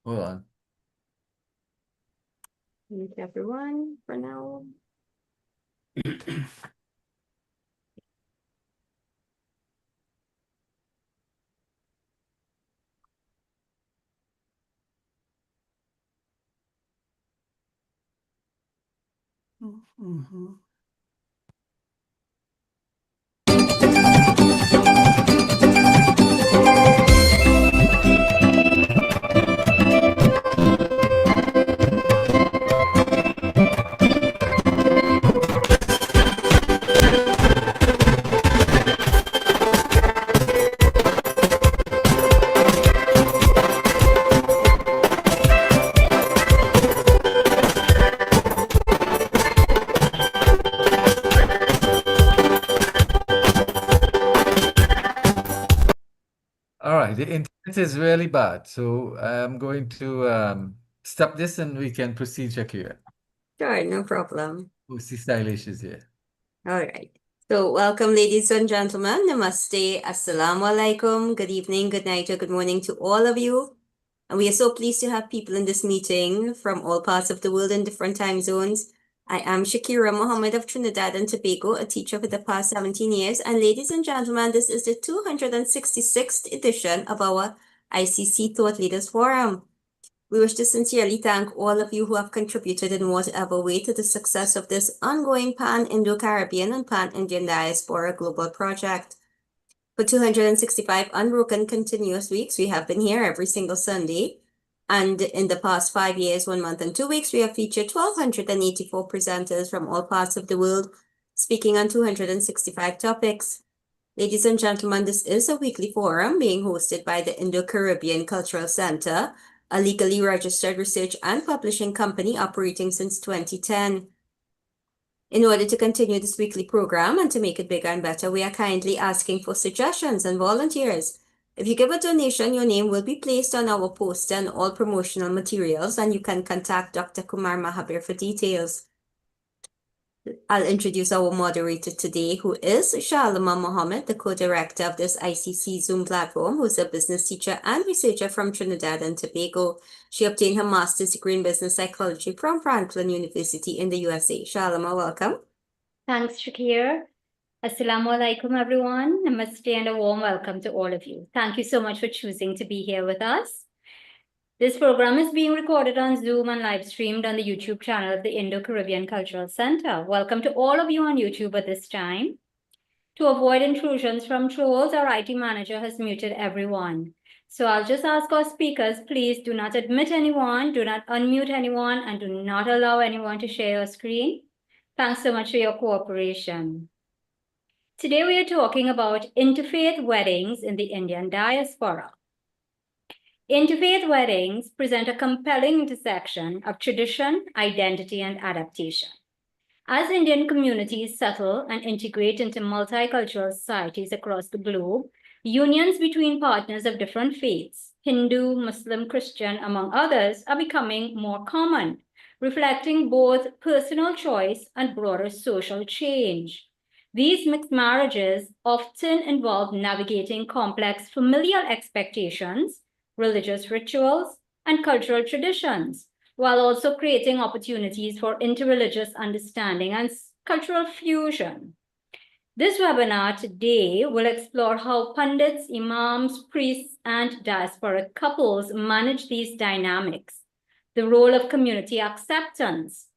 Hold on. Thank you, everyone, for now. All right, the internet is really bad, so I'm going to stop this and we can proceed, Shakira. Sure, no problem. Who's the stylish is here? All right. So, welcome, ladies and gentlemen. Namaste, assalamu alaikum. Good evening, good night, or good morning to all of you. And we are so pleased to have people in this meeting from all parts of the world in different time zones. I am Shakira Mohammed of Trinidad and Tobago, a teacher for the past 17 years. And ladies and gentlemen, this is the 266th edition of our ICC Thought Leaders Forum. We wish to sincerely thank all of you who have contributed in whatever way to the success of this ongoing Pan-Indo-Caribbean and Pan-Indian Diaspora global project. For 265 unbroken continuous weeks, we have been here every single Sunday. And in the past 5 years, 1 month, and 2 weeks, we have featured 1,284 presenters from all parts of the world, speaking on 265 topics. Ladies and gentlemen, this is a weekly forum being hosted by the Indo-Caribbean Cultural Center, a legally registered research and publishing company operating since 2010. In order to continue this weekly program and to make it bigger and better, we are kindly asking for suggestions and volunteers. If you give a donation, your name will be placed on our poster and all promotional materials, and you can contact Dr. Kumar Mahabir for details. I'll introduce our moderator today, who is Shalima Mohammed, the co-director of this ICC Zoom platform, who's a business teacher and researcher from Trinidad and Tobago. She obtained her master's degree in business psychology from Franklin University in the USA. Shalima, welcome. Thanks, Shakir. Assalamu alaikum, everyone. Namaste and a warm welcome to all of you. Thank you so much for choosing to be here with us. This program is being recorded on Zoom and live streamed on the YouTube channel of the Indo-Caribbean Cultural Center. Welcome to all of you on YouTube at this time. To avoid intrusions from trolls, our IT manager has muted everyone. So I'll just ask our speakers, please do not admit anyone, do not unmute anyone, and do not allow anyone to share your screen. Thanks so much for your cooperation. Today we are talking about interfaith weddings in the Indian diaspora. Interfaith weddings present a compelling intersection of tradition, identity, and adaptation. As Indian communities settle and integrate into multicultural societies across the globe, unions between partners of different faiths, Hindu, Muslim, Christian, among others, are becoming more common, reflecting both personal choice and broader social change. These mixed marriages often involve navigating complex familial expectations, religious rituals, and cultural traditions, while also creating opportunities for interreligious understanding and cultural fusion. This webinar today will explore how pundits, imams, priests, and diasporic couples manage these dynamics, the role of community acceptance,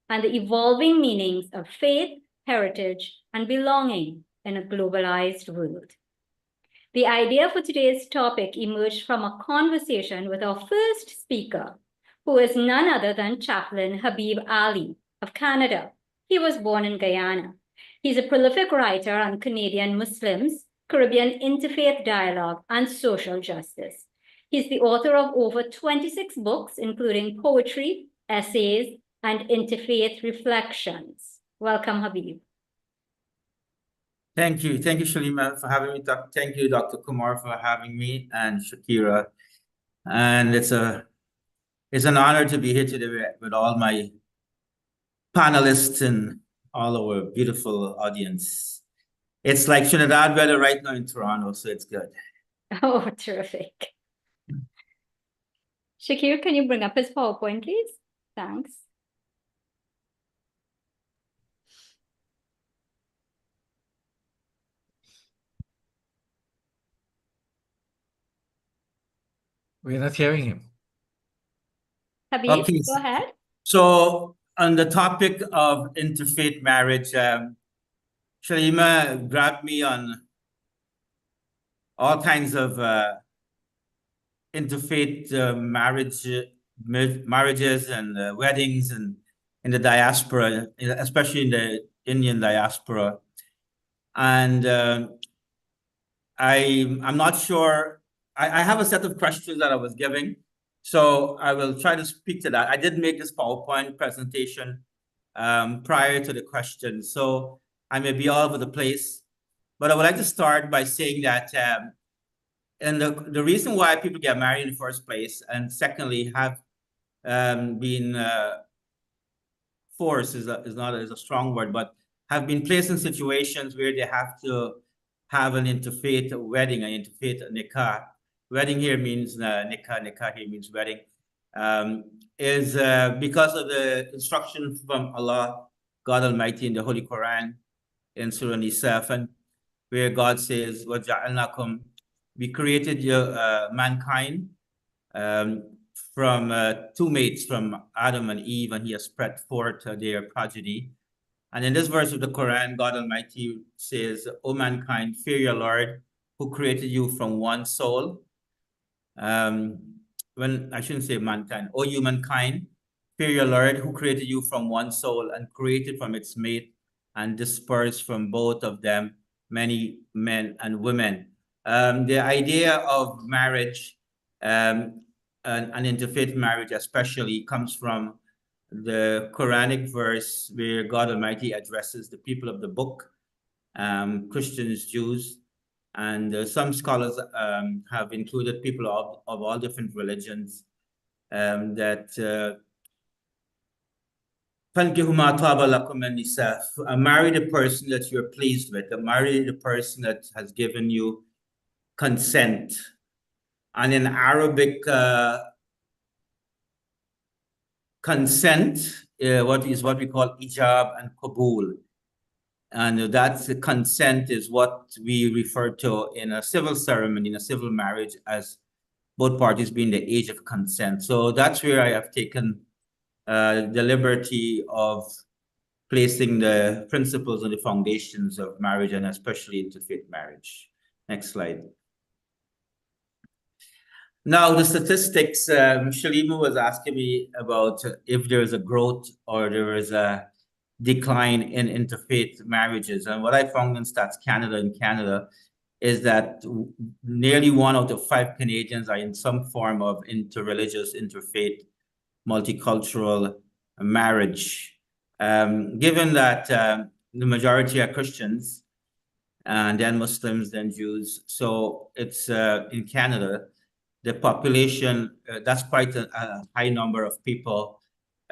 and the evolving meanings of faith, heritage, and belonging in a globalized world. The idea for today's topic emerged from a conversation with our first speaker, who is none other than Chaplain Habib Ali of Canada. He was born in Guyana. He's a prolific writer on Canadian Muslims, Caribbean interfaith dialogue, and social justice. He's the author of over 26 books, including poetry, essays, and interfaith reflections. Welcome, Habib. Thank you. Thank you, Shalima, for having me. Thank you, Dr. Kumar, for having me, and Shakira. And it's an honor to be here today with all my panelists and all our beautiful audience. It's like Trinidad weather right now in Toronto, so it's good. Oh, terrific. Shakir, can you bring up his PowerPoint, please? Thanks. We're not hearing him. Habib, Okay, go ahead. so on the topic of interfaith marriage, Shalima grabbed me on all kinds of interfaith marriages and weddings and in the diaspora, especially in the Indian diaspora. And I'm not sure. I have a set of questions that I was giving, so I will try to speak to that. I did make this PowerPoint presentation prior to the questions, so I may be all over the place. But I would like to start by saying that, and the reason why people get married in the first place, and secondly, have been forced is a strong word, but have been placed in situations where they have to have an interfaith wedding, an interfaith nikah. Wedding here means nikah here means wedding. Is because of the instruction from Allah, God Almighty, in the Holy Quran, in Surah Nisa, where God says, وَجَعَلْنَاكُمْ, we created mankind from two mates, from Adam and Eve, and he has spread forth their progeny. And in this verse of the Quran, God Almighty says, O mankind, fear your Lord, who created you from one soul. When I shouldn't say mankind, O humankind, fear your Lord, who created you from one soul and created from its mate and dispersed from both of them many men and women. The idea of marriage, an interfaith marriage especially, comes from the Quranic verse where God Almighty addresses the people of the book, Christians, Jews, and some scholars have included people of all different religions, that marry the person that you're pleased with, marry the person that has given you consent. And in Arabic, consent, what we call ijab and qabul. And that consent is what we refer to in a civil ceremony, in a civil marriage, as both parties being the age of consent. So that's where I have taken the liberty of placing the principles and the foundations of marriage, and especially interfaith marriage. Next slide. Now, the statistics, Shalima was asking me about if there is a growth or there is a decline in interfaith marriages. And what I found in Stats Canada is that nearly 1 out of 5 Canadians are in some form of interreligious, interfaith, multicultural marriage. Given that the majority are Christians, and then Muslims, then Jews, so it's in Canada, the population, that's quite a high number of people,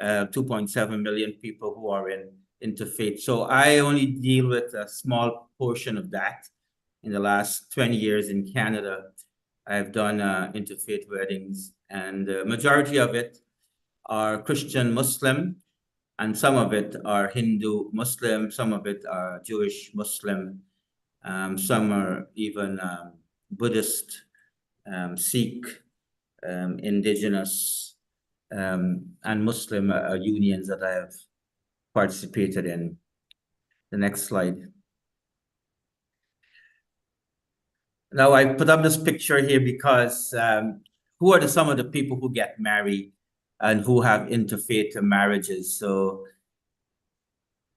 2.7 million people who are in interfaith. So I only deal with a small portion of that. In the last 20 years in Canada, I've done interfaith weddings, and the majority of it are Christian Muslim, and some of it are Hindu Muslim, some of it are Jewish Muslim, some are even Buddhist, Sikh, indigenous, and Muslim unions that I have participated in. The next slide. Now I put up this picture here because who are some of the people who get married and who have interfaith marriages? So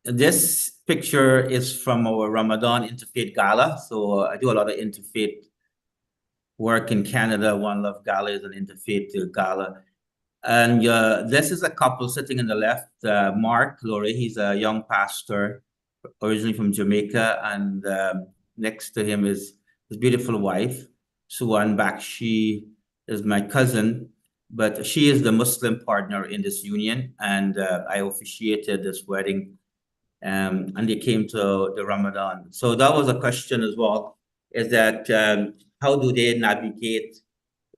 this picture is from our Ramadan Interfaith Gala. So I do a lot of interfaith work in Canada. One Love Gala is an interfaith gala. And this is a couple sitting on the left, Mark Lorry. He's a young pastor, originally from Jamaica. And next to him is his beautiful wife, Suwan Bakshi, is my cousin, but she is the Muslim partner in this union. And I officiated this wedding, and they came to the Ramadan. So that was a question as well, is that how do they navigate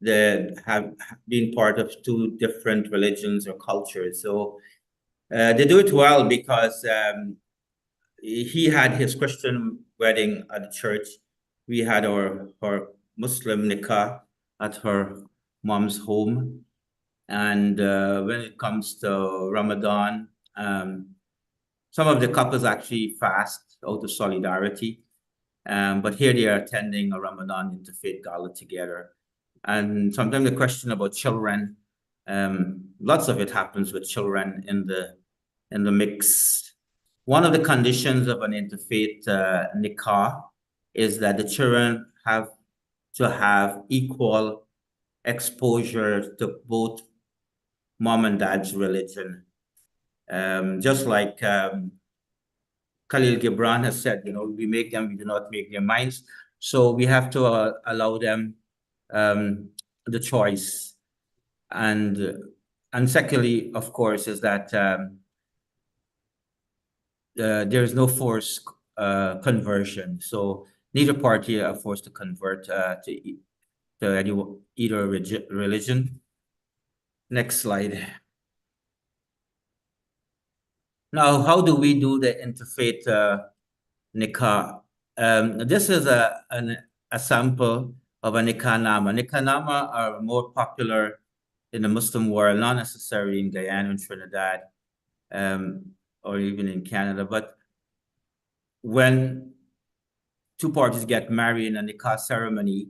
that have been part of two different religions or cultures. So they do it well because he had his Christian wedding at the church. We had our Muslim nikah at her mom's home. And when it comes to Ramadan, some of the couples actually fast out of solidarity. But here they are attending a Ramadan interfaith gala together. And sometimes the question about children, lots of it happens with children in the mix. One of the conditions of an interfaith nikah is that the children have to have equal exposure to both mom and dad's religion. Just like Khalil Gibran has said, we make them, we do not make their minds. So we have to allow them the choice. And secondly, of course, is that there is no forced conversion. So neither party are forced to convert to either religion. Next slide. Now, how do we do the interfaith nikah? This is a sample of a nikah nama. Nikah nama are more popular in the Muslim world, not necessarily in Guyana and Trinidad, or even in Canada. But when two parties get married in a nikah ceremony,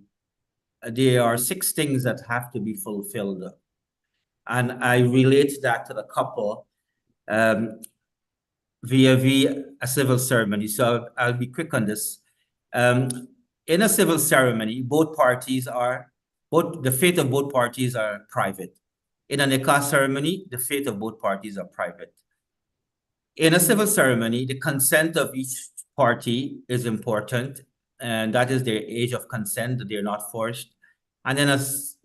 there are 6 things that have to be fulfilled. And I relate that to the couple via a civil ceremony. So I'll be quick on this. In a civil ceremony, the faith of both parties are private. In a nikah ceremony, the faith of both parties are private. In a civil ceremony, the consent of each party is important, and that is their age of consent, that they're not forced. And in a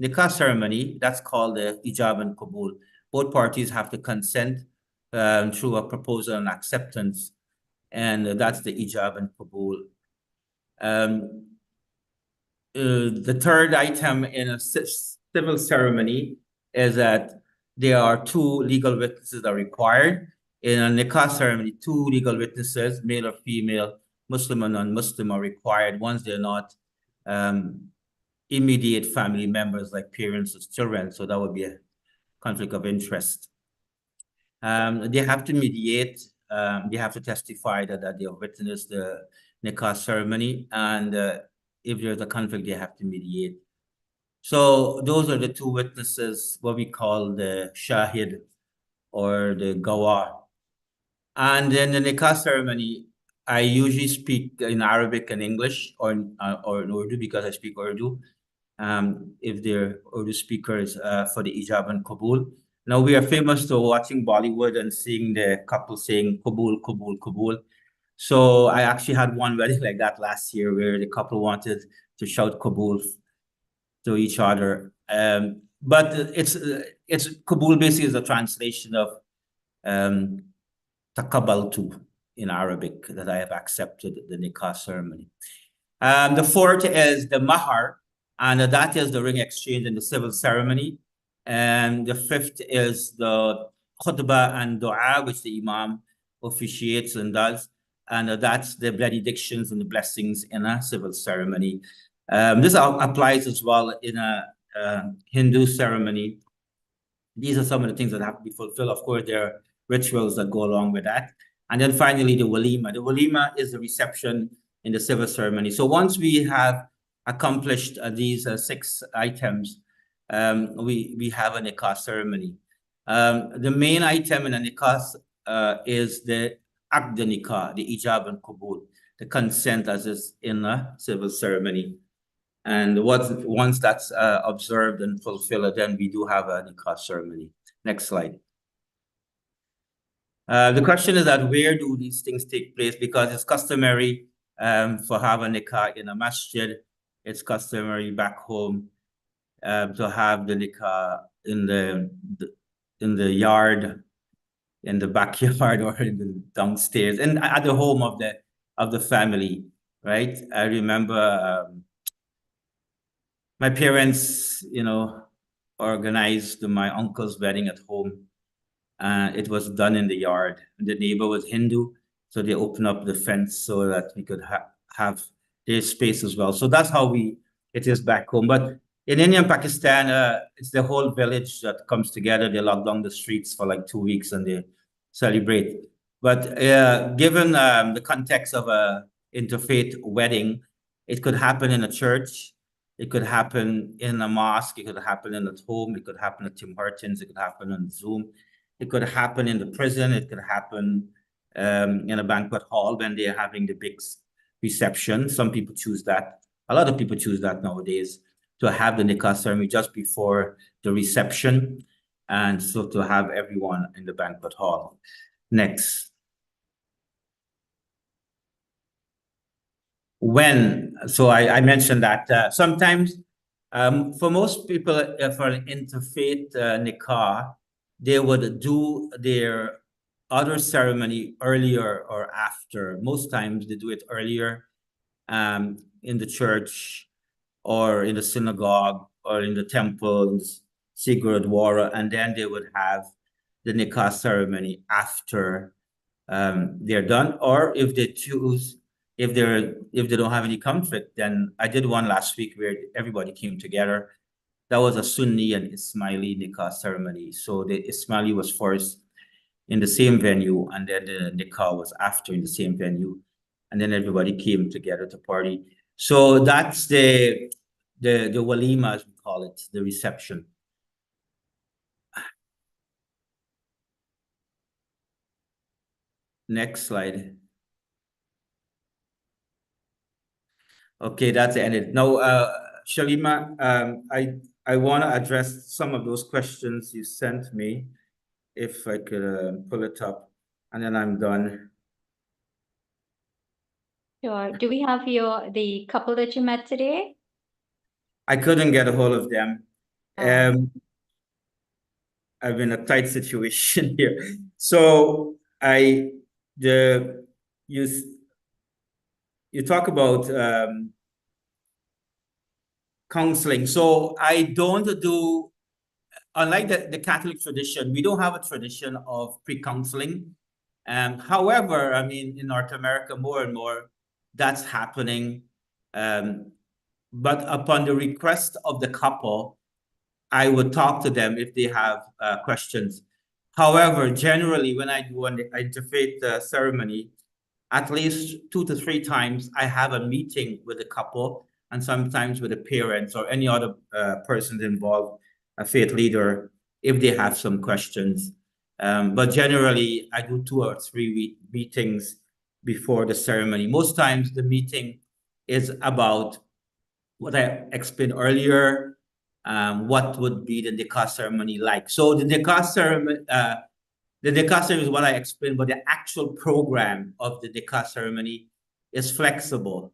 nikah ceremony, that's called the ijab and qabul. Both parties have to consent through a proposal and acceptance, and that's the ijab and qabul. The third item in a civil ceremony is that there are 2 legal witnesses that are required. In a nikah ceremony, 2 legal witnesses, male or female, Muslim or non-Muslim, are required once they're not immediate family members like parents or children. So that would be a conflict of interest. They have to mediate. They have to testify that they have witnessed the nikah ceremony, and if there's a conflict, they have to mediate. So those are the 2 witnesses, what we call the shahid or the gawar. And in the nikah ceremony, I usually speak in Arabic and English or in Urdu, because I speak Urdu. If they're Urdu speakers, for the ijab and qabul. Now, we are famous for watching Bollywood and seeing the couple saying qabul, qabul, qabul. So I actually had one wedding like that last year where the couple wanted to shout qabul to each other. But it's qabul basically is a translation of taqabbaltu in Arabic, that I have accepted the nikah ceremony. The 4th is the mahar, and that is the ring exchange in the civil ceremony. And the 5th is the khutbah and dua, which the imam officiates and does. And that's the benedictions and the blessings in a civil ceremony. This applies as well in a Hindu ceremony. These are some of the things that have to be fulfilled. Of course, there are rituals that go along with that. And then finally, the walima. The walima is the reception in the civil ceremony. So once we have accomplished these 6 items, we have a nikah ceremony. The main item in a nikah is the aqd nikah, the ijab and qabul, the consent as is in a civil ceremony. And once that's observed and fulfilled, then we do have a nikah ceremony. Next slide. The question is that where do these things take place? Because it's customary for have a nikah in a masjid. It's customary back home to have the nikah in the yard, in the backyard, or in the downstairs, and at the home of the family, right? I remember my parents, organized my uncle's wedding at home. It was done in the yard. The neighbor was Hindu, so they opened up the fence so that we could have their space as well. So that's how it is back home. But in India and Pakistan, it's the whole village that comes together. They lock down the streets for like 2 weeks and they celebrate. But given the context of a interfaith wedding, it could happen in a church. It could happen in a mosque. It could happen in a home. It could happen at Tim Hortons. It could happen on Zoom. It could happen in the prison. It could happen in a banquet hall when they're having the big reception. Some people choose that. A lot of people choose that nowadays, to have the nikah ceremony just before the reception, and so to have everyone in the banquet hall. Next. So I mentioned that sometimes for most people, for an interfaith nikah, they would do their other ceremony earlier or after. Most times they do it earlier in the church or in the synagogue or in the temple, in the Sikh Gurudwara, and then they would have the nikah ceremony after they're done. Or if they choose, if they don't have any conflict, then I did one last week where everybody came together. That was a Sunni and Ismaili nikah ceremony. So the Ismaili was first in the same venue, and then the nikah was after in the same venue, and then everybody came together to party. So that's the walima, as we call it, the reception. Next slide. Okay, that's ended. Now, Shalima, I want to address some of those questions you sent me, if I could pull it up, and then I'm done. Sure. Do we have the couple that you met today? I couldn't get a hold of them. I'm in a tight situation here. So you talk about counseling. So I don't do, unlike the Catholic tradition, we don't have a tradition of pre-counseling. However, I mean, in North America, more and more, that's happening. But upon the request of the couple, I would talk to them if they have questions. However, generally, when I do an interfaith ceremony, at least 2 to 3 times, I have a meeting with the couple, and sometimes with the parents or any other persons involved, a faith leader, if they have some questions. But generally, I do 2 or 3 meetings before the ceremony. Most times, the meeting is about what I explained earlier, what would be the nikah ceremony like. So the nikah ceremony is what I explained, but the actual program of the nikah ceremony is flexible.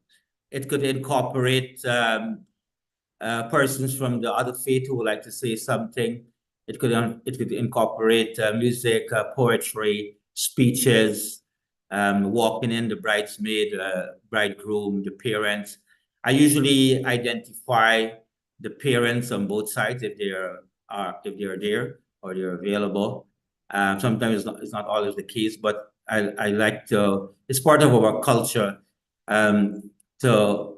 It could incorporate persons from the other faith who would like to say something. It could incorporate music, poetry, speeches, walking in, the bridesmaid, bridegroom, the parents. I usually identify the parents on both sides if they're there or they're available. Sometimes it's not always the case, but I like to. It's part of our culture to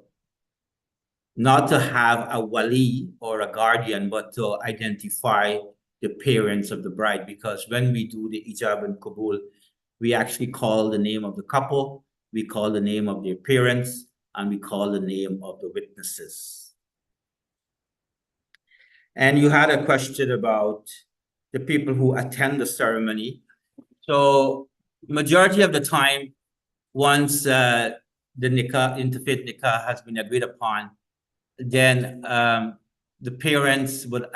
not to have a wali or a guardian, but to identify the parents of the bride, because when we do the ijab and kabul, we actually call the name of the couple, we call the name of their parents, and we call the name of the witnesses. And you had a question about the people who attend the ceremony. So majority of the time, once the interfaith nikah has been agreed upon, then the parents would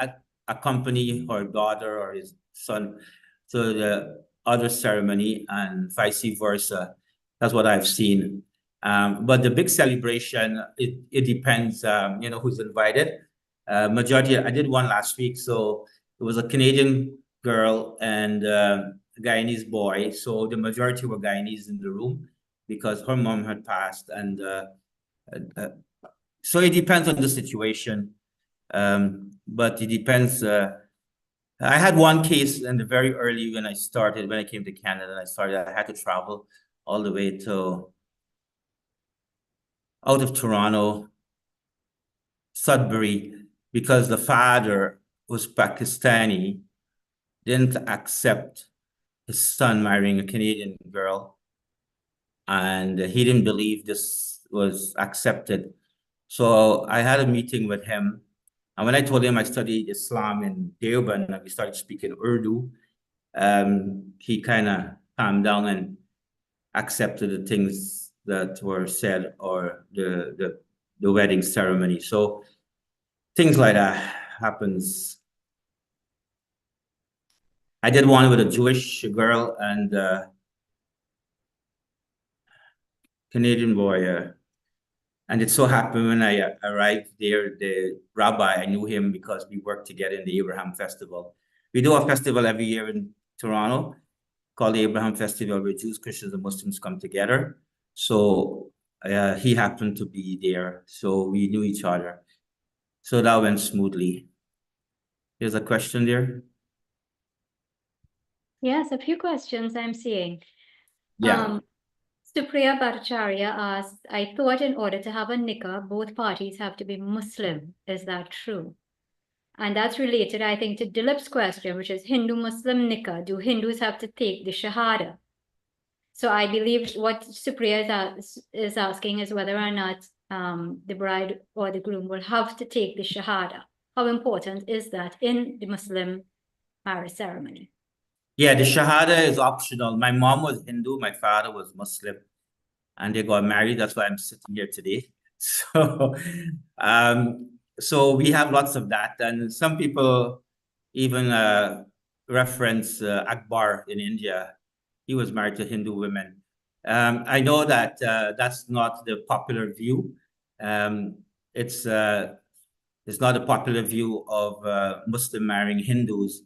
accompany her daughter or his son to the other ceremony, and vice versa. That's what I've seen. But the big celebration, it depends, who's invited. Majority, I did one last week, so it was a Canadian girl and a Guyanese boy. So the majority were Guyanese in the room because her mom had passed, and so it depends on the situation. But it depends. I had one case in the very early when I came to Canada, I had to travel all the way to out of Toronto, Sudbury, because the father was Pakistani, didn't accept his son marrying a Canadian girl, and he didn't believe this was accepted. So I had a meeting with him, and when I told him I studied Islam in Deoband and we started speaking Urdu, he kind of calmed down and accepted the things that were said or the wedding ceremony. So things like that happens. I did one with a Jewish girl and a Canadian boy. And it so happened when I arrived there, the rabbi, I knew him because we worked together in the Abraham Festival. We do a festival every year in Toronto called the Abraham Festival, where Jews, Christians, and Muslims come together. So he happened to be there. So we knew each other. So that went smoothly. There's a question there. Yes, a few questions I'm seeing. Yeah. Supriya Bhattacharya asked, I thought in order to have a nikah, both parties have to be Muslim. Is that true? And that's related, I think, to Dilip's question, which is Hindu-Muslim nikah. Do Hindus have to take the Shahada? So I believe what Supriya is asking is whether or not the bride or the groom will have to take the Shahada. How important is that in the Muslim marriage ceremony? Yeah, the Shahada is optional. My mom was Hindu, my father was Muslim, and they got married. That's why I'm sitting here today. So we have lots of that. And some people even reference Akbar in India. He was married to Hindu women. I know that that's not the popular view. It's not a popular view of Muslim marrying Hindus.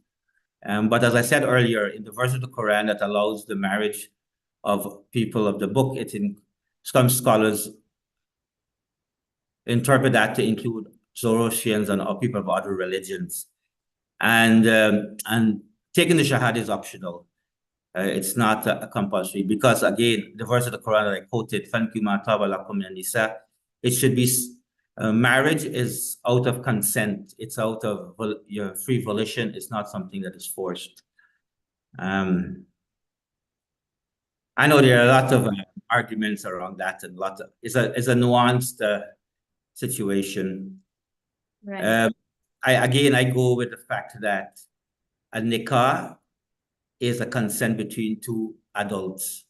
But as I said earlier, in the verse of the Quran that allows the marriage of people of the book, some scholars interpret that to include Zoroastrians and people of other religions. And taking the Shahada is optional. It's not compulsory because, again, the verse of the Quran that I quoted, "Fankihu ma taba lakum minan nisa," it should be marriage is out of consent. It's out of your free volition. It's not something that is forced. I know there are a lot of arguments around that, and it's a nuanced situation. Right. I go with the fact that a nikah is a consent between two adults.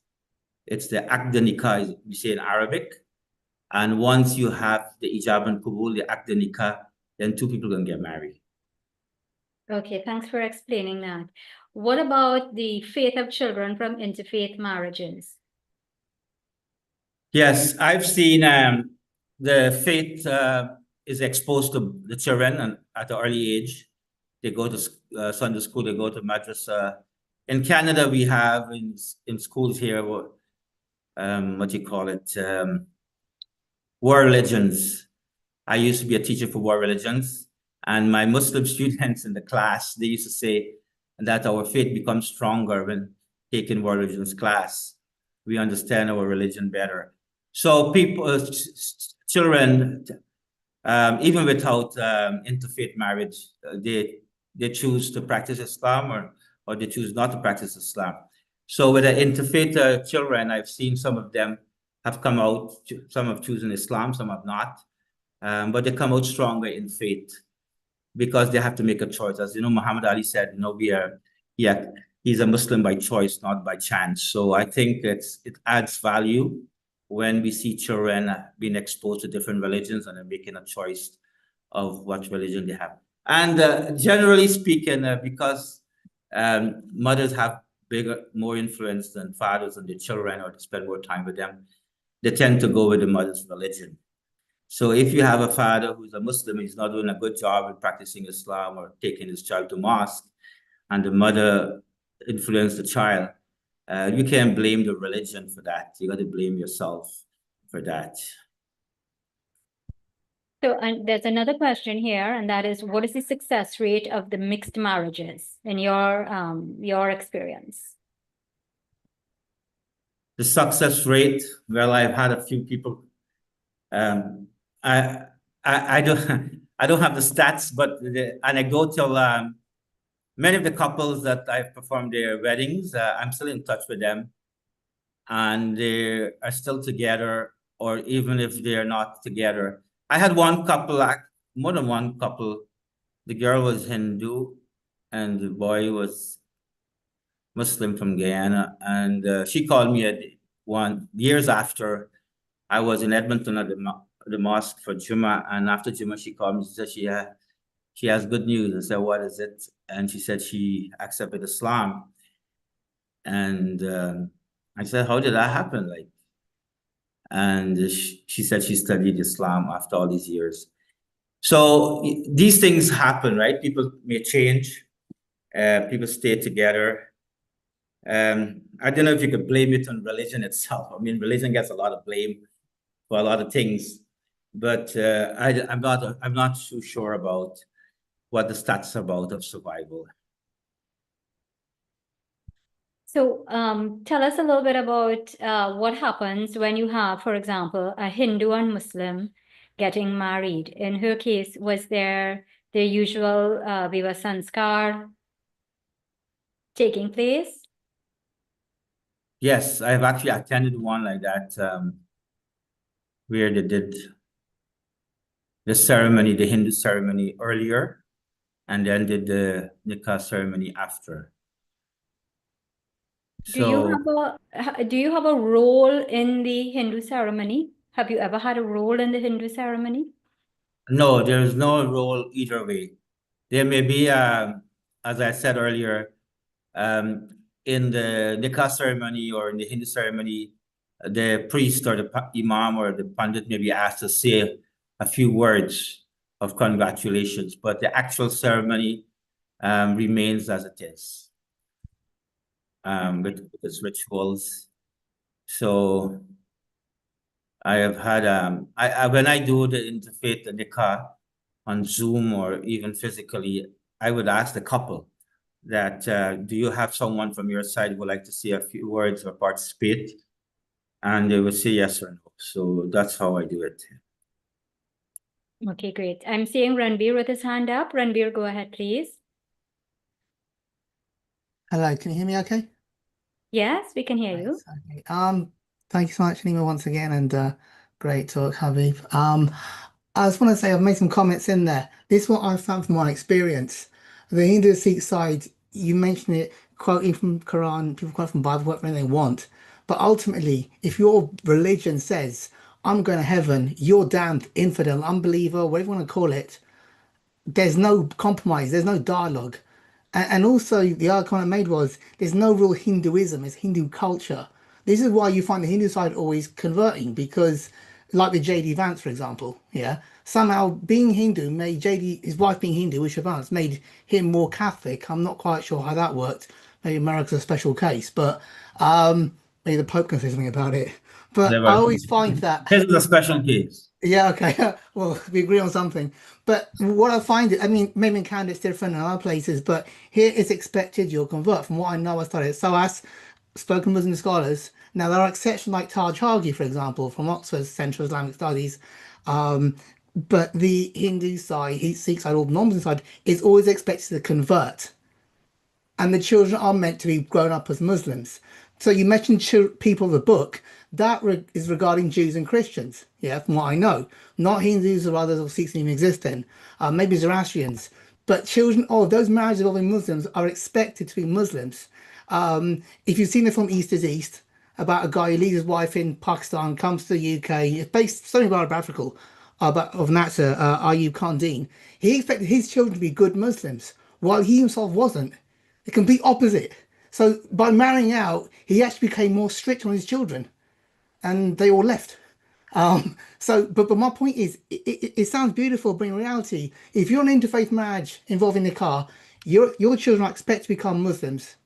It's the aqd nikah, we say in Arabic. And once you have the ijab and qabul, the aqd nikah, then two people can get married. Okay, thanks for explaining that. What about the faith of children from interfaith marriages? Yes, I've seen the faith is exposed to the children at an early age. They go to Sunday school, they go to madrasa. In Canada, we have in schools here, what do you call it? War religions. I used to be a teacher for war religions, and my Muslim students in the class, they used to say that our faith becomes stronger when taking war religions class. We understand our religion better. So people, children, even without interfaith marriage, they choose to practice Islam or they choose not to practice Islam. So with the interfaith children, I've seen some of them have come out. Some have chosen Islam, some have not, but they come out stronger in faith because they have to make a choice. As you know, Muhammad Ali said, he's a Muslim by choice, not by chance. So I think it adds value when we see children being exposed to different religions and making a choice of what religion they have. And generally speaking, because mothers have more influence than fathers on their children, or to spend more time with them, they tend to go with the mother's religion. So if you have a father who's a Muslim, he's not doing a good job in practicing Islam or taking his child to mosque, and the mother influenced the child, you can't blame the religion for that. You got to blame yourself for that. So, and there's another question here, and that is, what is the success rate of the mixed marriages in your experience? The success rate, well, I've had a few people. I don't I don't have the stats, but the anecdotal. Many of the couples that I've performed their weddings, I'm still in touch with them, and they are still together, or even if they're not together. I had one couple, more than one couple. The girl was Hindu, and the boy was Muslim from Guyana, and she called me at years after I was in Edmonton at the mosque for Juma, and after Juma she called me. She said she has good news. I said, what is it? And she said she accepted Islam, and I said, how did that happen? And she said she studied Islam after all these years. So these things happen, right? People may change. People stay together. I don't know if you could blame it on religion itself. I mean, religion gets a lot of blame for a lot of things, but I'm not too sure about what the stats are about of survival. So, tell us a little bit about what happens when you have, for example, a Hindu and Muslim getting married. In her case, was there the usual Viva Sanskar taking place? Yes, I've actually attended one like that, where they did the ceremony, the Hindu ceremony earlier, and then did the nikah ceremony after. Do you have a role in the Hindu ceremony? Have you ever had a role in the Hindu ceremony? No, there's no role either way. There may be, as I said earlier, in the nikah ceremony or in the Hindu ceremony, the priest or the imam or the pandit may be asked to say a few words of congratulations, but the actual ceremony remains as it is, with its rituals. So I have had, when I do the interfaith, the nikah on Zoom or even physically, I would ask the couple that, do you have someone from your side who would like to say a few words or participate? And they will say yes or no. So that's how I do it. Okay, great. I'm seeing Ranbir with his hand up. Ranbir, go ahead, please. Hello, can you hear me okay? Yes, we can hear you. Okay. Thank you so much, Nima, once again, and great talk, Habib. I just want to say I've made some comments in there. This is what I found from my experience. The Hindu Sikh side, you mentioned it, quoting from Quran, people quote from Bible, whatever they want. But ultimately, if your religion says, I'm going to heaven, you're damned, infidel, unbeliever, whatever you want to call it, there's no compromise, there's no dialogue. And also, the other comment I made was there's no real Hinduism, it's Hindu culture. This is why you find the Hindu side always converting, because, like with JD Vance, for example, yeah, somehow being Hindu made JD, his wife being Hindu, Usha Vance, made him more Catholic. I'm not quite sure how that worked. Maybe America's a special case, but maybe the Pope can say something about it. But I always find that. This is a special case. Yeah, okay. Well, we agree on something. But what I find it, I mean, maybe in Canada it's different in other places, but here it's expected you'll convert. From what I know, I studied SOAS, spoken Muslim scholars. Now, there are exceptions like Taj Hagi, for example, from Oxford Centre of Islamic Studies. But the Hindu side, Sikh side, or non-Muslim side, is always expected to convert. And the children are meant to be grown up as Muslims. So you mentioned people of the book. That is regarding Jews and Christians, yeah, from what I know. Not Hindus or others or Sikhs even exist then. Maybe Zoroastrians. But children of those marriages involving Muslims are expected to be Muslims. If you've seen the film East is East, about a guy who leaves his wife in Pakistan, comes to the UK, it's based something biographical of Nasser, Ayub Khandin. He expected his children to be good Muslims, while he himself wasn't. The complete opposite. So by marrying out, he actually became more strict on his children, and they all left. But my point is, it sounds beautiful, but in reality, if you're an interfaith marriage involving nikah, your children are expected to become Muslims.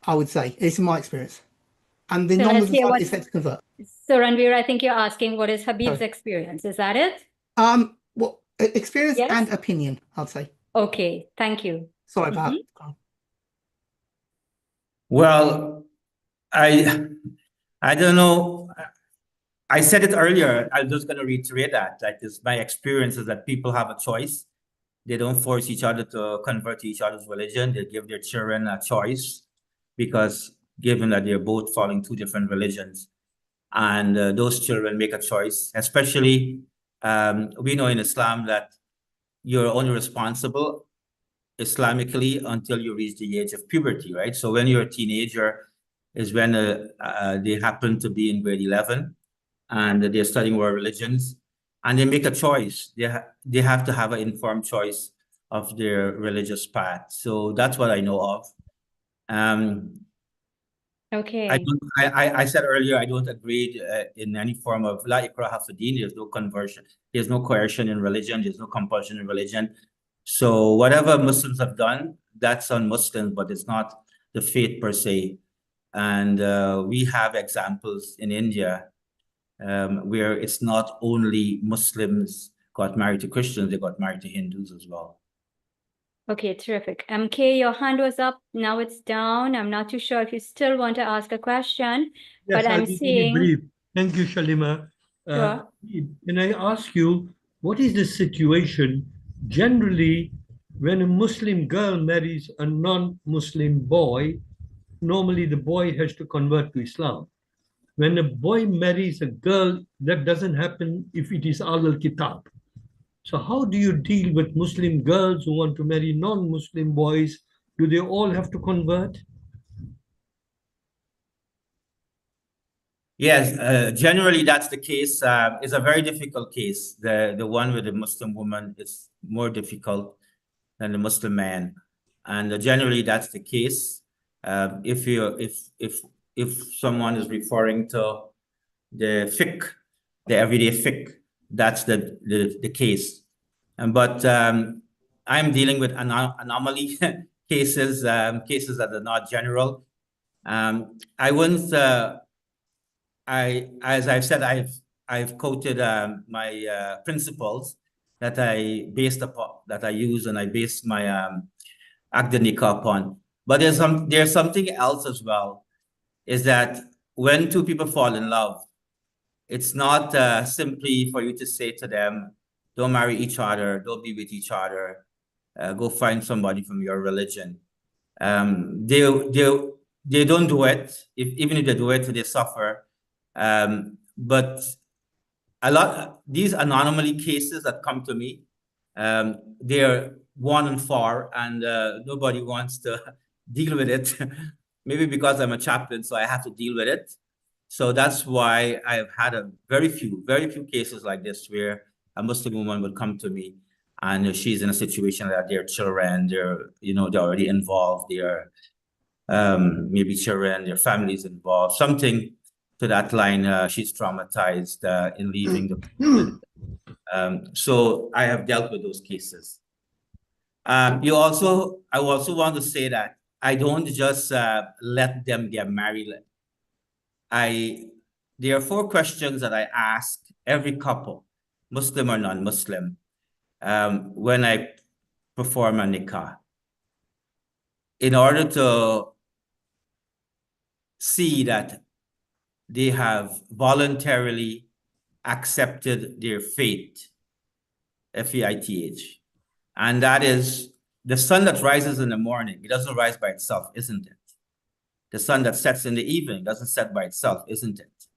I would say it's in my experience, and the non-Muslim side is expected to convert. So Ranbir, I think you're asking what is Habib's experience. Is that it? Well, experience Yes? and opinion, I'd say. Okay, thank you. Sorry about Well, I don't know. I said it earlier. I'm just going to reiterate that. That is my experience is that people have a choice. They don't force each other to convert to each other's religion. They give their children a choice because given that they're both following two different religions, and those children make a choice, especially we know in Islam that you're only responsible Islamically until you reach the age of puberty, right? So when you're a teenager is when they happen to be in grade 11 and they're studying world religions and they make a choice. They have to have an informed choice of their religious path. So that's what I know of. Okay. I said earlier, I don't agree in any form of la ikraha fi din. There's no conversion. There's no coercion in religion. There's no compulsion in religion. So whatever Muslims have done, that's on Muslims, but it's not the faith per se. And we have examples in India where it's not only Muslims got married to Christians, they got married to Hindus as well. Okay, terrific. MK, your hand was up. Now it's down. I'm not too sure if you still want to ask a question, Yes, but I'm I'll be very seeing. brief. Thank you, Shalima. Sure. Can I ask you, what is the situation generally when a Muslim girl marries a non-Muslim boy? Normally, the boy has to convert to Islam. When a boy marries a girl, that doesn't happen if it is Ahlul Kitab. So how do you deal with Muslim girls who want to marry non-Muslim boys? Do they all have to convert? Yes, generally that's the case. It's a very difficult case. The one with the Muslim woman is more difficult than the Muslim man, and generally that's the case. If someone is referring to the fiqh, the everyday fiqh, that's the case. But I'm dealing with anomaly cases, cases that are not general. I wouldn't. As I've said, I've quoted my principles that I based upon, that I use, and I base my Aqd Nikah upon. But there's something else as well, is that when two people fall in love, it's not simply for you to say to them, don't marry each other, don't be with each other, go find somebody from your religion. They don't do it. Even if they do it, they suffer. But these anomaly cases that come to me, they're one and far, and nobody wants to deal with it. Maybe because I'm a chaplain, so I have to deal with it. So that's why I've had very few cases like this where a Muslim woman would come to me and she's in a situation that their children, they're already involved, they're maybe children, their families involved, something to that line. She's traumatized in leaving the. So I have dealt with those cases. I also want to say that I don't just let them get married. There are 4 questions that I ask every couple, Muslim or non-Muslim, when I perform a nikah, in order to see that they have voluntarily accepted their fate, F-A-I-T-H. And that is the sun that rises in the morning. It doesn't rise by itself, isn't it? The sun that sets in the evening doesn't set by itself, isn't it?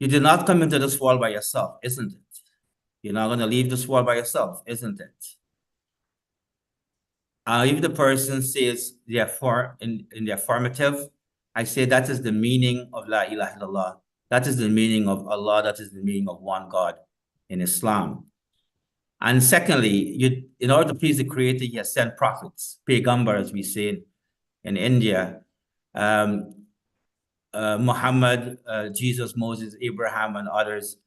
You did not come into this world by yourself, isn't it? You're not going to leave this world by yourself, isn't it? If the person says in the affirmative, I say that is the meaning of La ilaha illallah. That is the meaning of Allah. That is the meaning of one God in Islam. And secondly, in order to please the Creator, He has sent prophets, Paygambar, as we say in India. Muhammad, Jesus, Moses, Abraham, and others,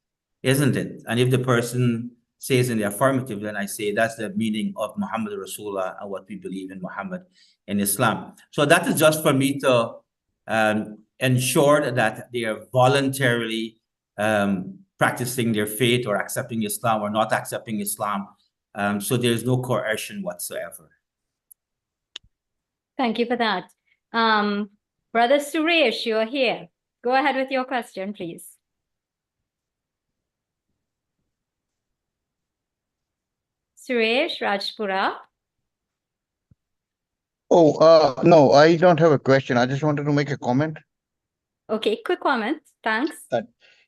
isn't it? And if the person says in the affirmative, then I say that's the meaning of Muhammad Rasulullah and what we believe in Muhammad in Islam. So that is just for me to ensure that they are voluntarily practicing their faith or accepting Islam or not accepting Islam. So there's no coercion whatsoever. Thank you for that. Brother Suresh, you're here. Go ahead with your question, please. Suresh Rajpura. Oh, no, I don't have a question. I just wanted to make a comment. Okay, quick comment. Thanks.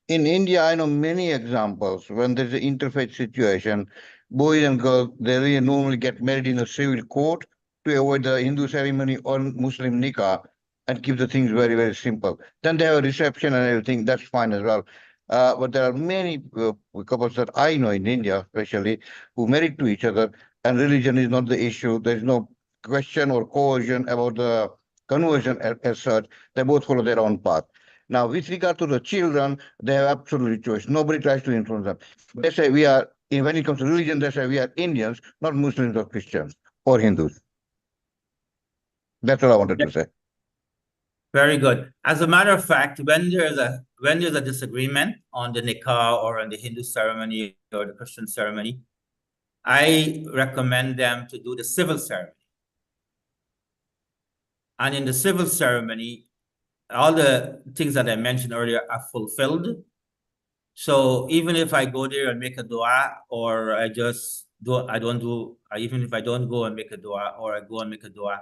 In India, I know many examples when there's an interfaith situation, boys and girls, they really normally get married in a civil court to avoid the Hindu ceremony or Muslim nikah and keep the things very, very simple. Then they have a reception and everything. That's fine as well. But there are many couples that I know in India, especially, who married to each other, and religion is not the issue. There's no question or coercion about the conversion as such. They both follow their own path. Now, with regard to the children, they have absolutely choice. Nobody tries to influence them. They say we are, when it comes to religion, they say we are Indians, not Muslims or Christians or Hindus. That's all I wanted to say. Very good. As a matter of fact, when there's a disagreement on the nikah or on the Hindu ceremony or the Christian ceremony, I recommend them to do the civil ceremony. And in the civil ceremony, all the things that I mentioned earlier are fulfilled. So even if I go there and make a dua, or even if I don't go and make a dua, or I go and make a dua,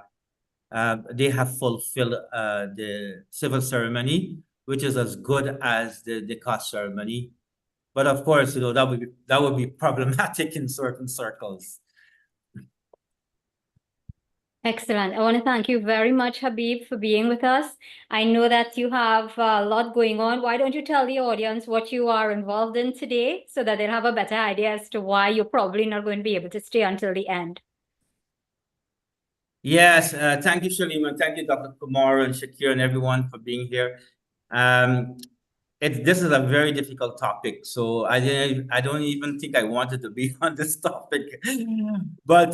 they have fulfilled the civil ceremony, which is as good as the nikah ceremony. But of course, that would be problematic in certain circles. Excellent. I want to thank you very much, Habib, for being with us. I know that you have a lot going on. Why don't you tell the audience what you are involved in today so that they'll have a better idea as to why you're probably not going to be able to stay until the end? Yes, thank you, Shalima. Thank you, Dr. Kumar and Shakir and everyone for being here. This is a very difficult topic, so I don't even think I wanted to be on this topic. But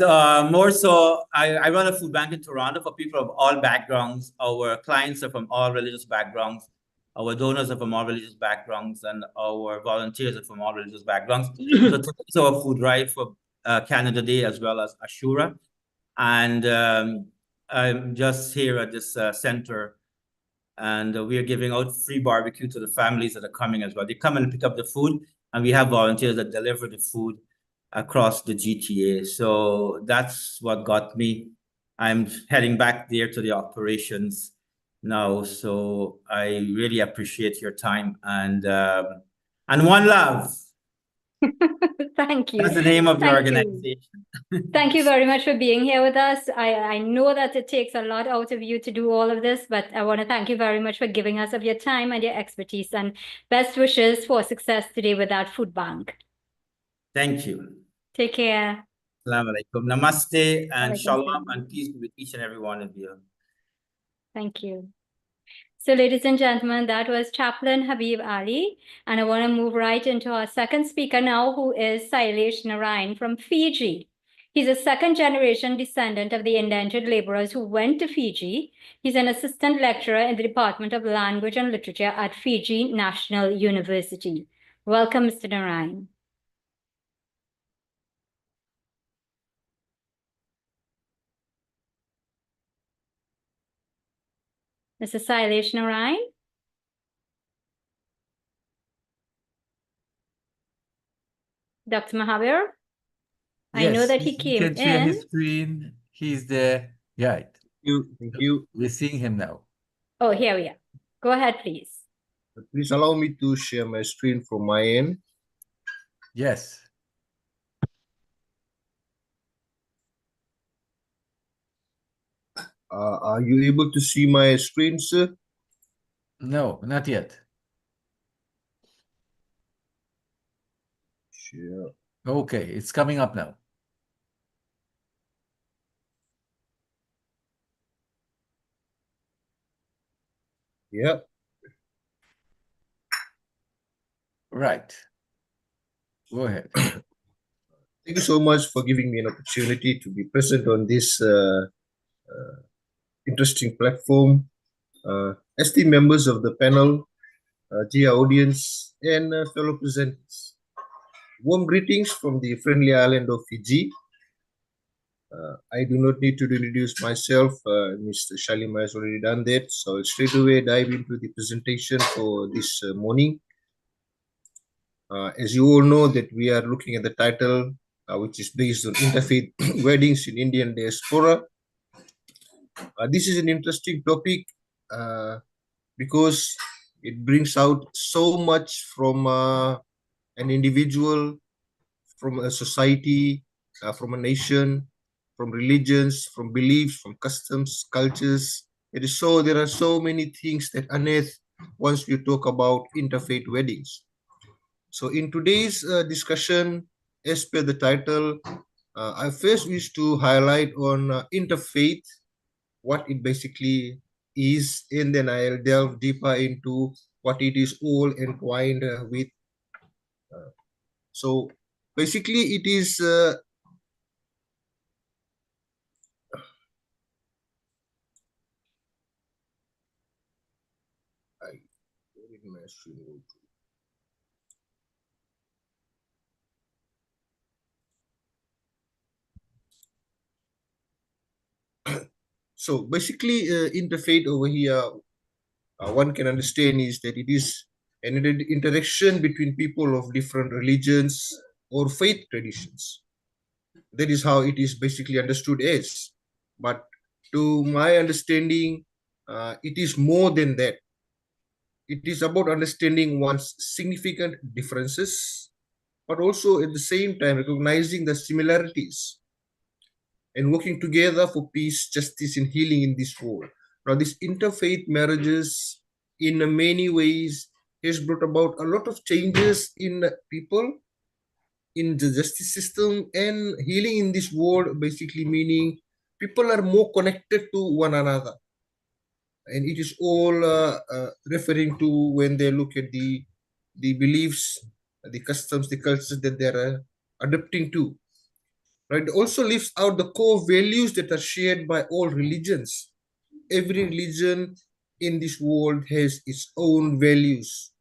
more so, I run a food bank in Toronto for people of all backgrounds. Our clients are from all religious backgrounds. Our donors are from all religious backgrounds, and our volunteers are from all religious backgrounds. So today's our food drive for Canada Day as well as Ashura. And I'm just here at this center, and we are giving out free barbecue to the families that are coming as well. They come and pick up the food, and we have volunteers that deliver the food across the GTA. So that's what got me. I'm heading back there to the operations now. So I really appreciate your time, and one love. Thank you. That's the name of the Thank you. organization. Thank you very much for being here with us. I know that it takes a lot out of you to do all of this, but I want to thank you very much for giving us of your time and your expertise, and best wishes for success today with that food bank. Thank you. Take care. Assalamu alaikum. Namaste and Walaikum shalom salam. and peace be with each and every one of you. Thank you. So, ladies and gentlemen, that was Chaplain Habib Ali. And I want to move right into our second speaker now, who is Sailesh Narayan from Fiji. He's a second-generation descendant of the indentured laborers who went to Fiji. He's an assistant lecturer in the Department of Language and Literature at Fiji National University. Welcome, Mr. Narayan. Mr. Sailesh Narayan? Dr. Mahabir? I know that he came can share in. his screen. He's there. Right. Thank you. We're seeing him now. Oh, here we are. Go ahead, please. Please allow me to share my screen from my end. Yes. Are you able to see my screen, sir? No, not yet. Sure. Okay, it's coming up now. Yeah. Right. Go ahead. Thank you so much for giving me an opportunity to be present on this interesting platform. Esteemed members of the panel, dear audience, and fellow presenters. Warm greetings from the friendly island of Fiji. I do not need to introduce myself. Mr. Shalima has already done that. So I'll straight away dive into the presentation for this morning. As you all know that we are looking at the title, which is based on interfaith weddings in Indian Diaspora. This is an interesting topic because it brings out so much from an individual, from a society, from a nation, from religions, from beliefs, from customs, cultures. There are so many things that unearth once we talk about interfaith weddings. So in today's discussion, as per the title, I first wish to highlight on interfaith, what it basically is, and then I'll delve deeper into what it is all entwined with. So basically it is so basically interfaith over here, one can understand is that it is an interaction between people of different religions or faith traditions. That is how it is basically understood as. But to my understanding, it is more than that. It is about understanding one's significant differences, but also at the same time recognizing the similarities and working together for peace, justice, and healing in this world. Now, this interfaith marriages, in many ways, has brought about a lot of changes in people, in the justice system, and healing in this world, basically meaning people are more connected to one another. And it is all referring to when they look at the beliefs, the customs, the cultures that they're adapting to. Right? It also leaves out the core values that are shared by all religions. Every religion in this world has its own values,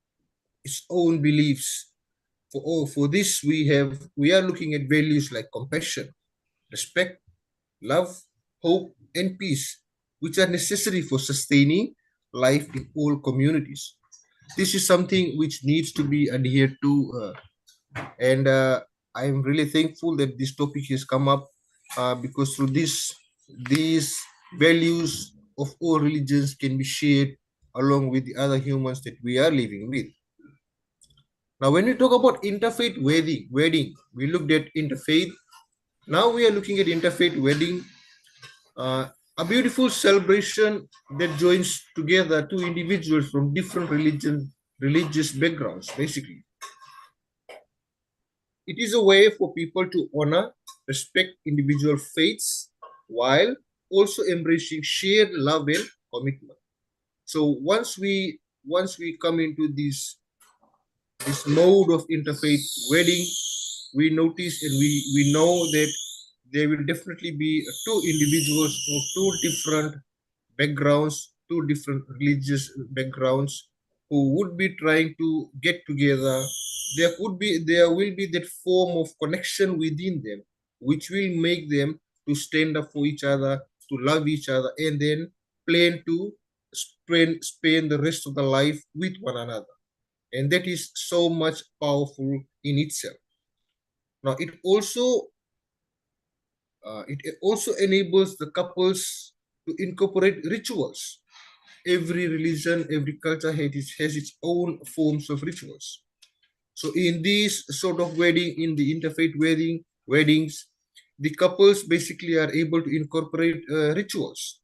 its own beliefs. For this, we are looking at values like compassion, respect, love, hope, and peace, which are necessary for sustaining life in all communities. This is something which needs to be adhered to, and I'm really thankful that this topic has come up because through these values of all religions can be shared along with the other humans that we are living with. Now, when we talk about interfaith wedding, we looked at interfaith. Now we are looking at interfaith wedding, a beautiful celebration that joins together two individuals from different religious backgrounds, basically. It is a way for people to honor, respect individual faiths while also embracing shared love and commitment. So once we come into this mode of interfaith wedding, we notice and we know that there will definitely be two individuals of two different backgrounds, two different religious backgrounds, who would be trying to get together. There will be that form of connection within them, which will make them to stand up for each other, to love each other, and then plan to spend the rest of the life with one another. And that is so much powerful in itself. Now, it also enables the couples to incorporate rituals. Every religion, every culture has its own forms of rituals. So in this sort of wedding, in the interfaith weddings, the couples basically are able to incorporate rituals,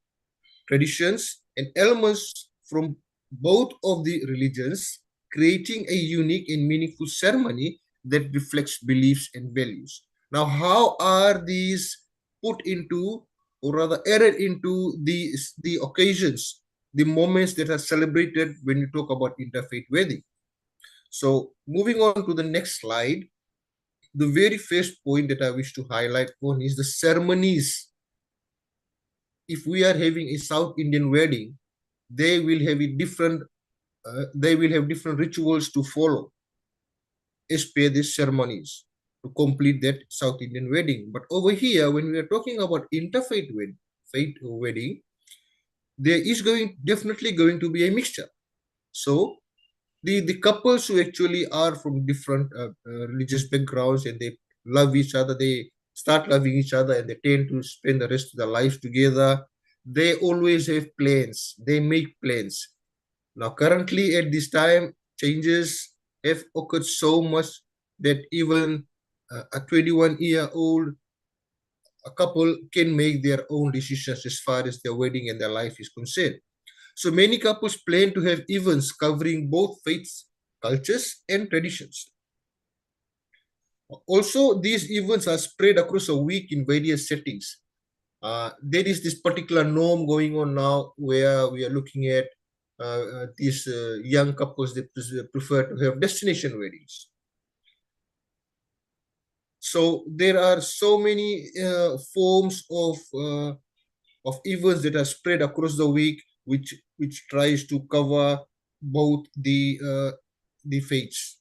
traditions, and elements from both of the religions, creating a unique and meaningful ceremony that reflects beliefs and values. Now, how are these put into, or rather added into the occasions, the moments that are celebrated when you talk about interfaith wedding? So moving on to the next slide, the very first point that I wish to highlight on is the ceremonies. If we are having a South Indian wedding, they will have a different they will have different rituals to follow as per these ceremonies to complete that South Indian wedding. But over here, when we are talking about interfaith wedding, there is definitely going to be a mixture. So the couples who actually are from different religious backgrounds and they love each other, they start loving each other and they tend to spend the rest of their lives together. They always have plans. They make plans. Now, currently at this time, changes have occurred so much that even a 21-year-old a couple can make their own decisions as far as their wedding and their life is concerned. So many couples plan to have events covering both faiths, cultures, and traditions. Also, these events are spread across a week in various settings. There is this particular norm going on now where we are looking at these young couples that prefer to have destination weddings. So there are so many forms of events that are spread across the week, which tries to cover both the faiths.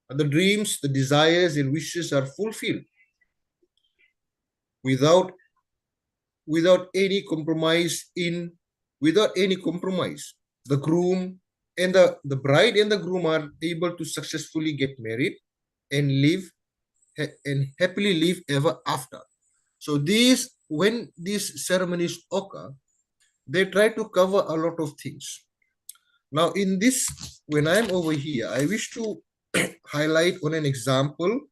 The dreams, the desires, and wishes are fulfilled without any compromise. The groom and the bride and the groom are able to successfully get married and happily live ever after. So when these ceremonies occur, they try to cover a lot of things. Now when I'm over here, I wish to highlight on an example.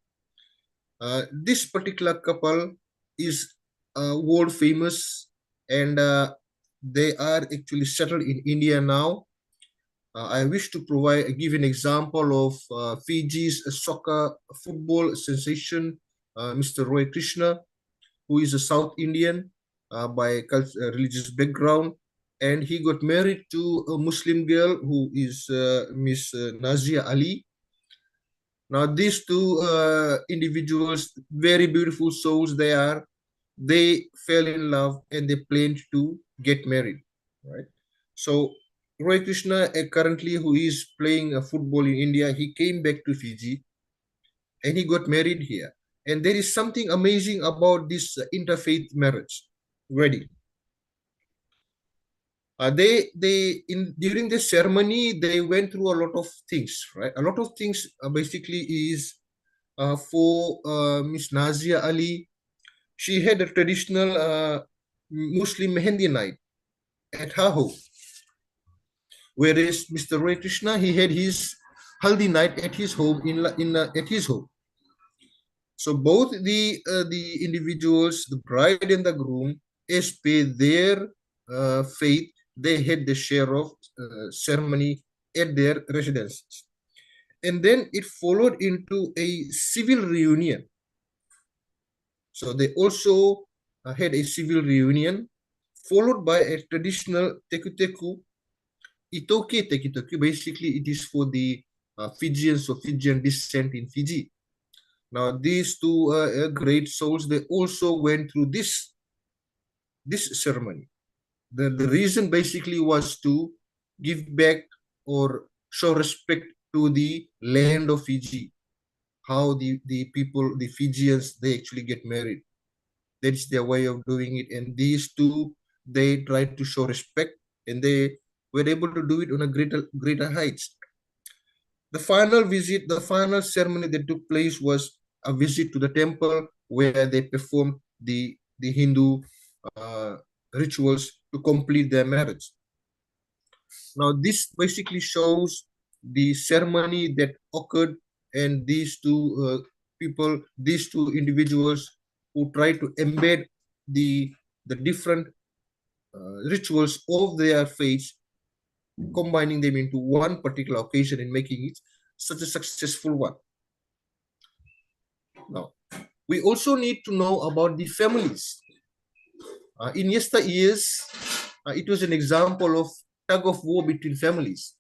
This particular couple is world famous, and they are actually settled in India now. I wish to give an example of Fiji's football sensation, Mr. Roy Krishna, who is a South Indian by religious background, and he got married to a Muslim girl who is Miss Nazia Ali. Now, these two individuals, very beautiful souls they fell in love and they planned to get married, right? So, Roy Krishna, currently who is playing football in India, he came back to Fiji and he got married here. And there is something amazing about this interfaith marriage wedding. During the ceremony, they went through a lot of things, right? A lot of things basically is for Miss Nazia Ali. She had a traditional Muslim Mehendi night at her home, whereas Mr. Roy Krishna, he had his Haldi night at his home at his home. So both the individuals, the bride and the groom, as per their faith, they had the share of ceremony at their residences. And then it followed into a civil reunion. So they also had a civil reunion, followed by a traditional teku-teku, itoke teku-teku. Basically, it is for the Fijians of Fijian descent in Fiji. Now, these two great souls, they also went through this ceremony. The reason basically was to give back or show respect to the land of Fiji, how the people, the Fijians, they actually get married. That's their way of doing it. And these two, they tried to show respect and they were able to do it on a greater heights. The final ceremony that took place was a visit to the temple where they performed the Hindu rituals to complete their marriage. Now, this basically shows the ceremony that occurred, and these two these two individuals who try to embed the different rituals of their faiths, combining them into one particular occasion and making it such a successful one. Now, we also need to know about the families. In yesteryears, it was an example of tug of war between families.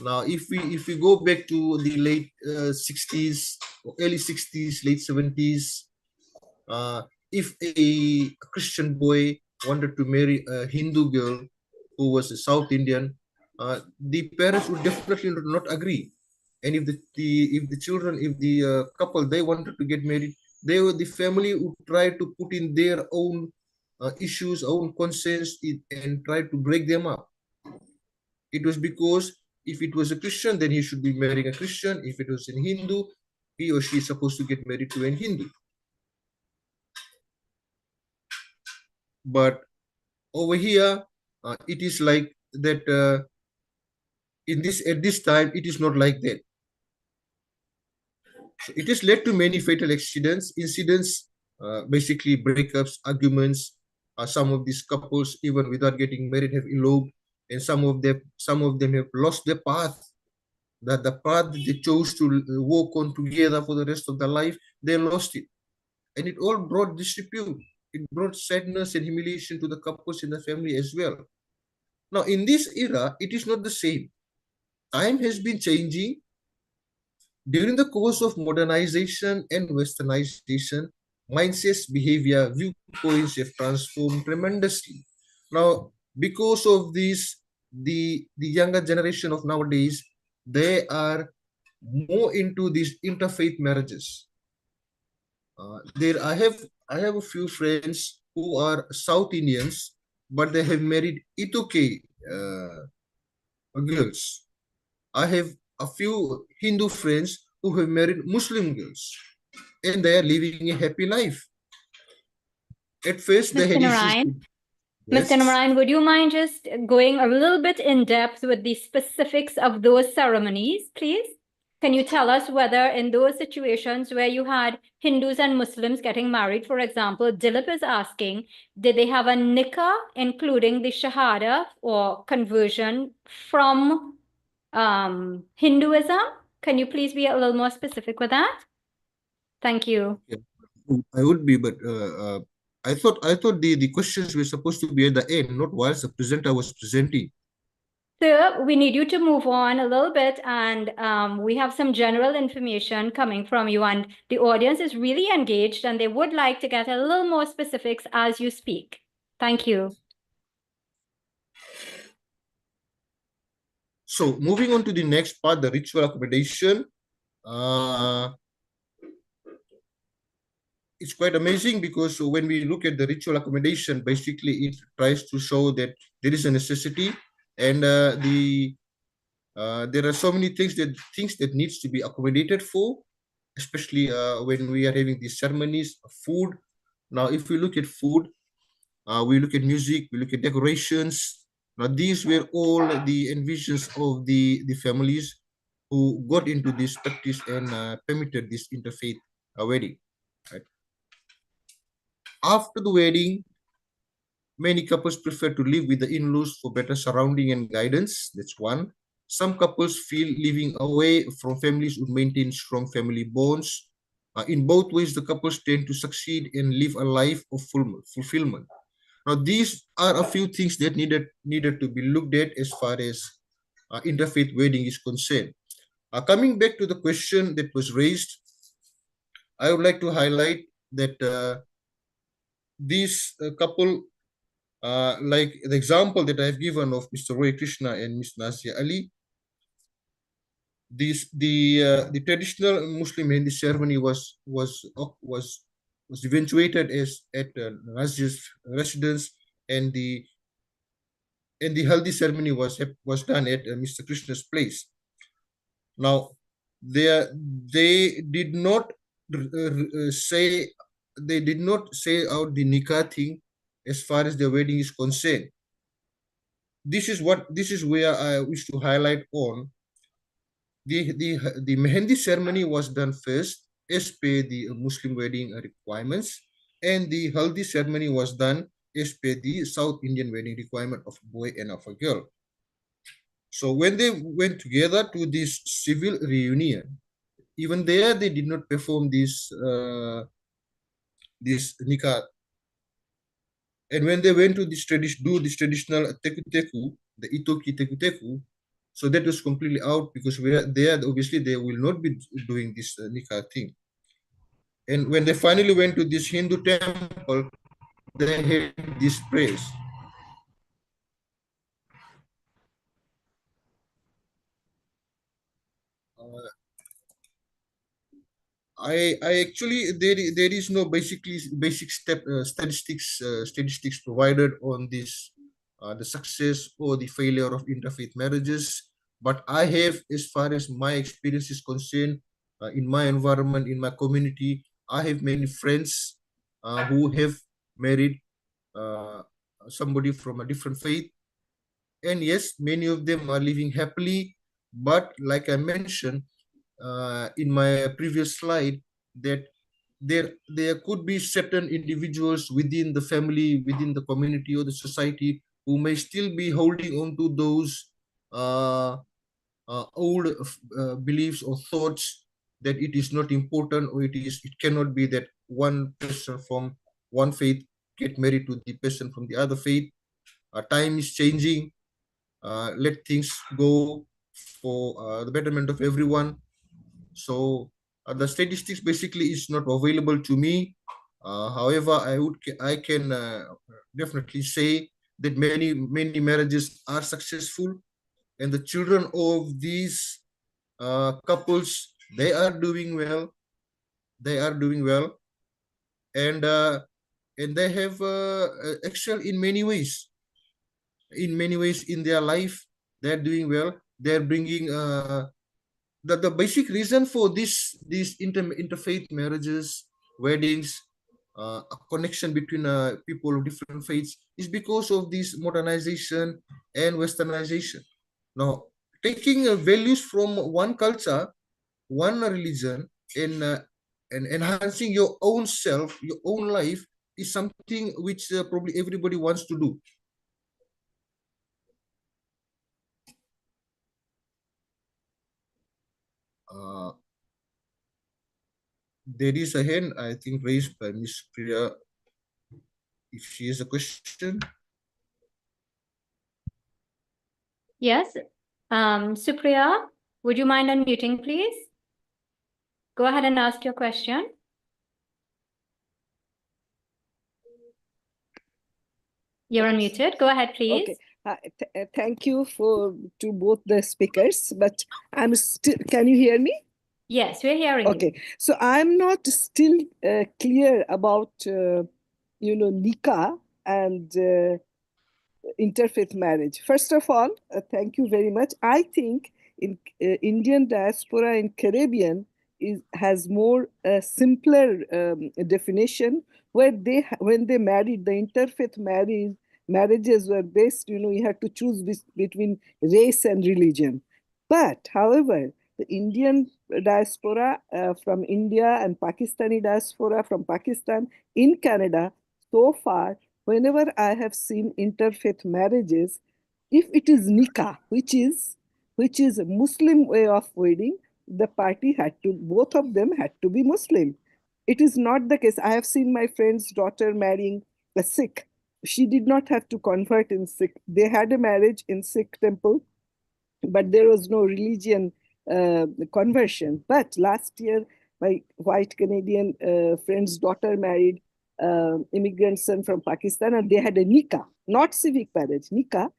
Now, if we go back to the late 60s, early 60s, late 70s, if a Christian boy wanted to marry a Hindu girl who was a South Indian, the parents would definitely not agree. And if the couple they wanted to get married, the family would try to put in their own issues, own concerns, and try to break them up. It was because if it was a Christian, then he should be marrying a Christian. If it was a Hindu, he or she is supposed to get married to a Hindu. But over here, it is like that. At this time, it is not like that. So it has led to many fatal incidents, basically breakups, arguments. Some of these couples, even without getting married, have eloped, and some of them have lost their path. That the path that they chose to walk on together for the rest of their life, they lost it, and it all brought disrepute. It brought sadness and humiliation to the couples in the family as well. Now, in this era, it is not the same. Time has been changing. During the course of modernization and westernization, mindsets, behavior, viewpoints have transformed tremendously. Now, because of this, the younger generation of nowadays, they are more into these interfaith marriages. I have a few friends who are South Indians, but they have married Itoke girls. I have a few Hindu friends who have married Muslim girls, and they are living a happy life. At first, they Mr. had issues. Narayan, Yes. Mr. Narayan, would you mind just going a little bit in depth with the specifics of those ceremonies, please? Can you tell us whether in those situations where you had Hindus and Muslims getting married, for example, Dilip is asking, did they have a nikah, including the shahada or conversion from Hinduism? Can you please be a little more specific with that? Thank you. Yeah, I would be, but I thought the questions were supposed to be at the end, not whilst the presenter was presenting. Sir, we need you to move on a little bit, and we have some general information coming from you, and the audience is really engaged, and they would like to get a little more specifics as you speak. Thank you. So moving on to the next part, the ritual accommodation. It's quite amazing because when we look at the ritual accommodation, basically it tries to show that there is a necessity, and there are so many things that needs to be accommodated for, especially when we are having these ceremonies. Food. Now, if we look at food, we look at music, we look at decorations. Now, these were all the envisions of the families who got into this practice and permitted this interfaith wedding. Right? After the wedding, many couples prefer to live with the in-laws for better surrounding and guidance. That's one. Some couples feel living away from families would maintain strong family bonds. In both ways, the couples tend to succeed and live a life of fulfillment. Now, these are a few things that needed to be looked at as far as interfaith wedding is concerned. Coming back to the question that was raised, I would like to highlight that this couple, like the example that I've given of Mr. Roy Krishna and Ms. Nasia Ali, the traditional Muslim Hindi ceremony was eventuated at Nasia's residence, and the haldi ceremony was done at Mr. Krishna's place. Now, they did not say out the nikah thing as far as the wedding is concerned. This is where I wish to highlight on. The mehendi ceremony was done first as per the Muslim wedding requirements, and the haldi ceremony was done as per the South Indian wedding requirement of a boy and of a girl. So when they went together to this civil reunion, even there they did not perform this nikah. And when they went to this traditional teku, the itoki teku, so that was completely out, because obviously they will not be doing this nikah thing. And when they finally went to this Hindu temple, they had this prayers. I actually there is no basic statistics provided on this the success or the failure of interfaith marriages, but I have, as far as my experience is concerned, in my environment, in my community, I have many friends who have married somebody from a different faith, and yes, many of them are living happily. But like I mentioned in my previous slide, that there could be certain individuals within the family, within the community or the society, who may still be holding on to those old beliefs or thoughts that it is not important, or it cannot be that one person from one faith get married to the person from the other faith. Time is changing. Let things go for the betterment of everyone. So the statistics basically is not available to me. However, I can definitely say that many marriages are successful, and the children of these couples, they are doing well. They are doing well, and they have excelled in many ways. In many ways in their life, they're doing well. They're bringing the basic reason for these interfaith marriages, weddings, a connection between people of different faiths, is because of this modernization and westernization. Now, taking values from one culture, one religion, and enhancing your own self, your own life, is something which probably everybody wants to do. There is a hand, I think, raised by Miss Priya. If she has a question. Yes. Supriya, would you mind unmuting, please? Go ahead and ask your question. You're unmuted. Go ahead, please. Okay. Thank you to both the speakers, but I'm still, can you hear me? Yes, we're hearing you. Okay, so I'm not still clear about, nikah and interfaith marriage. First of all, thank you very much. I think in Indian diaspora in Caribbean has more simpler definition, where when they married, the interfaith marriages were based, you had to choose between race and religion. But however, the Indian diaspora from India and Pakistani diaspora from Pakistan in Canada, so far, whenever I have seen interfaith marriages, if it is nikah, which is a Muslim way of wedding, the both of them had to be Muslim. It is not the case. I have seen my friend's daughter marrying a Sikh. She did not have to convert in Sikh. They had a marriage in Sikh temple, but there was no religion conversion. But last year, my white Canadian friend's daughter married immigrant son from Pakistan, and they had a nikah, not civic marriage, nikah,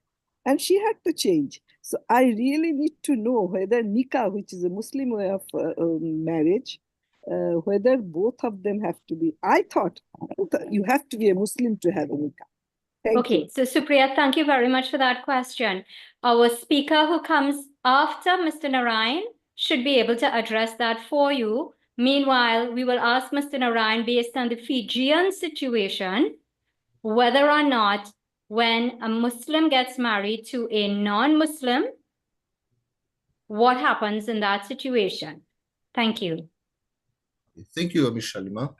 and she had to change. So I really need to know whether nikah, which is a Muslim way of marriage, whether both of them have to be. I thought you have to be a Muslim to have a nikah. Thank you. So Supriya, thank you very much for that question. Our speaker who comes after Mr. Narayan should be able to address that for you. Meanwhile, we will ask Mr. Narayan, based on the Fijian situation, whether or not when a Muslim gets married to a non-Muslim, what happens in that situation? Thank you. Thank you, Ms. Shalima.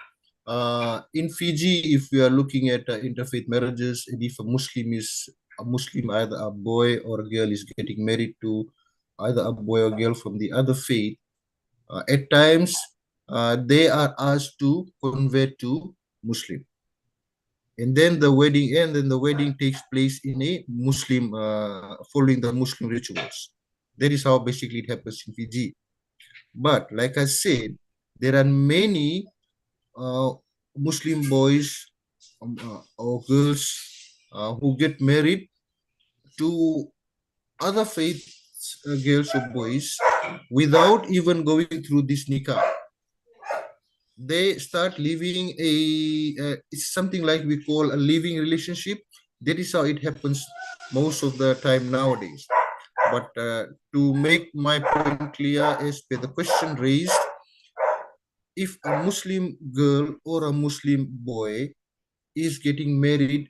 In Fiji, if we are looking at interfaith marriages, and if a Muslim, either a boy or a girl is getting married to either a boy or girl from the other faith, at times they are asked to convert to Muslim. And then the wedding takes place in a Muslim, following the Muslim rituals. That is how basically it happens in Fiji. But like I said, there are many Muslim boys or girls who get married to other faith girls or boys without even going through this nikah. They start living it's something like we call a living relationship. That is how it happens most of the time nowadays. But to make my point clear, as per the question raised, if a Muslim girl or a Muslim boy is getting married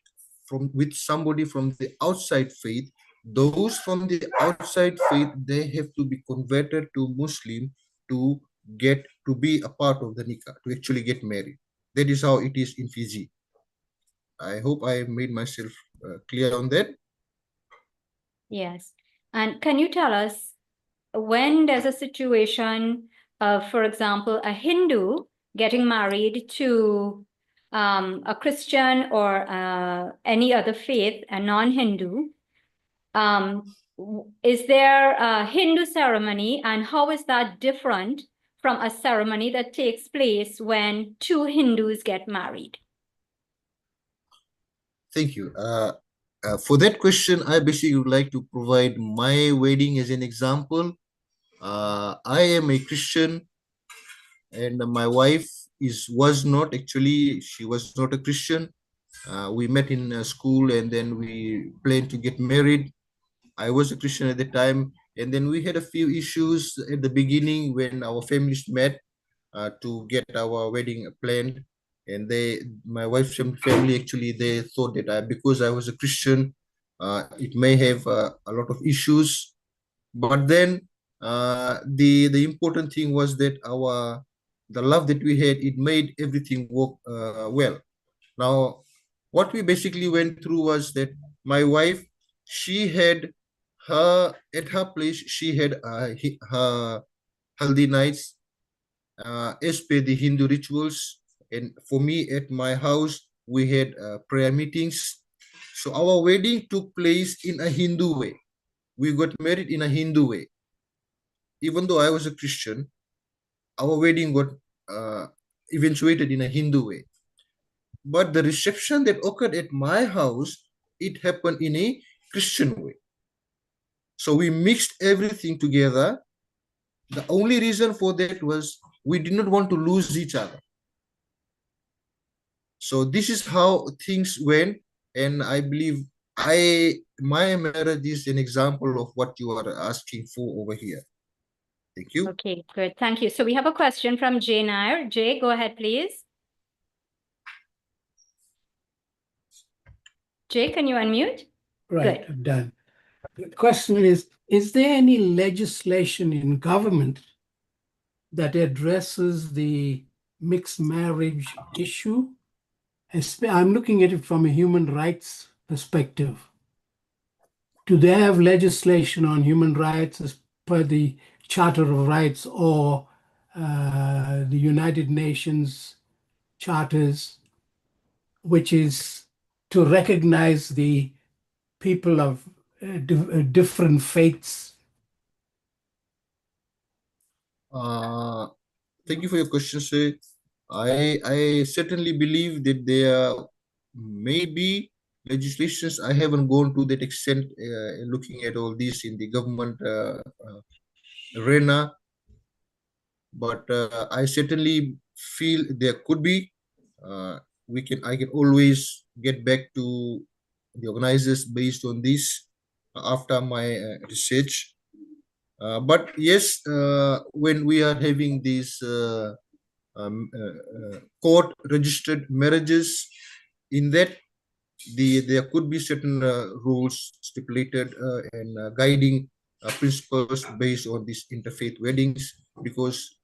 with somebody from the outside faith, those from the outside faith, they have to be converted to Muslim to get to be a part of the nikah, to actually get married. That is how it is in Fiji. I hope I made myself clear on that. Yes. And can you tell us when there's a situation of, for example, a Hindu getting married to a Christian or any other faith, a non-Hindu, is there a Hindu ceremony, and how is that different from a ceremony that takes place when two Hindus get married? Thank you. For that question, I basically would like to provide my wedding as an example. I am a Christian, and my wife was not actually. She was not a Christian. We met in school, and then we planned to get married. I was a Christian at the time, and then we had a few issues at the beginning when our families met to get our wedding planned. And my wife's family actually, they thought that because I was a Christian, it may have a lot of issues. But then the important thing was that the love that we had, it made everything work well. Now, what we basically went through was that my wife, she had at her place, she had her haldi nights as per the Hindu rituals. And for me, at my house, we had prayer meetings. So our wedding took place in a Hindu way. We got married in a Hindu way. Even though I was a Christian, our wedding got eventuated in a Hindu way. But the reception that occurred at my house, it happened in a Christian way. So we mixed everything together. The only reason for that was we did not want to lose each other. So this is how things went, and I believe my marriage is an example of what you are asking for over here. Thank you. Okay, good. Thank you. So we have a question from Jay Nair. Jay, go ahead, please. Jay, can you unmute? Right, Good. I'm done. The question is there any legislation in government that addresses the mixed marriage issue? I'm looking at it from a human rights perspective. Do they have legislation on human rights as per the Charter of Rights or the United Nations charters, which is to recognize the people of different faiths? Thank you for your question, sir. I certainly believe that there may be legislations. I haven't gone to that extent looking at all this in the government arena, but I certainly feel there could be. I can always get back to the organizers based on this after my research. But yes, when we are having these court-registered marriages, in that there could be certain rules stipulated and guiding principles based on these interfaith weddings, because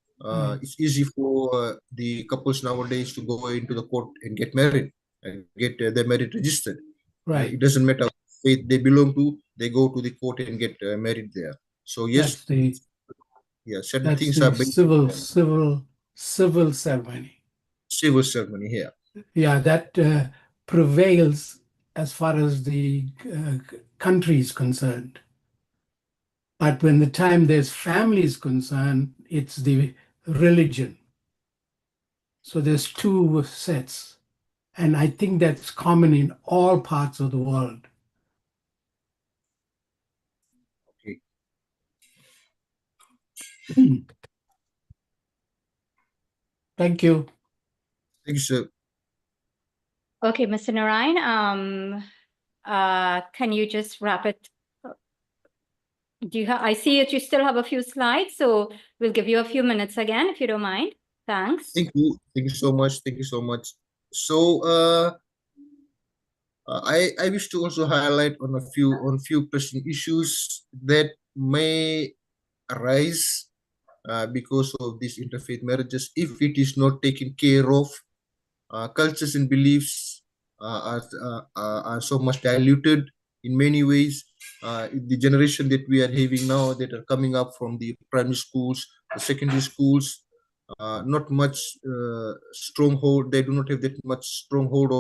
it's easy for the couples nowadays to go into the court and get married and get their marriage registered. Right. It doesn't matter what faith they belong to; they go to the court and get married there. So yes, certain things are based civil ceremony. Civil ceremony here. Yeah, that prevails as far as the country is concerned. But when the time there's family is concerned, it's the religion. So there's two sets. And I think that's common in all parts of the world. Okay. Thank you. Thank you, sir. Okay, Mr. Narayan, can you just wrap it? I see that you still have a few slides, so we'll give you a few minutes again, if you don't mind. Thanks. Thank you. Thank you so much. Thank you so much. So, I wish to also highlight on few pressing issues that may arise because of these interfaith marriages if it is not taken care of. Cultures and beliefs are so much diluted in many ways. The generation that we are having now that are coming up from the primary schools, the secondary schools, not much stronghold. They do not have that much stronghold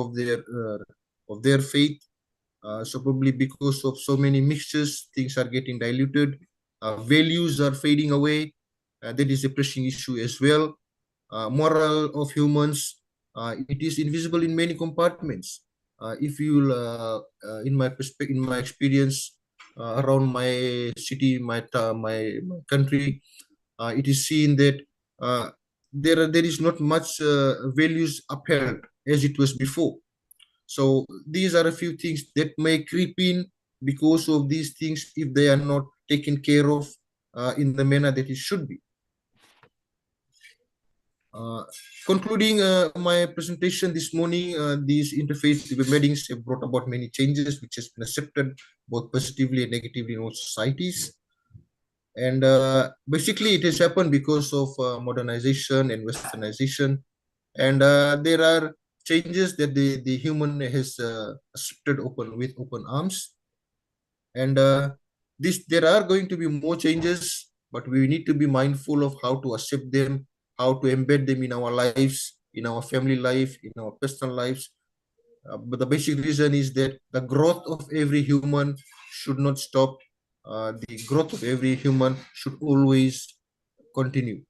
of their faith. So probably because of so many mixtures, things are getting diluted. Values are fading away. That is a pressing issue as well. Moral of humans, it is invisible in many compartments. If you, in my experience around my city, my country, it is seen that there is not much values upheld as it was before. So these are a few things that may creep in because of these things if they are not taken care of in the manner that it should be. Concluding my presentation this morning, these interfaith weddings have brought about many changes which has been accepted both positively and negatively in all societies. And basically it has happened because of modernization and westernization. And there are changes that the human has accepted with open arms. And there are going to be more changes, but we need to be mindful of how to accept them, how to embed them in our lives, in our family life, in our personal lives. But the basic reason is that the growth of every human should not stop. The growth of every human should always continue.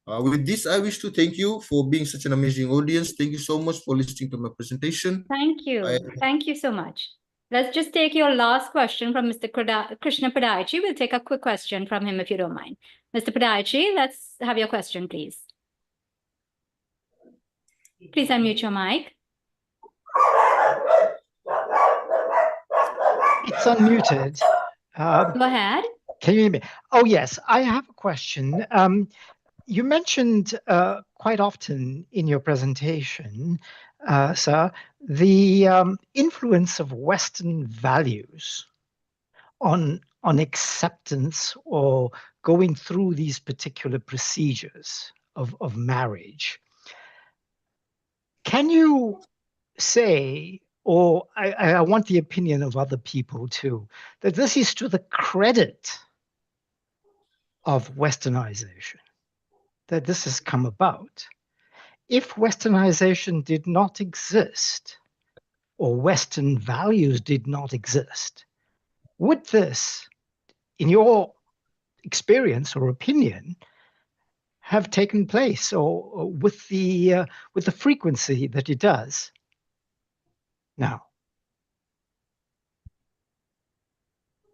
With this, I wish to thank you for being such an amazing audience. Thank you so much for listening to my presentation. Thank you. Thank you so much. Let's just take your last question from Mr. Krishna Padayachi. We'll take a quick question from him if you don't mind. Mr. Padayachi, let's have your question, please. Please unmute your mic. It's unmuted. Go ahead. Can you hear me? Oh, yes. I have a question. You mentioned quite often in your presentation, sir, the influence of Western values on acceptance or going through these particular procedures of marriage. Can you say, or I want the opinion of other people too, that this is to the credit of Westernization, that this has come about? If Westernization did not exist, or Western values did not exist, would this, in your experience or opinion, have taken place, or with the frequency that it does now?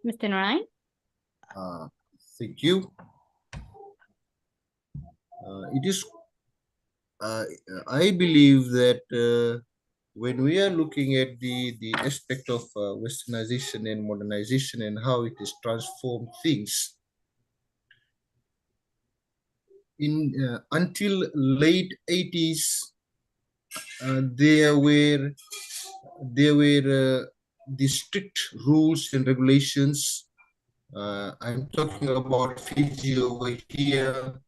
Mr. Narayan? Thank you. It is, I believe that when we are looking at the aspect of Westernization and modernization and how it has transformed things, in until late 80s, there were the strict rules and regulations. I'm talking about Fiji over here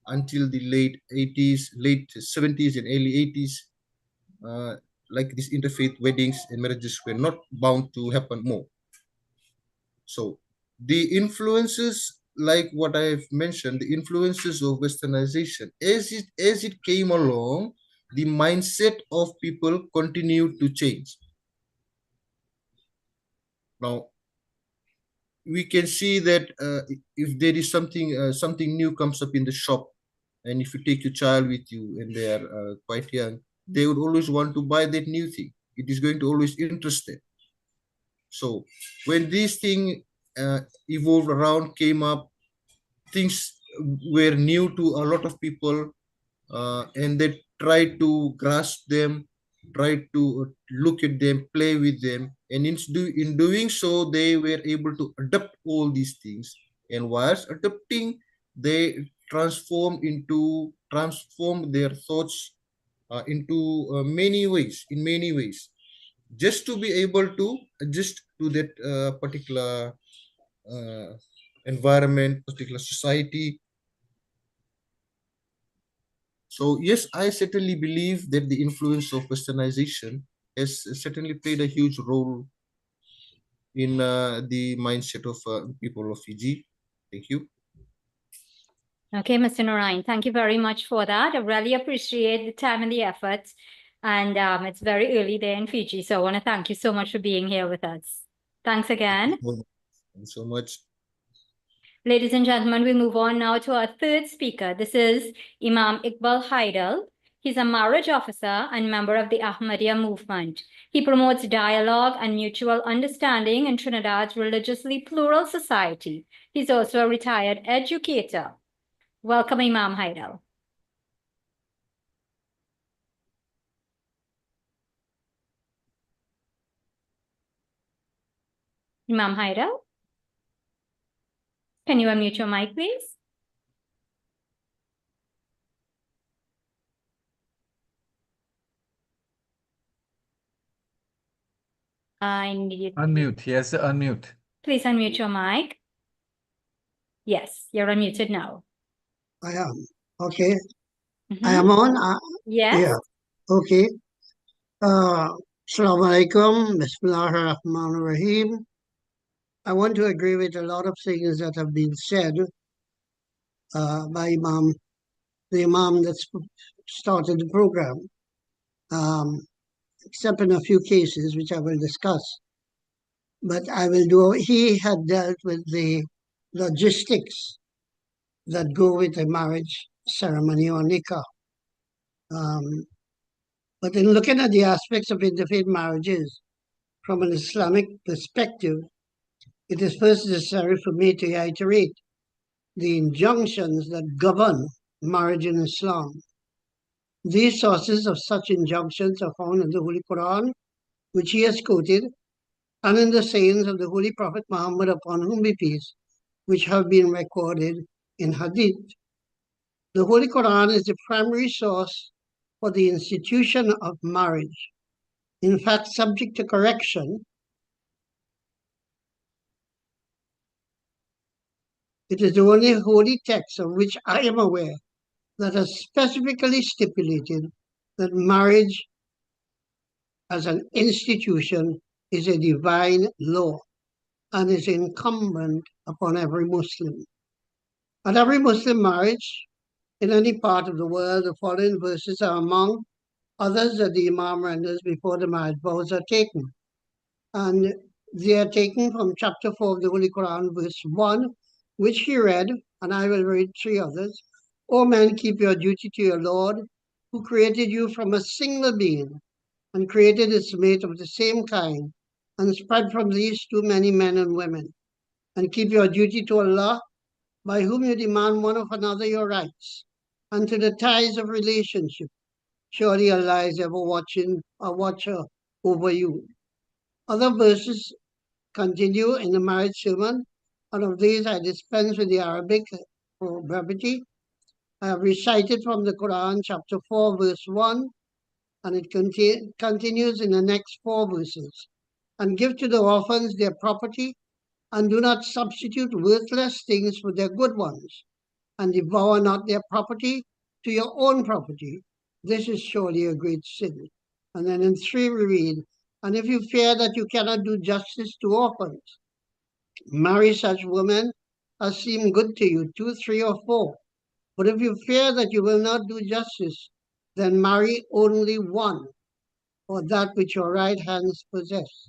until the late 80s, late 70s and early 80s. Like these interfaith weddings and marriages were not bound to happen more. So the influences, like what I've mentioned, the influences of Westernization, as it came along, the mindset of people continued to change. Now, we can see that if there is something new comes up in the shop, and if you take your child with you and they are quite young, they would always want to buy that new thing. It is going to always interest them. So when this thing evolved around, came up, things were new to a lot of people, and they tried to grasp them, tried to look at them, play with them, and in doing so, they were able to adapt all these things. And whilst adapting, they transform their thoughts into many ways, in many ways, just to be able to adjust to that particular uh, environment, particular society. So yes, I certainly believe that the influence of westernization has certainly played a huge role in the mindset of people of Fiji. Thank you. Okay, Mr. Narayan, thank you very much for that. I really appreciate the time and the effort. And it's very early there in Fiji, so I want to thank you so much for being here with us. Thanks again. Thank you so much. Ladies and gentlemen, we move on now to our third speaker. This is Imam Iqbal Haidal. He's a marriage officer and member of the Ahmadiyya movement. He promotes dialogue and mutual understanding in Trinidad's religiously plural society. He's also a retired educator. Welcome, Imam Haidal. Imam Haidal, can you unmute your mic, please? I need you. Unmute. Yes, unmute. Please unmute your mic. Yes, you're unmuted now. I am. Okay. Mhm. I am on. Yes. Yeah. Okay. Assalamu alaikum. Bismillahir Rahmanir Rahim. I want to agree with a lot of things that have been said by the Imam that started the program, except in a few cases which I will discuss. But I will do, he had dealt with the logistics that go with a marriage ceremony or nikah. But in looking at the aspects of interfaith marriages from an Islamic perspective, it is first necessary for me to reiterate the injunctions that govern marriage in Islam. These sources of such injunctions are found in the Holy Quran, which he has quoted, and in the sayings of the Holy Prophet Muhammad, upon whom be peace, which have been recorded in Hadith. The Holy Quran is the primary source for the institution of marriage. In fact, subject to correction, it is the only holy text of which I am aware that has specifically stipulated that marriage as an institution is a divine law and is incumbent upon every Muslim. At every Muslim marriage in any part of the world, the following verses are among others that the Imam renders before the marriage vows are taken. And they are taken from chapter 4 of the Holy Quran, verse 1, which he read, and I will read 3 others. O men, keep your duty to your Lord, who created you from a single being, and created its mate of the same kind, and spread from these two many men and women. And keep your duty to Allah, by whom you demand one of another your rights, and to the ties of relationship. Surely Allah is ever watching, a watcher over you. Other verses continue in the marriage sermon, and of these I dispense with the Arabic for brevity. I have recited from the Quran, chapter 4, verse 1, and it continues in the next 4 verses. And give to the orphans their property, and do not substitute worthless things for their good ones, and devour not their property to your own property. This is surely a great sin. And then in 3 we read, and if you fear that you cannot do justice to orphans, marry such women as seem good to you, 2, 3, or 4. But if you fear that you will not do justice, then marry only one, or that which your right hands possess.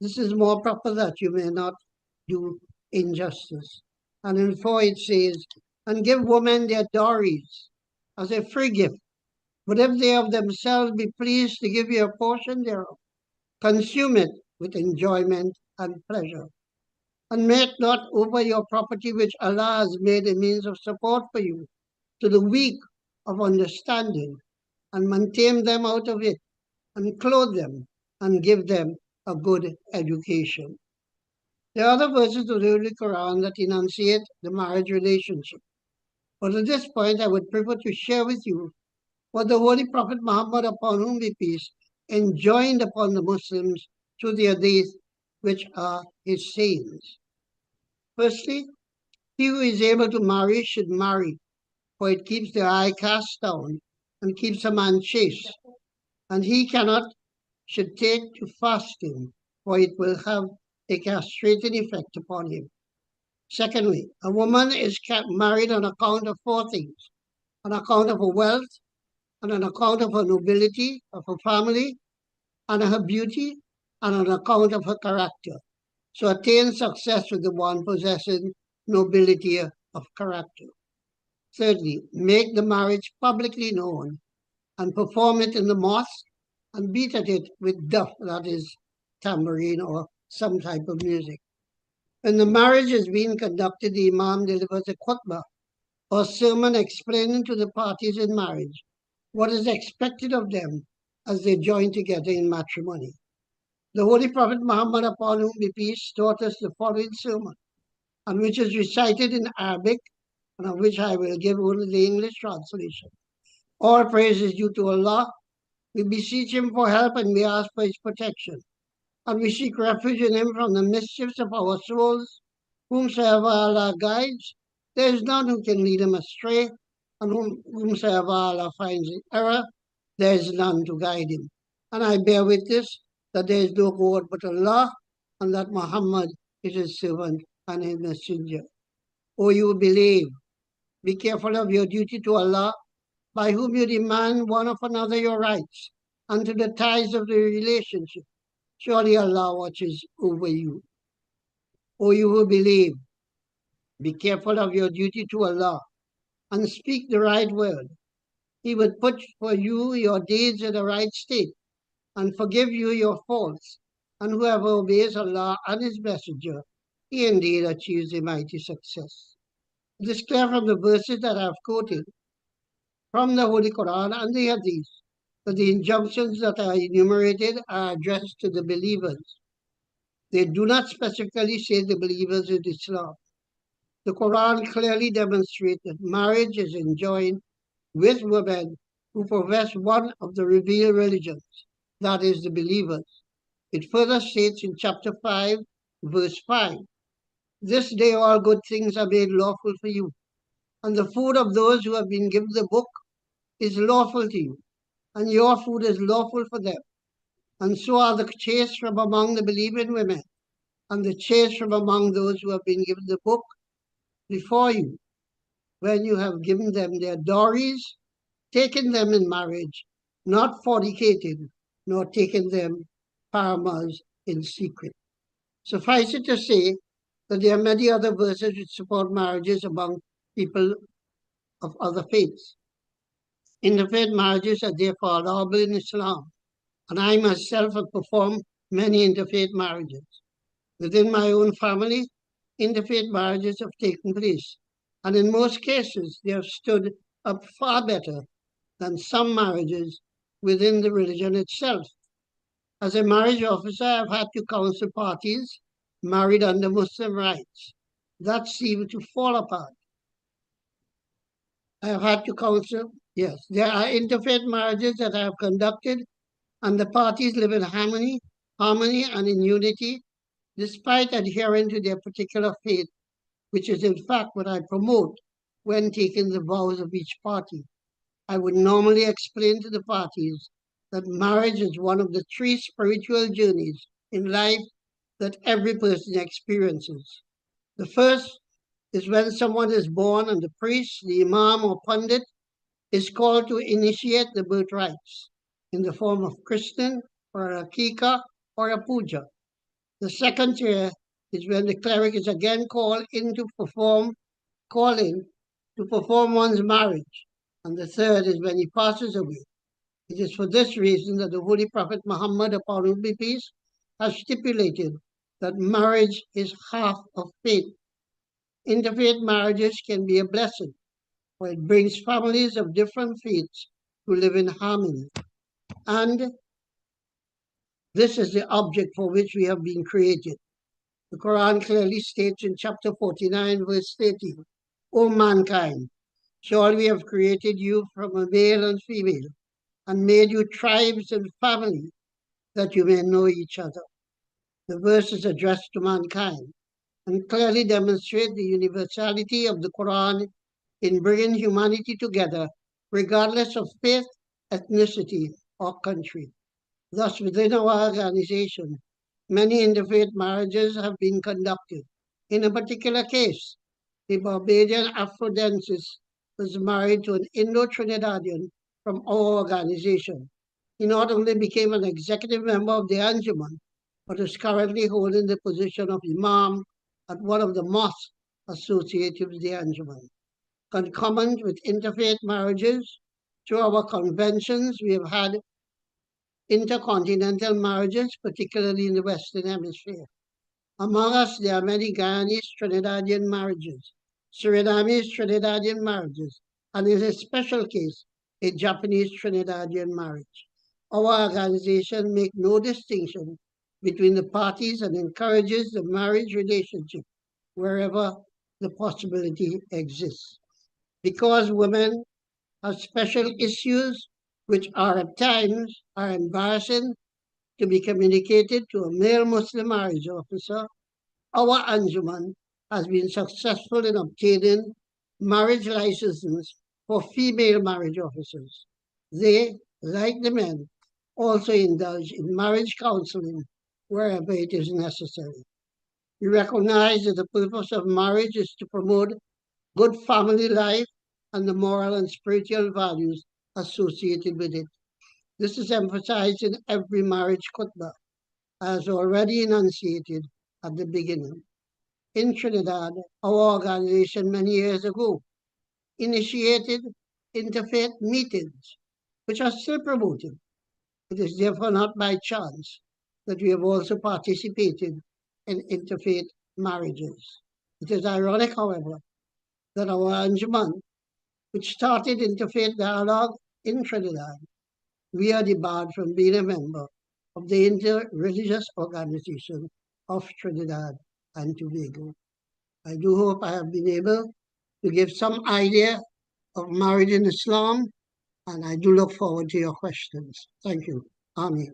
This is more proper that you may not do injustice. And in 4 it says, and give women their dowries as a free gift. But if they of themselves be pleased to give you a portion thereof, consume it with enjoyment and pleasure. and make not over your property which Allah has made a means of support for you to the weak of understanding, and maintain them out of it, and clothe them, and give them a good education. There are other verses of the Holy Quran that enunciate the marriage relationship. But at this point, I would prefer to share with you what the Holy Prophet Muhammad, upon whom be peace, enjoined upon the Muslims through the hadith, which are his sayings. Firstly, he who is able to marry should marry, for it keeps the eye cast down and keeps a man chaste. And he cannot should take to fasting, for it will have a castrating effect upon him. Secondly, a woman is married on account of four things: on account of her wealth, and on account of her nobility, of her family, and her beauty, and on account of her character. So attain success with the one possessing nobility of character. Thirdly, make the marriage publicly known and perform it in the mosque and beat at it with duff, that is tambourine or some type of music. When the marriage is being conducted, the Imam delivers a khutbah or sermon explaining to the parties in marriage what is expected of them as they join together in matrimony. The Holy Prophet Muhammad, upon whom be peace, taught us the following sermon, and which is recited in Arabic, and of which I will give only the English translation. All praise is due to Allah. We beseech Him for help, and we ask for His protection. And we seek refuge in Him from the mischiefs of our souls. Whomsoever Allah guides, there is none who can lead him astray, and whomsoever Allah finds in error, there is none to guide him. And I bear witness that there is no God but Allah, and that Muhammad is His servant and His messenger. O you who believe, be careful of your duty to Allah, by whom you demand one of another your rights, and to the ties of the relationship. Surely Allah watches over you. O you who believe, be careful of your duty to Allah, and speak the right word. He would put for you your deeds in the right state, and forgive you your faults. And whoever obeys Allah and His messenger, he indeed achieves a mighty success. It is clear from the verses that I have quoted from the Holy Quran and the Hadith that the injunctions that are enumerated are addressed to the believers. They do not specifically say the believers in Islam. The Quran clearly demonstrates that marriage is enjoined with women who profess one of the revealed religions, that is, the believers. It further states in chapter 5, verse 5, "This day all good things are made lawful for you, and the food of those who have been given the book is lawful to you, and your food is lawful for them. And so are the chaste from among the believing women, and the chaste from among those who have been given the book before you, when you have given them their dowries, taken them in marriage, not fornicated, nor taken them paramours in secret." Suffice it to say that there are many other verses which support marriages among people of other faiths. Interfaith marriages are therefore allowable in Islam, and I myself have performed many interfaith marriages. Within my own family, interfaith marriages have taken place, and in most cases, they have stood up far better than some marriages within the religion itself. As a marriage officer, I've had to counsel parties married under Muslim rights that seem to fall apart. I have had to counsel, yes, there are interfaith marriages that I have conducted, and the parties live in harmony and in unity, despite adhering to their particular faith, which is in fact what I promote when taking the vows of each party. I would normally explain to the parties that marriage is one of the three spiritual journeys in life that every person experiences. The first is when someone is born and the priest, the imam or pundit is called to initiate the birth rites in the form of christening or a akika or a puja. The second tier is when the cleric is again called in to perform one's marriage. And the third is when he passes away. It is for this reason that the Holy Prophet Muhammad, upon whom be peace, has stipulated that marriage is half of faith. Interfaith marriages can be a blessing, for it brings families of different faiths to live in harmony. And this is the object for which we have been created. The Quran clearly states in chapter 49, verse 13, O mankind, surely we have created you from a male and female, and made you tribes and families, that you may know each other. The verse is addressed to mankind and clearly demonstrates the universality of the Quran in bringing humanity together, regardless of faith, ethnicity, or country. Thus, within our organization, many interfaith marriages have been conducted. In a particular case, the Barbadian Afrodensis was married to an Indo-Trinidadian from our organization. He not only became an executive member of the Anjuman, but is currently holding the position of Imam at one of the mosques associated with the Anjuman. Concomitant with interfaith marriages, through our conventions, we have had intercontinental marriages, particularly in the Western Hemisphere. Among us, there are many Guyanese Trinidadian marriages, Surinamese Trinidadian marriages, and in a special case, a Japanese Trinidadian marriage. Our organization makes no distinction between the parties and encourages the marriage relationship wherever the possibility exists. Because women have special issues which are at times are embarrassing to be communicated to a male Muslim marriage officer, our Anjuman has been successful in obtaining marriage licenses for female marriage officers. They, like the men, also indulge in marriage counseling wherever it is necessary. We recognize that the purpose of marriage is to promote good family life and the moral and spiritual values associated with it. This is emphasized in every marriage khutbah, as already enunciated at the beginning. In Trinidad, our organization many years ago initiated interfaith meetings, which are still promoted. It is therefore not by chance that we have also participated in interfaith marriages. It is ironic, however, that our Anjuman, which started interfaith dialogue in Trinidad, we are debarred from being a member of the Inter-Religious Organization of Trinidad and Tobago. I do hope I have been able to give some idea of marriage in Islam, and I do look forward to your questions. Thank you. Amen.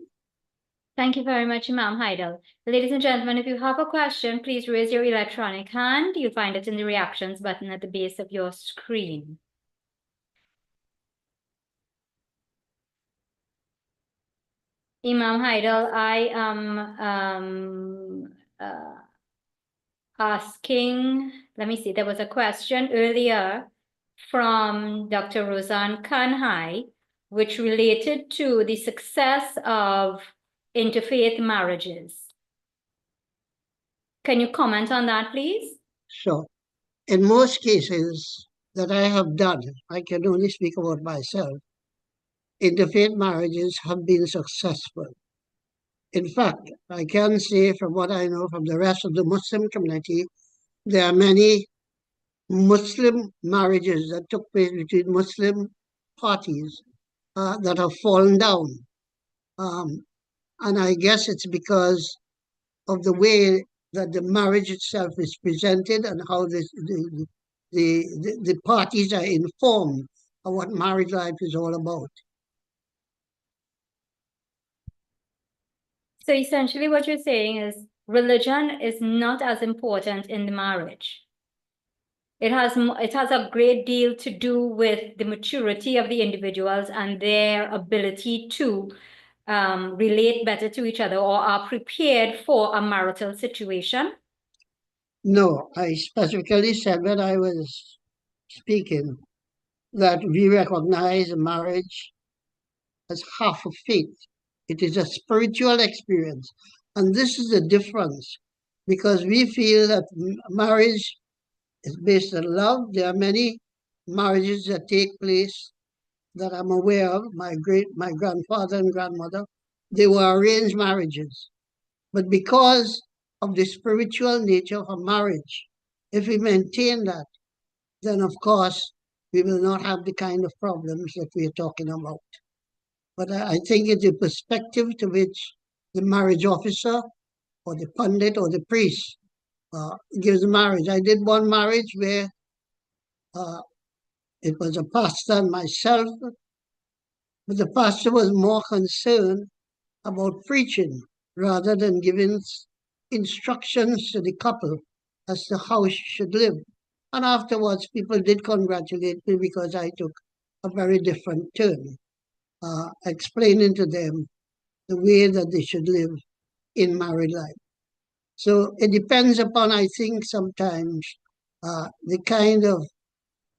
Thank you very much, Imam Haidal. Ladies and gentlemen, if you have a question, please raise your electronic hand. You'll find it in the reactions button at the base of your screen. Imam Haidal, I am asking, let me see, there was a question earlier from Dr. Roseanne Kanhai, which related to the success of interfaith marriages. Can you comment on that, please? Sure. In most cases that I have done, I can only speak about myself, interfaith marriages have been successful. In fact, I can say from what I know from the rest of the Muslim community, there are many Muslim marriages that took place between Muslim parties that have fallen down. And I guess it's because of the way that the marriage itself is presented and how the parties are informed of what marriage life is all about. So essentially what you're saying is religion is not as important in the marriage. It has a great deal to do with the maturity of the individuals and their ability to relate better to each other or are prepared for a marital situation. No, I specifically said when I was speaking that we recognize marriage as half of faith. It is a spiritual experience. And this is the difference because we feel that marriage is based on love. There are many marriages that take place that I'm aware of. My grandfather and grandmother, they were arranged marriages. But because of the spiritual nature of a marriage. If we maintain that, then of course we will not have the kind of problems that we are talking about. But I think it's the perspective to which the marriage officer or the pundit or the priest gives marriage. I did one marriage where it was a pastor and myself, but the pastor was more concerned about preaching rather than giving instructions to the couple as to how she should live. And afterwards, people did congratulate me because I took a very different turn, explaining to them the way that they should live in married life. So it depends upon, I think, sometimes the kind of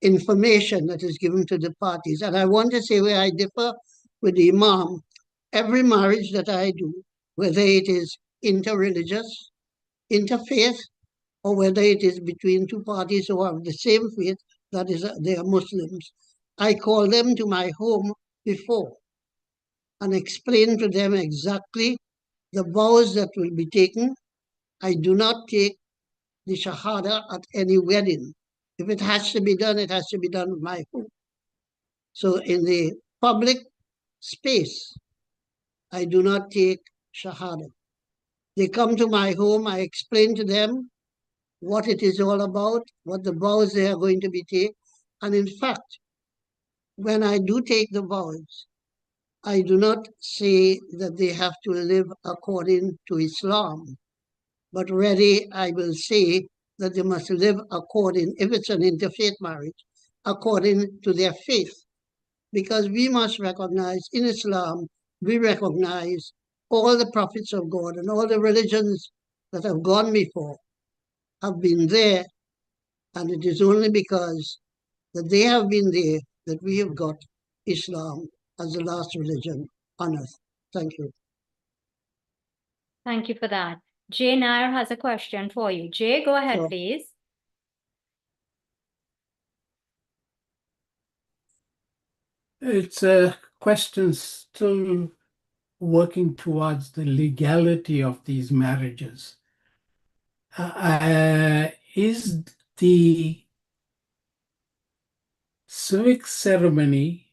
information that is given to the parties. And I want to say where I differ with the Imam, every marriage that I do, whether it is interreligious, interfaith, or whether it is between two parties who have the same faith, that is, they are Muslims, I call them to my home before and explain to them exactly the vows that will be taken. I do not take the Shahada at any wedding. If it has to be done, it has to be done at my home. So in the public space, I do not take Shahada. They come to my home, I explain to them what it is all about, what the vows they are going to be taking. And in fact, when I do take the vows, I do not say that they have to live according to Islam, but really I will say that they must live according, if it's an interfaith marriage, according to their faith. Because we must recognize in Islam, we recognize all the prophets of God and all the religions that have gone before have been there, and it is only because that they have been there that we have got Islam as the last religion on earth. Thank you. Thank you for that. Jay Nair has a question for you. Jay, go ahead, Sure. please. It's a question still working towards the legality of these marriages. Is the civic ceremony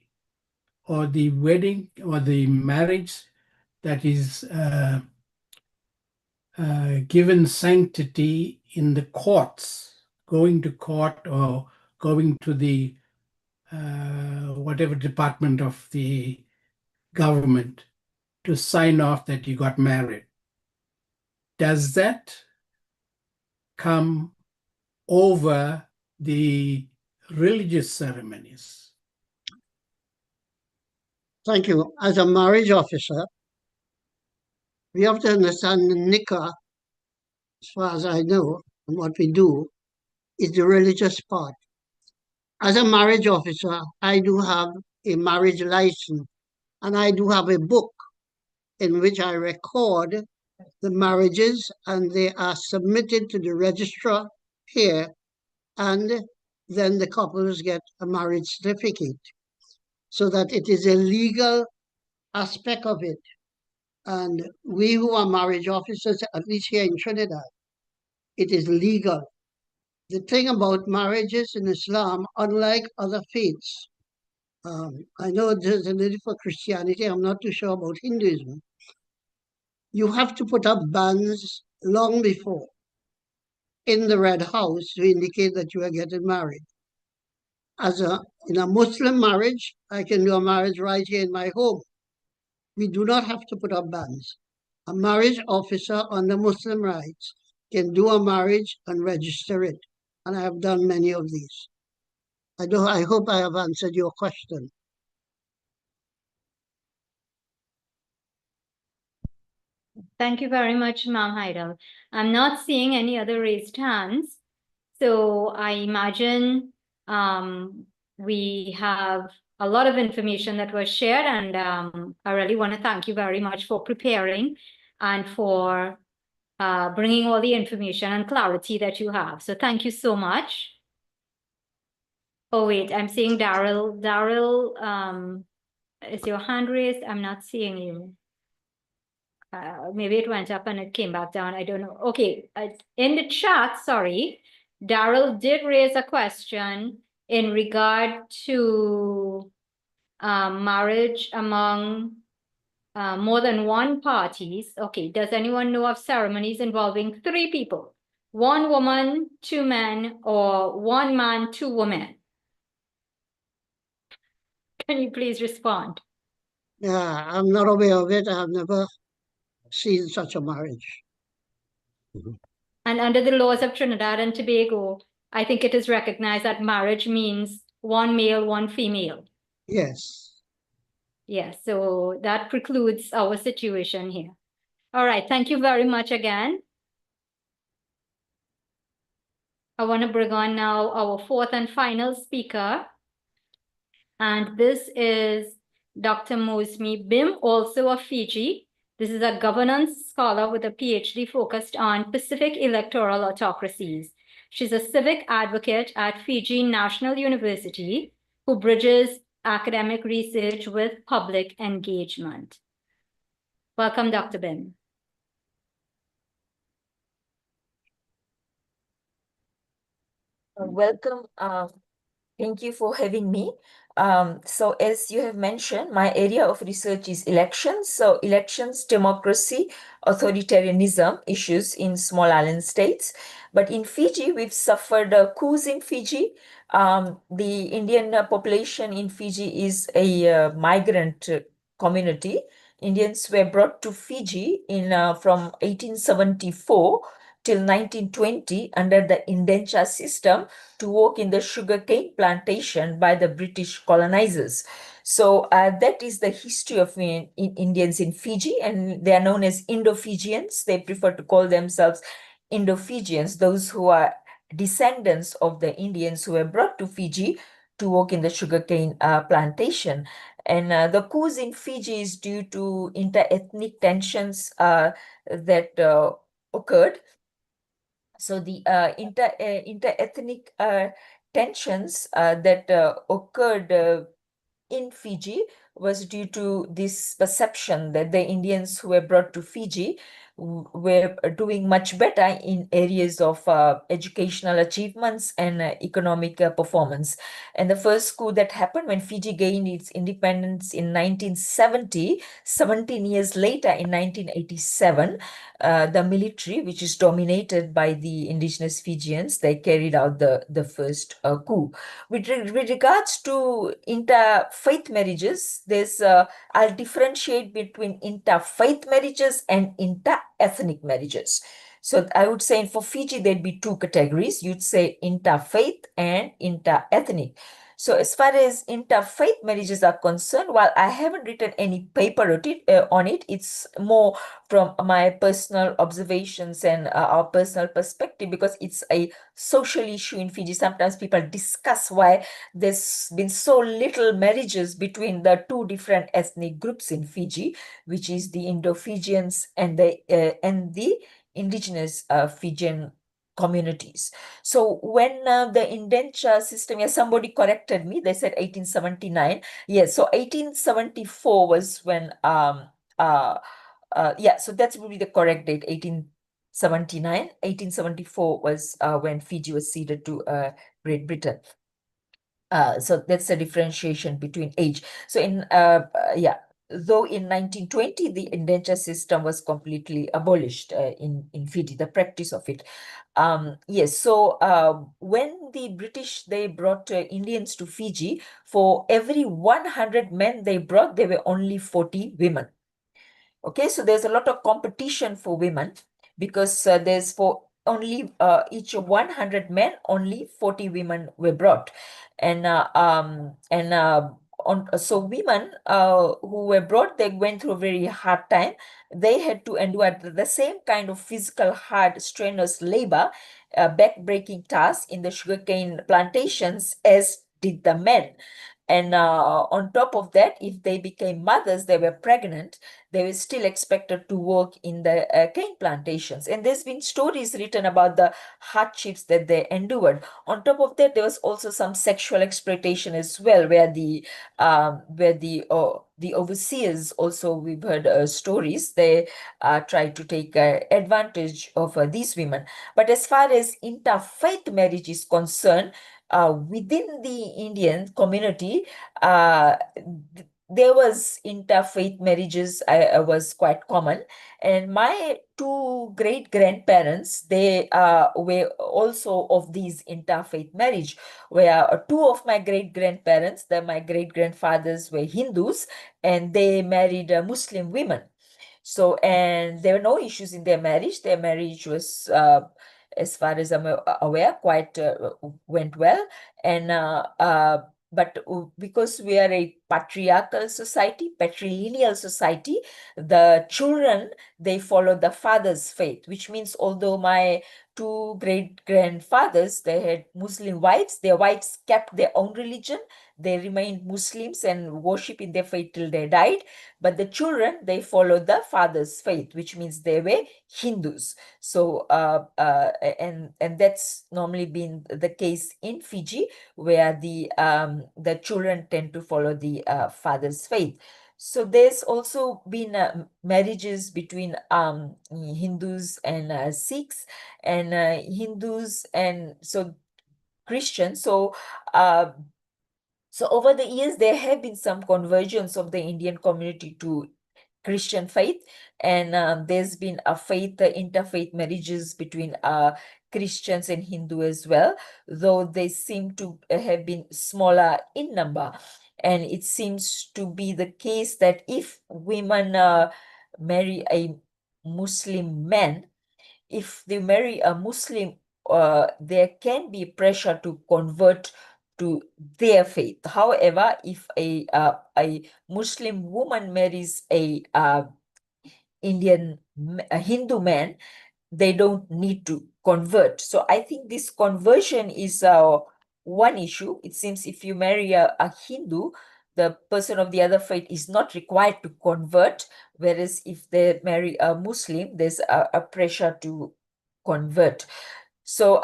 or the wedding or the marriage that is given sanctity in the courts, going to court or going to the whatever department of the government to sign off that you got married, does that come over the religious ceremonies? Thank you. As a marriage officer, we have to understand the nikah, as far as I know, and what we do, is the religious part. As a marriage officer, I do have a marriage license, and I do have a book in which I record the marriages, and they are submitted to the registrar here, and then the couples get a marriage certificate, so that it is a legal aspect of it. And we who are marriage officers, at least here in Trinidad, it is legal. The thing about marriages in Islam, unlike other faiths, I know there's a little for Christianity, I'm not too sure about Hinduism. You have to put up bans long before in the red house to indicate that you are getting married. In a Muslim marriage, I can do a marriage right here in my home. We do not have to put up bans. A marriage officer under Muslim rights can do a marriage and register it. And I have done many of these. I hope I have answered your question. Thank you very much, Ma'am Haidal. I'm not seeing any other raised hands. So I imagine we have a lot of information that was shared, and I really want to thank you very much for preparing and for bringing all the information and clarity that you have. So thank you so much. Oh, wait, I'm seeing Daryl. Daryl, is your hand raised? I'm not seeing you. Maybe it went up and it came back down. I don't know. Okay, in the chat, sorry, Daryl did raise a question in regard to marriage among more than one parties. Okay, does anyone know of ceremonies involving 3 people? 1 woman, 2 men, or 1 man, 2 women? Can you please respond? Yeah, I'm not aware of it. I have never seen such a marriage. And under the laws of Trinidad and Tobago, I think it is recognized that marriage means 1 male, 1 female. Yes. Yes, so that precludes our situation here. All right, thank you very much again. I want to bring on now our 4th and final speaker. And this is Dr. Mosmi Bim, also of Fiji. This is a governance scholar with a PhD focused on Pacific electoral autocracies. She's a civic advocate at Fiji National University who bridges academic research with public engagement. Welcome, Dr. Bim. Welcome. Thank you for having me. So as you have mentioned, my area of research is elections. So elections, democracy, authoritarianism issues in small island states. But in Fiji, we've suffered coups in Fiji. The Indian population in Fiji is a migrant community. Indians were brought to Fiji in from 1874 till 1920 under the indenture system to work in the sugarcane plantation by the British colonizers. So that is the history of Indians in Fiji, and they are known as Indo-Fijians. They prefer to call themselves Indo-Fijians, those who are descendants of the Indians who were brought to Fiji to work in the sugarcane plantation. And the coups in Fiji is due to inter-ethnic tensions that occurred. So the inter-ethnic tensions that occurred in Fiji was due to this perception that the Indians who were brought to Fiji were doing much better in areas of educational achievements and economic performance. And the first coup that happened when Fiji gained its independence in 1970, 17 years later in 1987, the military, which is dominated by the indigenous Fijians, they carried out the first coup. With regards to interfaith marriages, I'll differentiate between interfaith marriages and inter-ethnic marriages. So I would say for Fiji, there'd be 2 categories. You'd say interfaith and inter-ethnic. So as far as interfaith marriages are concerned, while I haven't written any paper on it, it's more from my personal observations and our personal perspective, because it's a social issue in Fiji. Sometimes people discuss why there's been so little marriages between the 2 different ethnic groups in Fiji, which is the Indo-Fijians and the indigenous Fijian communities. So when the indenture system, somebody corrected me, they said 1879. Yes, so 1874 was when so that's really the correct date, 1879. 1874 was when Fiji was ceded to Great Britain. So that's the differentiation between age. So though in 1920 the indenture system was completely abolished in Fiji, the practice of it. When the British, they brought Indians to Fiji, for every 100 men they brought, there were only 40 women. Okay, so there's a lot of competition for women, because there's for only each 100 men, only 40 women were brought. So women who were brought, they went through a very hard time. They had to endure the same kind of physical, hard, strenuous labor, back-breaking tasks in the sugarcane plantations as did the men. And on top of that, if they became mothers, they were pregnant, they were still expected to work in the cane plantations. And there's been stories written about the hardships that they endured. On top of that, there was also some sexual exploitation as well, where the the overseers also, we've heard stories, they try to take advantage of these women. But as far as interfaith marriage is concerned, within the Indian community, there was interfaith marriages was quite common. And my two great grandparents, they were also of these interfaith marriage, where two of my great grandparents, my great grandfathers were Hindus, and they married Muslim women. So, and there were no issues in their marriage. Their marriage was, as far as I'm aware, quite went well. And but because we are a patriarchal society, patrilineal society, the children, they follow the father's faith, which means although my two great grandfathers, they had Muslim wives, their wives kept their own religion, they remained Muslims and worship in their faith till they died. But the children, they followed the father's faith, which means they were Hindus. So, and that's normally been the case in Fiji, where the children tend to follow the father's faith. So there's also been marriages between Hindus and Sikhs, and Hindus and so Christians. So so over the years, there have been some convergence of the Indian community to Christian faith, and there's been a faith, interfaith marriages between Christians and Hindu as well, though they seem to have been smaller in number. And it seems to be the case that if women marry a Muslim man, if they marry a Muslim, there can be pressure to convert to their faith. However, if a Muslim woman marries a Hindu man, they don't need to convert. So I think this conversion is one issue. It seems if you marry a Hindu, the person of the other faith is not required to convert, whereas if they marry a Muslim, there's a pressure to convert. So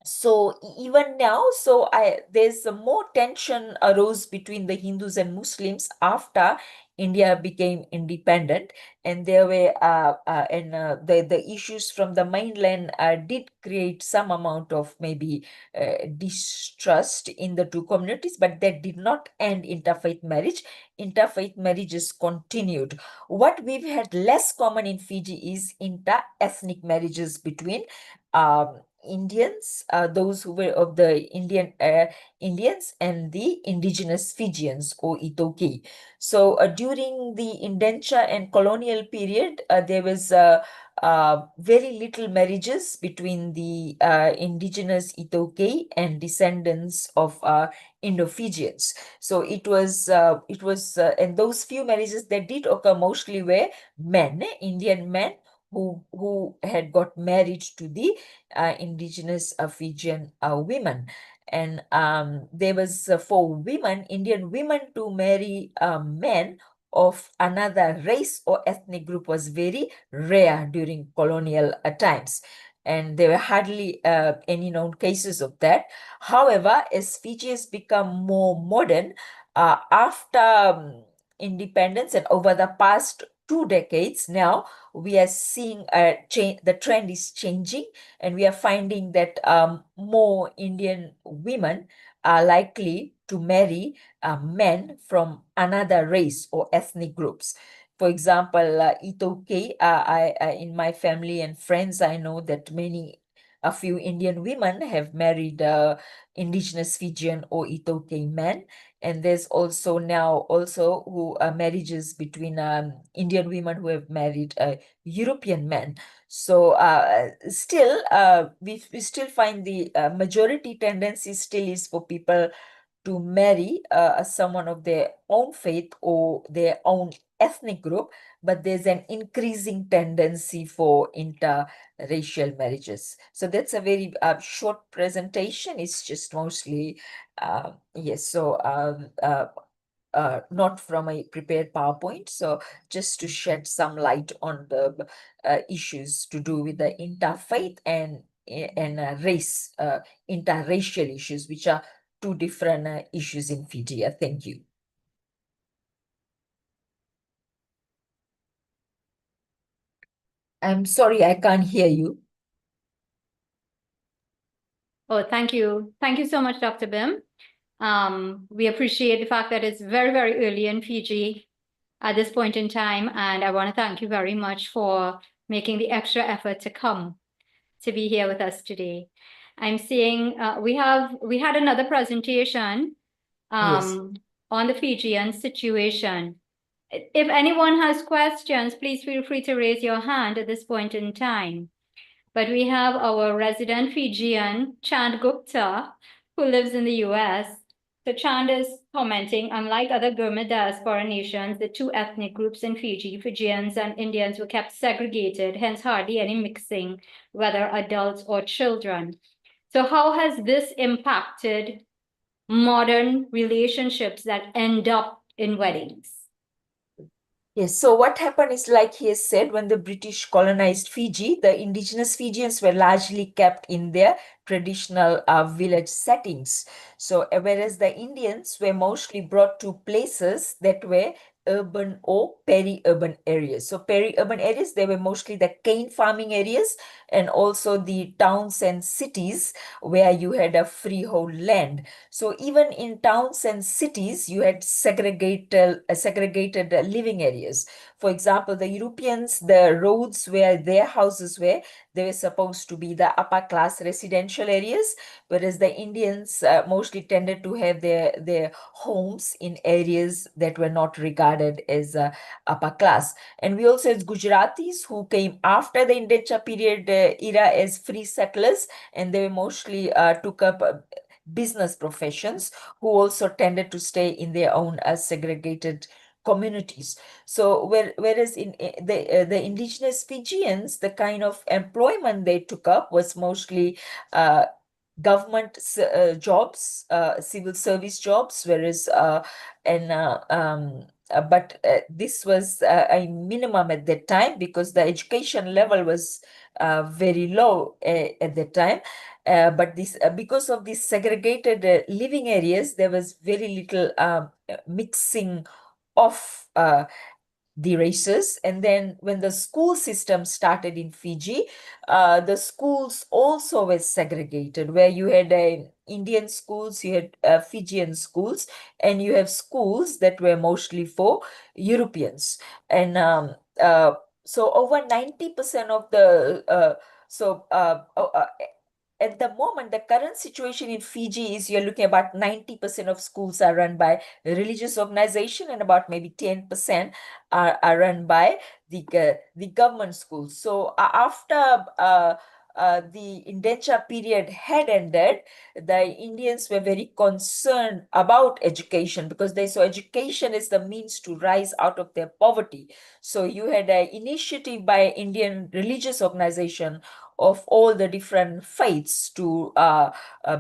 so even now, so there's a more tension arose between the Hindus and Muslims after India became independent, and there were the issues from the mainland did create some amount of maybe distrust in the two communities, but that did not end interfaith marriage. Interfaith marriages continued. What we've had less common in Fiji is inter-ethnic marriages between Indians, those who were of the Indians and the indigenous Fijians or Itoki. So during the indenture and colonial period, there was very little marriages between the indigenous Itoki and descendants of Indo-Fijians. So it was, and those few marriages that did occur mostly were men, Indian men, who had got married to the indigenous Fijian women. And there was for women, Indian women, to marry men of another race or ethnic group was very rare during colonial times. And there were hardly any known cases of that. However, as Fiji has become more modern, after independence and over the past 2 decades now, we are seeing a change. The trend is changing, and we are finding that more Indian women are likely to marry men from another race or ethnic groups. For example, Itoke, in my family and friends, I know that a few Indian women have married indigenous Fijian or Itoke men. And there's also now who marriages between Indian women who have married European men. So still, we still find the majority tendency still is for people to marry someone of their own faith or their own ethnic group, but there's an increasing tendency for interracial marriages. So that's a very short presentation. It's just mostly, yes, so not from a prepared PowerPoint. So just to shed some light on the issues to do with the interfaith and race, interracial issues, which are two different issues in Fiji. Thank you. I'm sorry, I can't hear you. Oh, thank you. Thank you so much, Dr. Bim. We appreciate the fact that it's very, very early in Fiji at this point in time. And I want to thank you very much for making the extra effort to come to be here with us today. I'm seeing we had another presentation on the Fijian situation. If anyone has questions, please feel free to raise your hand at this point in time. But we have our resident Fijian, Chand Gupta, who lives in the US. So Chand is commenting, unlike other Burma diaspora nations, the two ethnic groups in Fiji, Fijians and Indians, were kept segregated, hence hardly any mixing, whether adults or children. So how has this impacted modern relationships that end up in weddings? Yes, so what happened is, like he has said, when the British colonized Fiji, the indigenous Fijians were largely kept in their traditional village settings. So whereas the Indians were mostly brought to places that were urban or peri-urban areas. So peri-urban areas, they were mostly the cane farming areas and also the towns and cities where you had a freehold land. So even in towns and cities, you had segregated living areas. For example, the Europeans, the roads where their houses were, they were supposed to be the upper class residential areas, whereas the Indians mostly tended to have their homes in areas that were not regarded as upper class. And we also had Gujaratis who came after the indenture period era as free settlers, and they mostly took up business professions, who also tended to stay in their own segregated communities. So whereas in the indigenous Fijians, the kind of employment they took up was mostly government jobs, civil service jobs, whereas but this was a minimum at that time because the education level was very low at that time. But this because of these segregated living areas, there was very little mixing of the races. And then when the school system started in Fiji, the schools also were segregated, where you had Indian schools, you had Fijian schools, and you have schools that were mostly for Europeans. And so over 90% of the at the moment, the current situation in Fiji is you're looking about 90% of schools are run by religious organization, and about maybe 10% are run by the government schools. So after the indenture period had ended, the Indians were very concerned about education because they saw education as the means to rise out of their poverty. So you had an initiative by Indian religious organization of all the different faiths to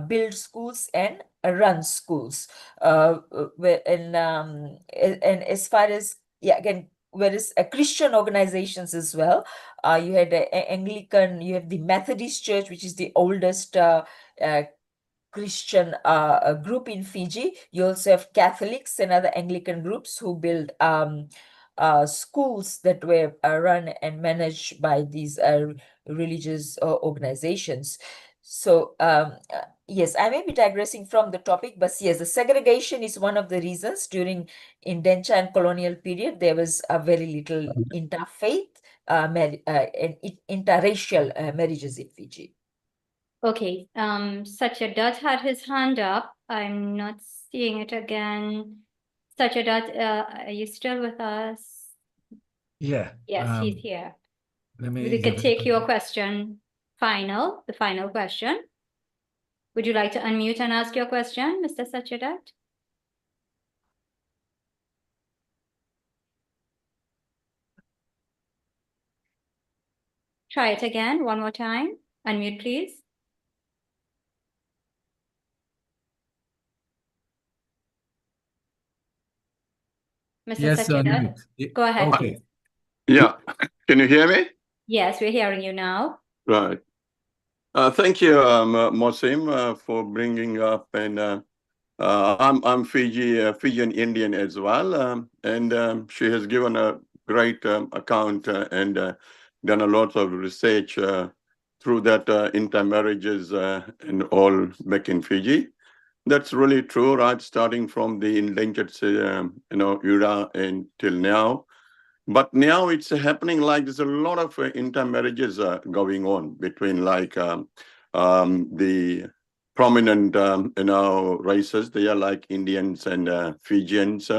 build schools and run schools. And as far as, again, whereas Christian organizations as well, you had Anglican, you have the Methodist Church, which is the oldest Christian group in Fiji. You also have Catholics and other Anglican groups who build schools that were run and managed by these religious organizations. So yes, I may be digressing from the topic, but yes, the segregation is one of the reasons. During indenture and colonial period, there was a very little interfaith and interracial marriages in Fiji. Okay, Satyadat had his hand up. I'm not seeing it again. Satyadat, are you still with us? Yeah. Yes, he's here. Let me We could take your question the final question. Would you like to unmute and ask your question, Mr. Satyadat? Try it again, one more time. Unmute, please. Mr. Yes, Satyadat, go ahead, okay. please. Yeah, can you hear me? Yes, we're hearing you now. Right. Thank you, Mosim, for bringing up and I'm Fijian Indian as well, and she has given a great account and done a lot of research through that intermarriages and all back in Fiji. That's really true, right? Starting from the endangered, era until now. But now it's happening like there's a lot of intermarriages going on between the prominent, races. They are like Indians and Fijians,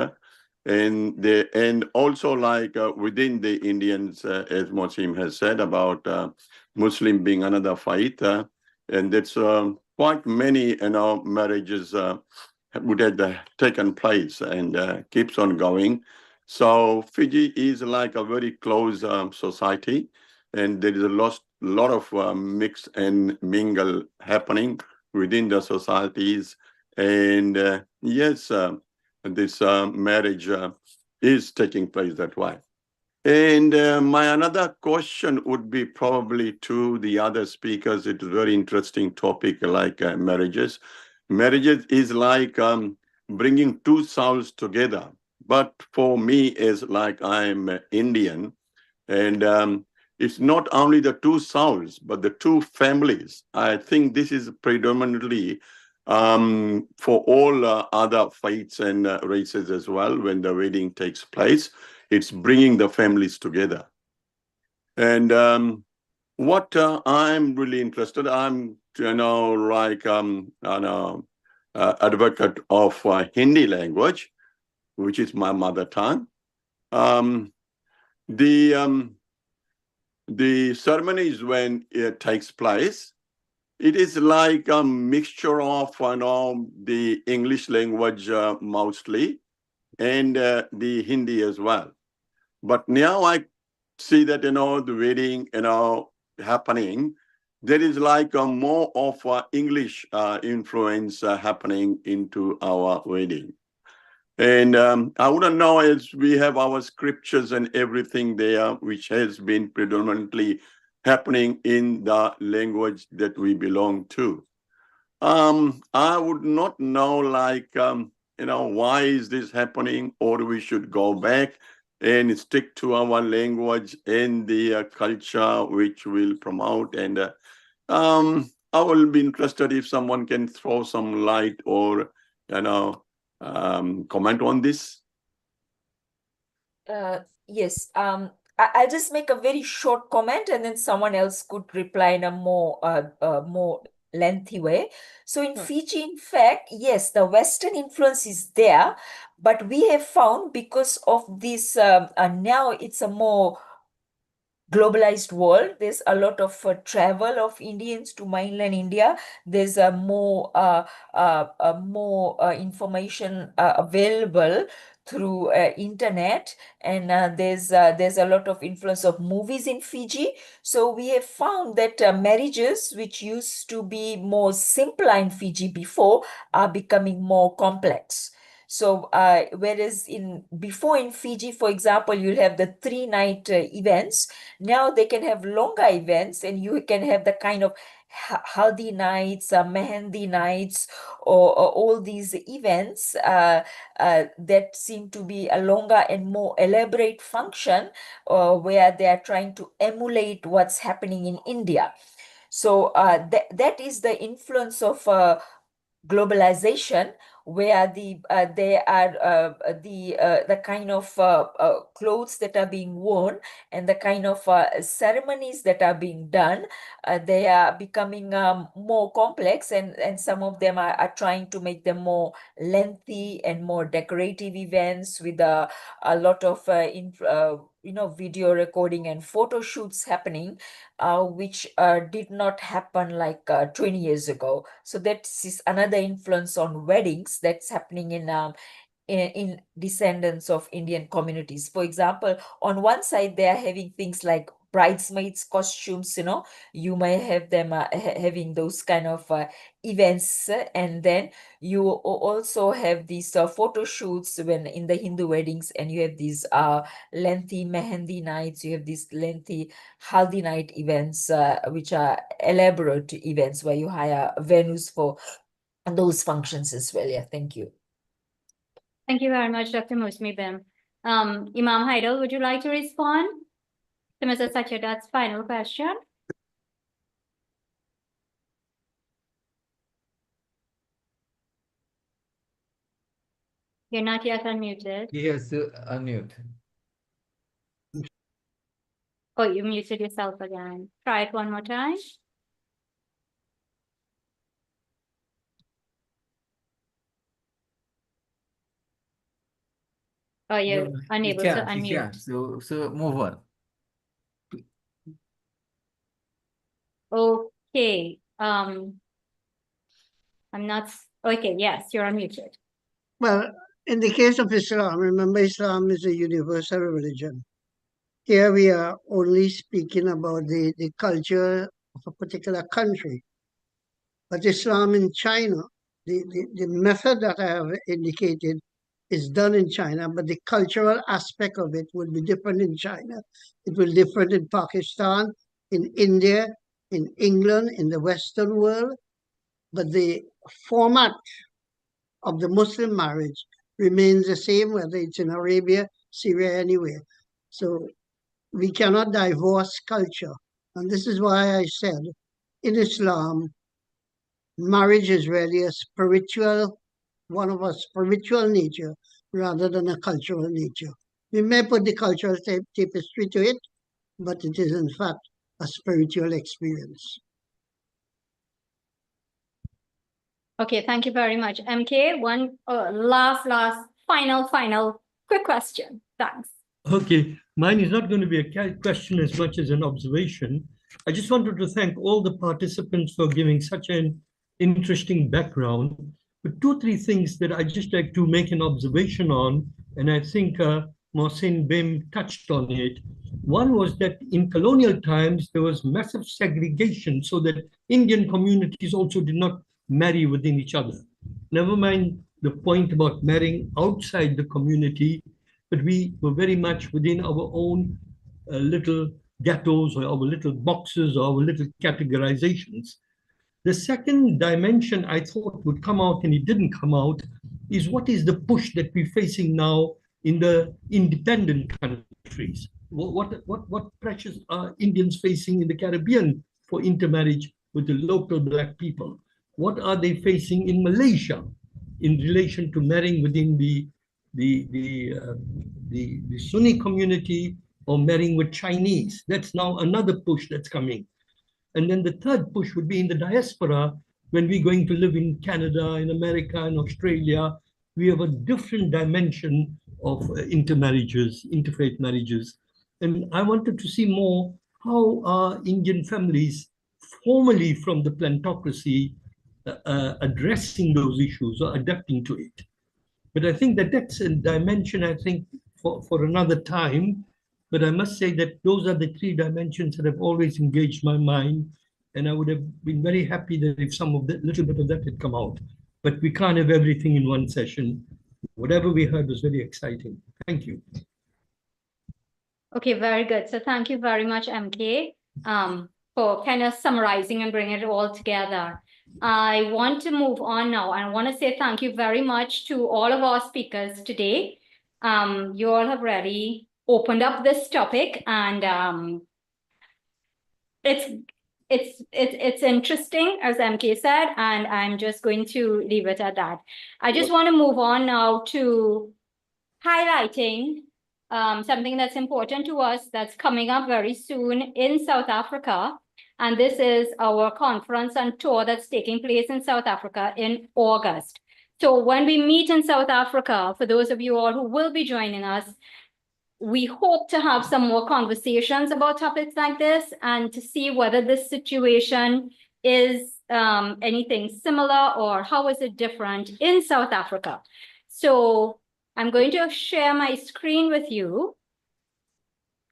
and also within the Indians, as Mosim has said about Muslim being another fight, and it's quite many, marriages would have taken place and keeps on going. So Fiji is like a very close society, and there is a lot of mix and mingle happening within the societies. And yes, this marriage is taking place that way. And my another question would be probably to the other speakers. It's a very interesting topic, like marriages. Marriages is like bringing two souls together. But for me, as like I'm Indian, and it's not only the two souls, but the two families. I think this is predominantly for all other faiths and races as well. When the wedding takes place, it's bringing the families together. And what I'm really interested, I'm advocate of Hindi language, which is my mother tongue. The ceremonies when it takes place, it is like a mixture of the English language mostly, and the Hindi as well. But now I see that the wedding happening, there is like a more of English influence happening into our wedding. And I wouldn't know, as we have our scriptures and everything there, which has been predominantly happening in the language that we belong to. I would not know, why is this happening, or we should go back and stick to our language and the culture which will promote. And I will be interested if someone can throw some light or, comment on this. Yes. I'll just make a very short comment, and then someone else could reply in a more lengthy way. So in Fiji, in fact, yes, the Western influence is there, but we have found, because of this, now it's a more globalized world. There's a lot of travel of Indians to mainland India. There's more information available through internet, and there's a lot of influence of movies in Fiji. So we have found that marriages, which used to be more simple in Fiji before, are becoming more complex. So whereas before in Fiji, for example, you'll have the 3-night events. Now they can have longer events, and you can have the kind of haldi nights, mehendi nights, or all these events that seem to be a longer and more elaborate function, where they are trying to emulate what's happening in India. So that is the influence of globalization, where the kind of clothes that are being worn and the kind of ceremonies that are being done, they are becoming more complex, and some of them are trying to make them more lengthy and more decorative events with a lot of video recording and photo shoots happening, which did not happen like 20 years ago. So that is another influence on weddings that's happening in descendants of Indian communities. For example, on one side, they are having things like bridesmaids costumes, you may have them having those kind of events, and then you also have these photo shoots when in the Hindu weddings, and you have these lengthy mehendi nights, you have these lengthy haldi night events, which are elaborate events where you hire venues for those functions as well. Yeah, thank you. Thank you very much, Dr. Musmi Bim. Imam Haidal, would you like to respond to Mr. Sachadat's final question? You're not yet unmuted. He has to unmute. Oh, you muted yourself again. Try it one more time. Oh, you're No, unable he to can't. He unmute. can't. So move on. Okay. I'm not. Okay. Yes, you're unmuted. Well, in the case of Islam, remember Islam is a universal religion. Here we are only speaking about the culture of a particular country. But Islam in China, the method that I have indicated is done in China, but the cultural aspect of it will be different in China. It will be different in Pakistan, in India, in England, in the Western world. But the format of the Muslim marriage remains the same, whether it's in Arabia, Syria, anywhere. So we cannot divorce culture. And this is why I said in Islam, marriage is really a spiritual, one of a spiritual nature rather than a cultural nature. We may put the cultural tapestry to it, but it is in fact a spiritual experience. Okay, thank you very much. MK, one last, final quick question. Thanks. Okay, mine is not going to be a question as much as an observation. I just wanted to thank all the participants for giving such an interesting background. But 2 or 3 things that I just like to make an observation on, and I think Mohsin Bim touched on it. One was that in colonial times, there was massive segregation so that Indian communities also did not marry within each other. Never mind the point about marrying outside the community, but we were very much within our own little ghettos or our little boxes or our little categorizations. The second dimension I thought would come out, and it didn't come out, is what is the push that we're facing now in the independent countries? What pressures are Indians facing in the Caribbean for intermarriage with the local Black people? What are they facing in Malaysia in relation to marrying within the Sunni community or marrying with Chinese? That's now another push that's coming. And then the third push would be in the diaspora, when we're going to live in Canada, in America, in Australia. We have a different dimension of intermarriages, interfaith marriages. And I wanted to see more how are Indian families formally from the plantocracy addressing those issues or adapting to it. But I think that that's a dimension, I think, for another time. But I must say that those are the 3 dimensions that have always engaged my mind. And I would have been very happy that if some of that, little bit of that had come out. But we can't have everything in one session. Whatever we heard was very exciting. Thank you. Okay, very good. So thank you very much, MK, for kind of summarizing and bringing it all together. I want to move on now. And I want to say thank you very much to all of our speakers today. You all have really opened up this topic, and it's interesting, as MK said, and I'm just going to leave it at that. I just want to move on now to highlighting something that's important to us that's coming up very soon in South Africa. And this is our conference and tour that's taking place in South Africa in August. So when we meet in South Africa, for those of you all who will be joining us, we hope to have some more conversations about topics like this and to see whether this situation is anything similar or how is it different in South Africa. So I'm going to share my screen with you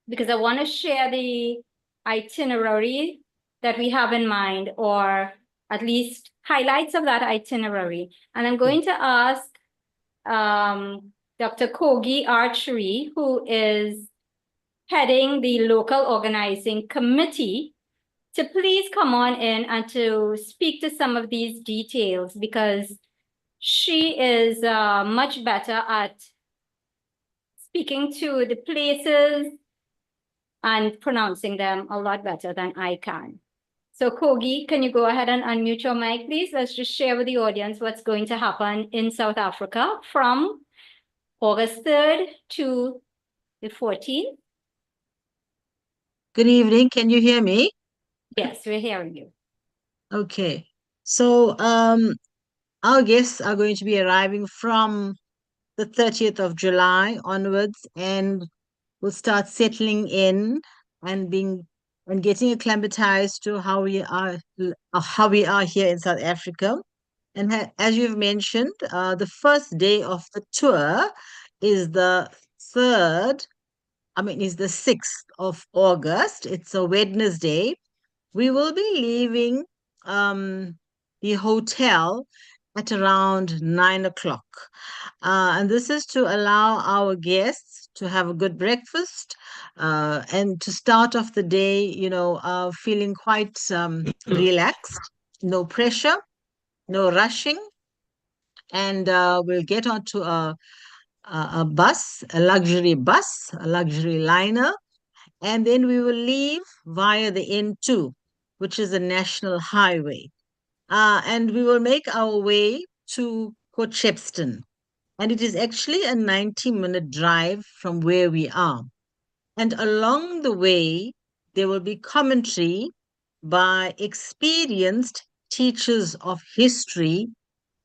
because I want to share the itinerary that we have in mind, or at least highlights of that itinerary. And I'm going to ask Dr. Kogi Archery, who is heading the local organizing committee, to please come on in and to speak to some of these details, because she is much better at speaking to the places and pronouncing them a lot better than I can. So Kogi, can you go ahead and unmute your mic, please? Let's just share with the audience what's going to happen in South Africa from August 3rd to the 14th. Good evening. Can you hear me? Yes, we're hearing you. Okay. So our guests are going to be arriving from the 30th of July onwards, and will start settling in and getting acclimatized to how we are here in South Africa. And as you've mentioned, the first day of the tour is the 6th of August. It's a Wednesday. We will be leaving the hotel at around 9 o'clock. And this is to allow our guests to have a good breakfast and to start off the day, feeling quite relaxed, no pressure, no rushing. And we'll get onto a bus, a luxury liner, and then we will leave via the N2, which is a national highway. And we will make our way to Port Shepstone. And it is actually a 90-minute drive from where we are. And along the way, there will be commentary by experienced teachers of history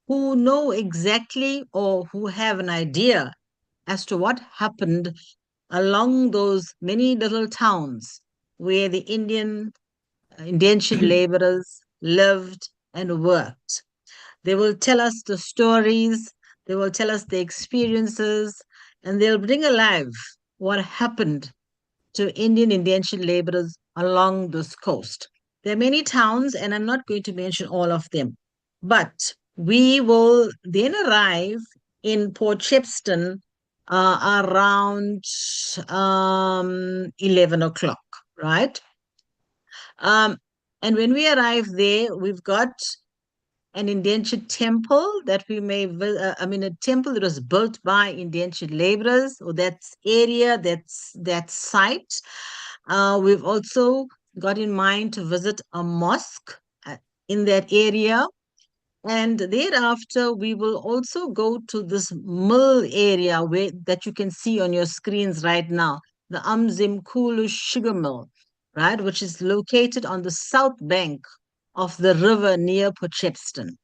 who know exactly, or who have an idea as to what happened along those many little towns where the indentured laborers lived and worked. They will tell us the stories, they will tell us the experiences, and they'll bring alive what happened to Indian indentured laborers along this coast. There are many towns, and I'm not going to mention all of them, but we will then arrive in Port Shepstone around 11 o'clock, right? And when we arrive there, we've got an indentured temple that we may, a temple that was built by indentured laborers, or that area, that site. We've also got in mind to visit a mosque in that area. And thereafter, we will also go to this mill area that you can see on your screens right now, the Umzimkhulu sugar mill, right, which is located on the south bank of the river near Port Shepstone.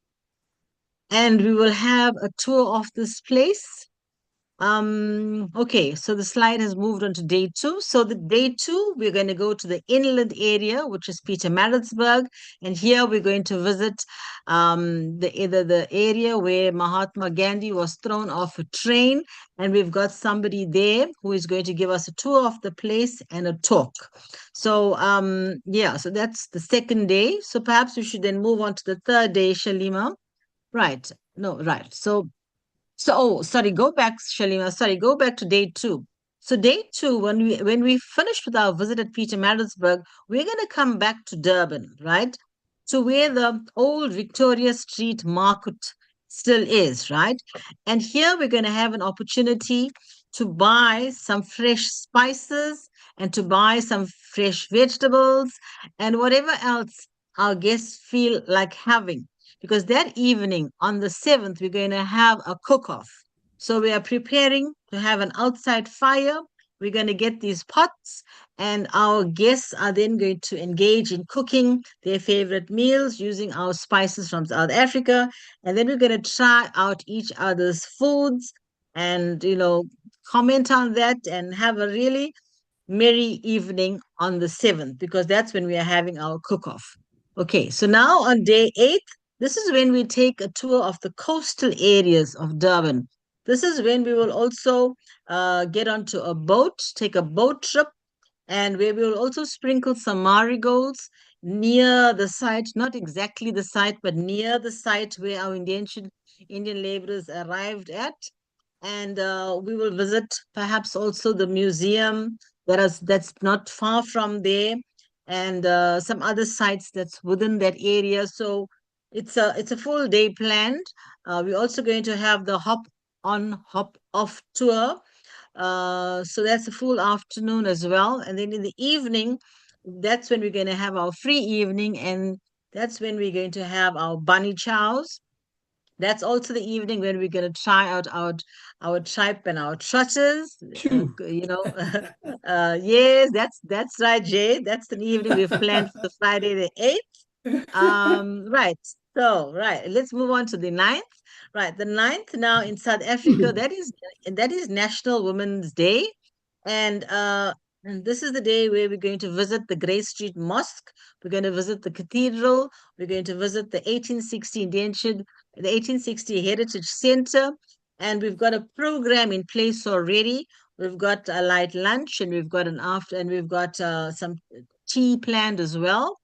And we will have a tour of this place. Okay, so the slide has moved on to day 2. So the day 2, we're going to go to the inland area, which is Pietermaritzburg, and here we're going to visit the area where Mahatma Gandhi was thrown off a train, and we've got somebody there who is going to give us a tour of the place and a talk. So yeah, so that's the second day. So perhaps we should then move on to the third day, Shalima. Right. No, right. Sorry, go back, Shalima. Sorry, go back to day 2. So day 2, when we finished with our visit at Pietermaritzburg, we're going to come back to Durban, right? To where the old Victoria Street market still is, right? And here we're going to have an opportunity to buy some fresh spices and to buy some fresh vegetables and whatever else our guests feel like having. Because that evening on the 7th, we're going to have a cook-off. So we are preparing to have an outside fire. We're going to get these pots, and our guests are then going to engage in cooking their favorite meals using our spices from South Africa. And then we're going to try out each other's foods and, comment on that and have a really merry evening on the 7th, because that's when we are having our cook-off. Okay, so now on day 8, this is when we take a tour of the coastal areas of Durban. This is when we will also get onto a boat, take a boat trip, and where we will also sprinkle some marigolds near the site, not exactly the site, but near the site where our Indian laborers arrived at. And we will visit perhaps also the museum that's not far from there. and some other sites that's within that area. So it's a full day planned. We're also going to have the hop on, hop off tour. So that's a full afternoon as well. And then in the evening, that's when we're going to have our free evening, and that's when we're going to have our bunny chows. That's also the evening when we're going to try out our tripe and our trotters. Yes, that's right, Jay. That's the evening we've planned for the Friday the 8th. Right. So, right, let's move on to the 9th. Right, the 9th now in South Africa, that is National Women's Day. And this is the day where we're going to visit the Grey Street Mosque. We're going to visit the cathedral. We're going to visit the 1860 Heritage Center. And we've got a program in place already. We've got a light lunch, and we've got some tea planned as well.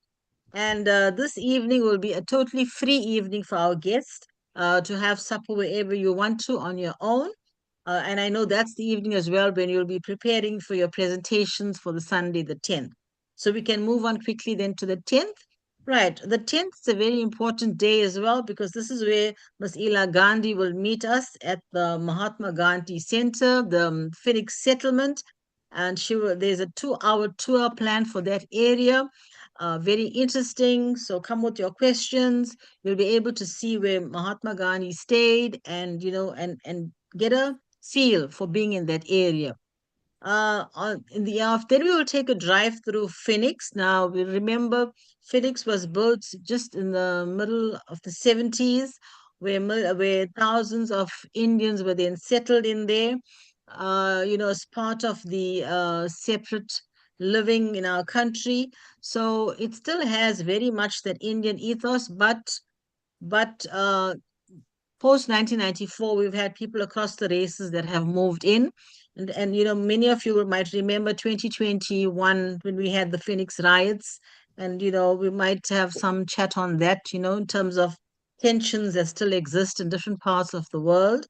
And this evening will be a totally free evening for our guests to have supper wherever you want to on your own. And I know that's the evening as well when you'll be preparing for your presentations for the Sunday, the 10th. So we can move on quickly then to the 10th. Right, the 10th is a very important day as well, because this is where Ms. Ila Gandhi will meet us at the Mahatma Gandhi Center, the Phoenix Settlement. And there's a 2-hour tour planned for that area. Very interesting. So come with your questions. You'll be able to see where Mahatma Gandhi stayed, and and get a feel for being in that area. In the then we will take a drive through Phoenix. Now we remember Phoenix was built just in the middle of the 70s, where thousands of Indians were then settled in there. As part of the separate living in our country. So it still has very much that Indian ethos, but post 1994, we've had people across the races that have moved in. And many of you might remember 2021 when we had the Phoenix riots. And, we might have some chat on that, in terms of tensions that still exist in different parts of the world.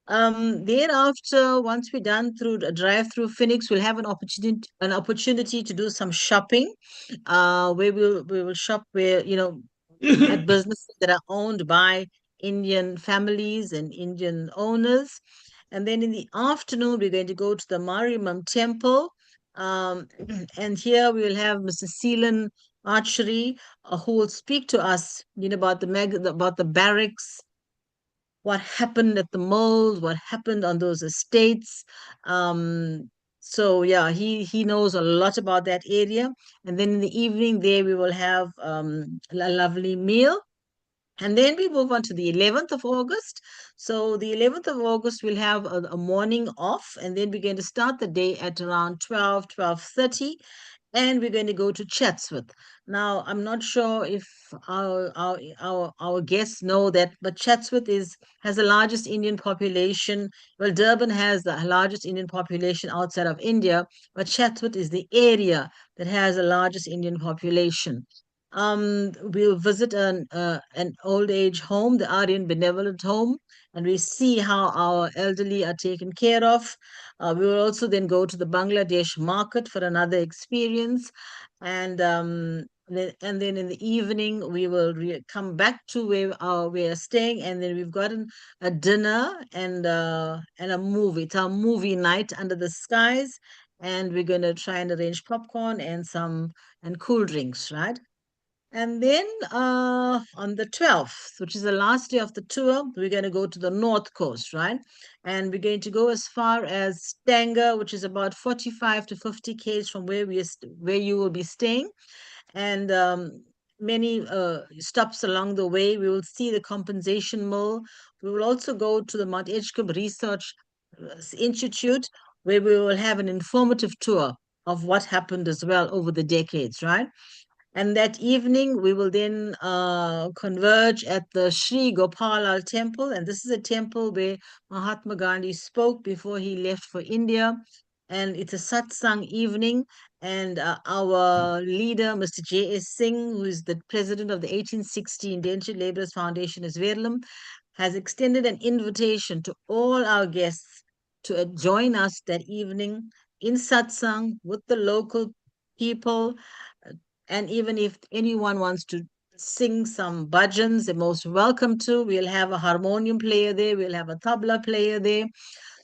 Thereafter, once we're done through a drive through Phoenix, we'll have an opportunity to do some shopping, where we will shop where, at businesses that are owned by Indian families and Indian owners. And then in the afternoon, we're going to go to the Mariamman Temple. And here we will have Mr. Seelan Archery, who will speak to us, about the barracks, what happened at the mills, what happened on those estates. So yeah, he knows a lot about that area. And then in the evening there we will have a lovely meal. And then we move on to the 11th of August. So the 11th of August, we'll have a morning off, and then we're going to start the day at around 12:30. And we're going to go to Chatsworth. Now, I'm not sure if our guests know that, but Chatsworth has the largest Indian population. Well, Durban has the largest Indian population outside of India, but Chatsworth is the area that has the largest Indian population. We'll visit an old age home, the Aryan Benevolent Home, and we see how our elderly are taken care of. We will also then go to the Bangladesh market for another experience. And then in the evening, we will come back to where we are staying. And then we've got a dinner and a movie. It's our movie night under the skies. And we're going to try and arrange popcorn and cool drinks, right? And then on the 12th, which is the last day of the tour, we're going to go to the North Coast, right? And we're going to go as far as Stanger, which is about 45 to 50 km from where you will be staying. And many stops along the way. We will see the compensation mill. We will also go to the Mount Edgecombe Research Institute, where we will have an informative tour of what happened as well over the decades, right? And that evening, we will then converge at the Sri Gopalal temple. And this is a temple where Mahatma Gandhi spoke before he left for India. And it's a satsang evening. And our leader, Mr. J.S. Singh, who is the president of the 1860 Indentured Laborers Foundation, Veerlam, has extended an invitation to all our guests to join us that evening in satsang with the local people, And even if anyone wants to sing some bhajans, they're most welcome to. We'll have a harmonium player there. We'll have a tabla player there.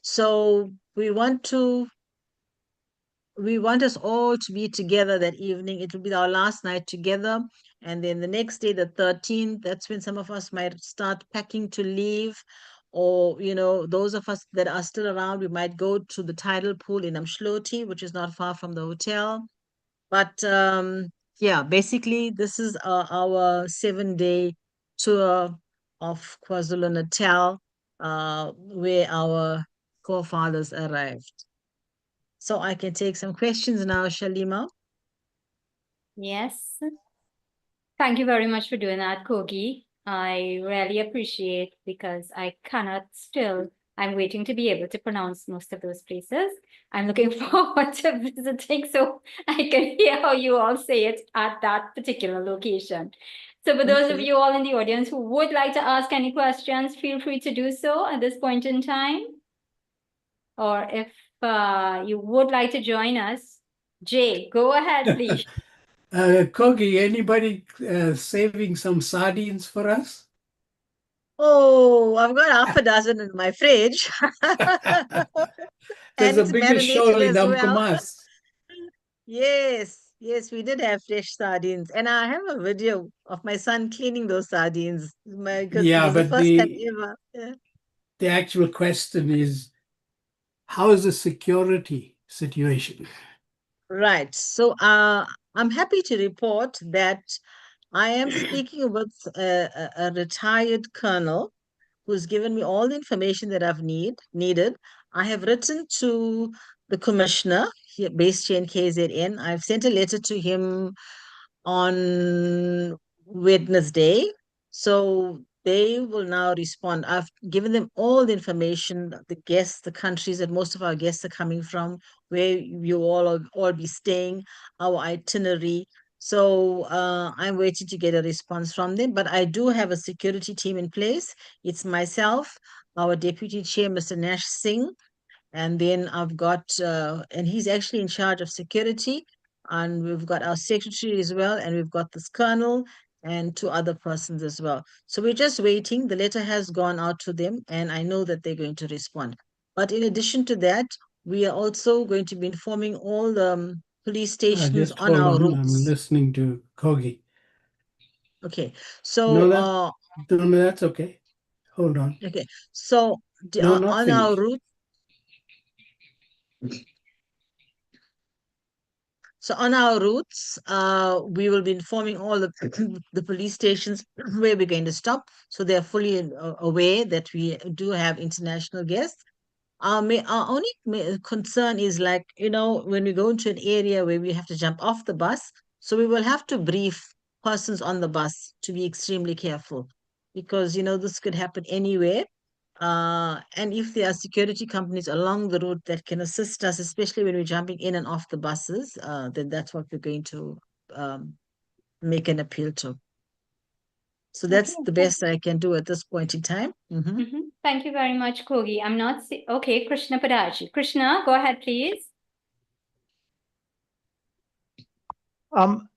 So we want us all to be together that evening. It will be our last night together. And then the next day, the 13th, that's when some of us might start packing to leave. Or, those of us that are still around, we might go to the tidal pool in Amshloti, which is not far from the hotel. But yeah, basically, this is our 7-day tour of KwaZulu-Natal, where our forefathers arrived. So I can take some questions now, Shalima. Yes. Thank you very much for doing that, Kogi. I really appreciate because I'm waiting to be able to pronounce most of those places. I'm looking forward to visiting so I can hear how you all say it at that particular location. So for those of you all in the audience who would like to ask any questions, feel free to do so at this point in time. Or if you would like to join us, Jay, go ahead, please. Kogi, anybody saving some sardines for us? Oh, I've got half a dozen in my fridge. There's And a it's bigger shoal marinated in as well. Amkumas. Yes, we did have fresh sardines. And I have a video of my son cleaning those sardines because it Yeah, was the but first time ever. Yeah. the actual question is, how is the security situation? Right. So I'm happy to report that I am speaking with a retired colonel who's given me all the information that I've needed. I have written to the commissioner here, based here in KZN. I've sent a letter to him on Wednesday. So they will now respond. I've given them all the information, the guests, the countries that most of our guests are coming from, where you all be staying, our itinerary. So I'm waiting to get a response from them. But I do have a security team in place. It's myself, our deputy chair, Mr. Nash Singh, and then I've got, and he's actually in charge of security. And we've got our secretary as well. And we've got this colonel and 2 other persons as well. So we're just waiting. The letter has gone out to them and I know that they're going to respond. But in addition to that, we are also going to be informing all the police stations Just on hold our on. routes. I'm listening to Kogi. Okay. So, No, that's okay. Hold on. okay. So No, not on our finished. route, so on our routes, we will be informing all the police stations where we're going to stop. So they're fully aware that we do have international guests. Our only concern is when we go into an area where we have to jump off the bus. So we will have to brief persons on the bus to be extremely careful because, this could happen anywhere. And if there are security companies along the route that can assist us, especially when we're jumping in and off the buses, then that's what we're going to make an appeal to. So that's the best I can do at this point in time. Thank you very much, Kogi. Okay, Krishna Padaji. Krishna, go ahead, please. Am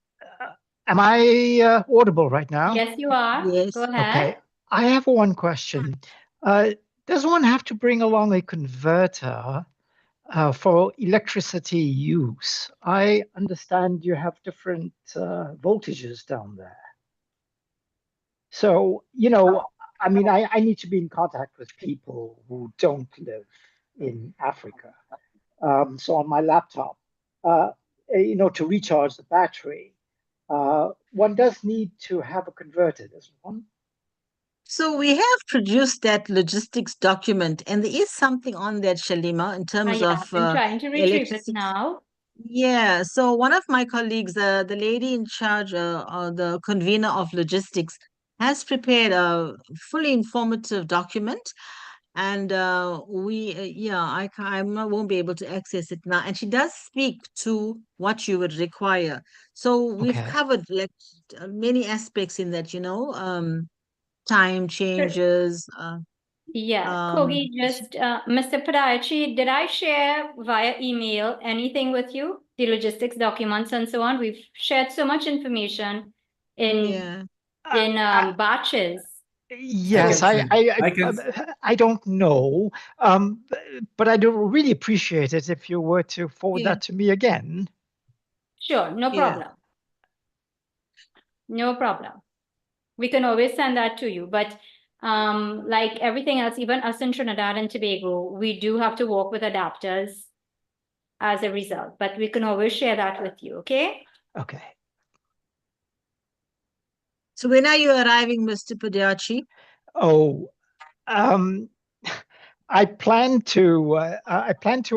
I audible right now? Yes, you are. Yes. Go ahead. Okay. I have one question. Does one have to bring along a converter for electricity use? I understand you have different voltages down there. So, I mean, I need to be in contact with people who don't live in Africa. So on my laptop, to recharge the battery, one does need to have a converter, doesn't one? So we have produced that logistics document, and there is something on that, Shalima, in terms Yeah, of I'm trying to retrieve it now. Yeah, so one of my colleagues, the lady in charge, or the convener of logistics, has prepared a fully informative document, and I won't be able to access it now. And she does speak to what you would require. So we've Okay. covered many aspects in that, time changes. Yeah, Kogi, just Mr. Padachi, did I share via email anything with you? The logistics documents and so on. We've shared so much information Yeah. in batches. Yes, So I don't know, but I do really appreciate it if you were to forward Yeah. that to me again. sure, no Yeah. problem. No problem. We can always send that to you. But like everything else, even us in Trinidad and Tobago, we do have to work with adapters as a result. But we can always share that with you, okay? Okay. So when are you arriving, Mr. Padiachi? Oh, I plan to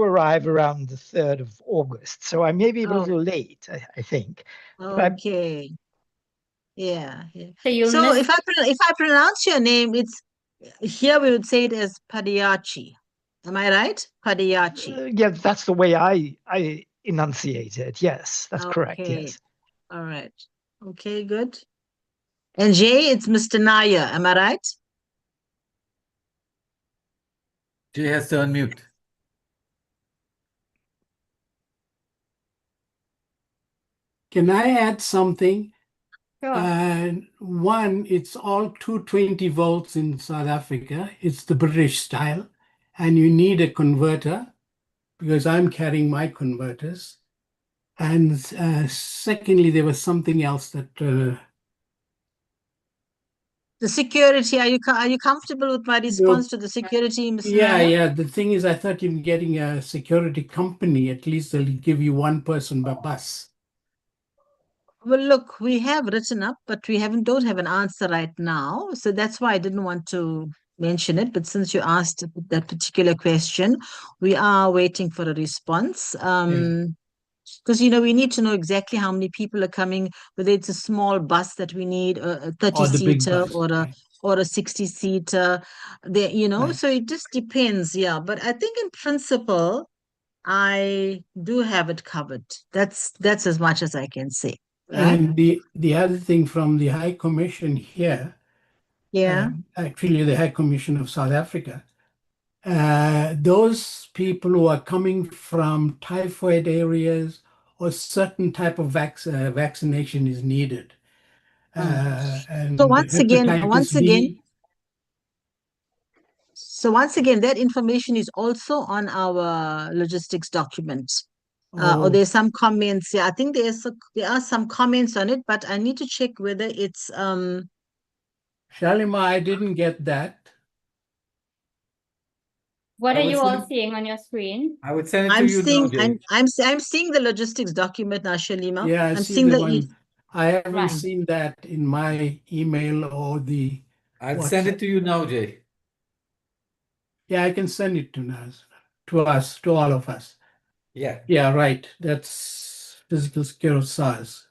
arrive around the 3rd of August, so I may be a Oh, little late, I think. But okay. Yeah, yeah. So you'll So miss if I pronounce your name, it's here we would say it as Padiachi. Am I right? Padiachi. yeah, that's the way I enunciate it. Yes, that's correct. Okay. Yes. All right. Okay, good. And Jay, it's Mr. Naya. Am I right? Jay has to unmute. Can I add something? Sure. One, it's all 220 volts in South Africa. It's the British style, and you need a converter because I'm carrying my converters. And secondly, there was something else that The security. Are you comfortable with my response to the security, Mr. Naya? yeah. The thing is, I thought you were getting a security company. At least they'll give you one person per bus. Well, look, we have written up, but we don't have an answer right now. So that's why I didn't want to mention it. But since you asked that particular question, we are waiting for a response. Because we need to know exactly how many people are coming, whether it's a small bus that we need, a Or the big 30-seater bus, or a 60-seater. Right. So it just depends, yeah. But I think in principle, I do have it covered. That's as much as I can say. Right? And the other thing from the High Commission here, Yeah. actually the High Commission of South Africa, those people who are coming from typhoid areas or certain type of vaccination is needed. And So once again, hepatitis B. that information is also on our logistics document. Or Oh, there's some comments. Yeah, I think there are some comments on it, but I need to check whether it's Shalima, I didn't get that. What are you all seeing on your screen? I would send it to I'm you now, seeing Jay. I'm seeing the logistics document now, Shalima. Yeah, I I'm see seeing the the one. I haven't Right. seen that in my email or the I'll send it to you now, Jay. Yeah, I can send it to us, to all of us. Yeah. Yeah, right. That's physical secure SARS.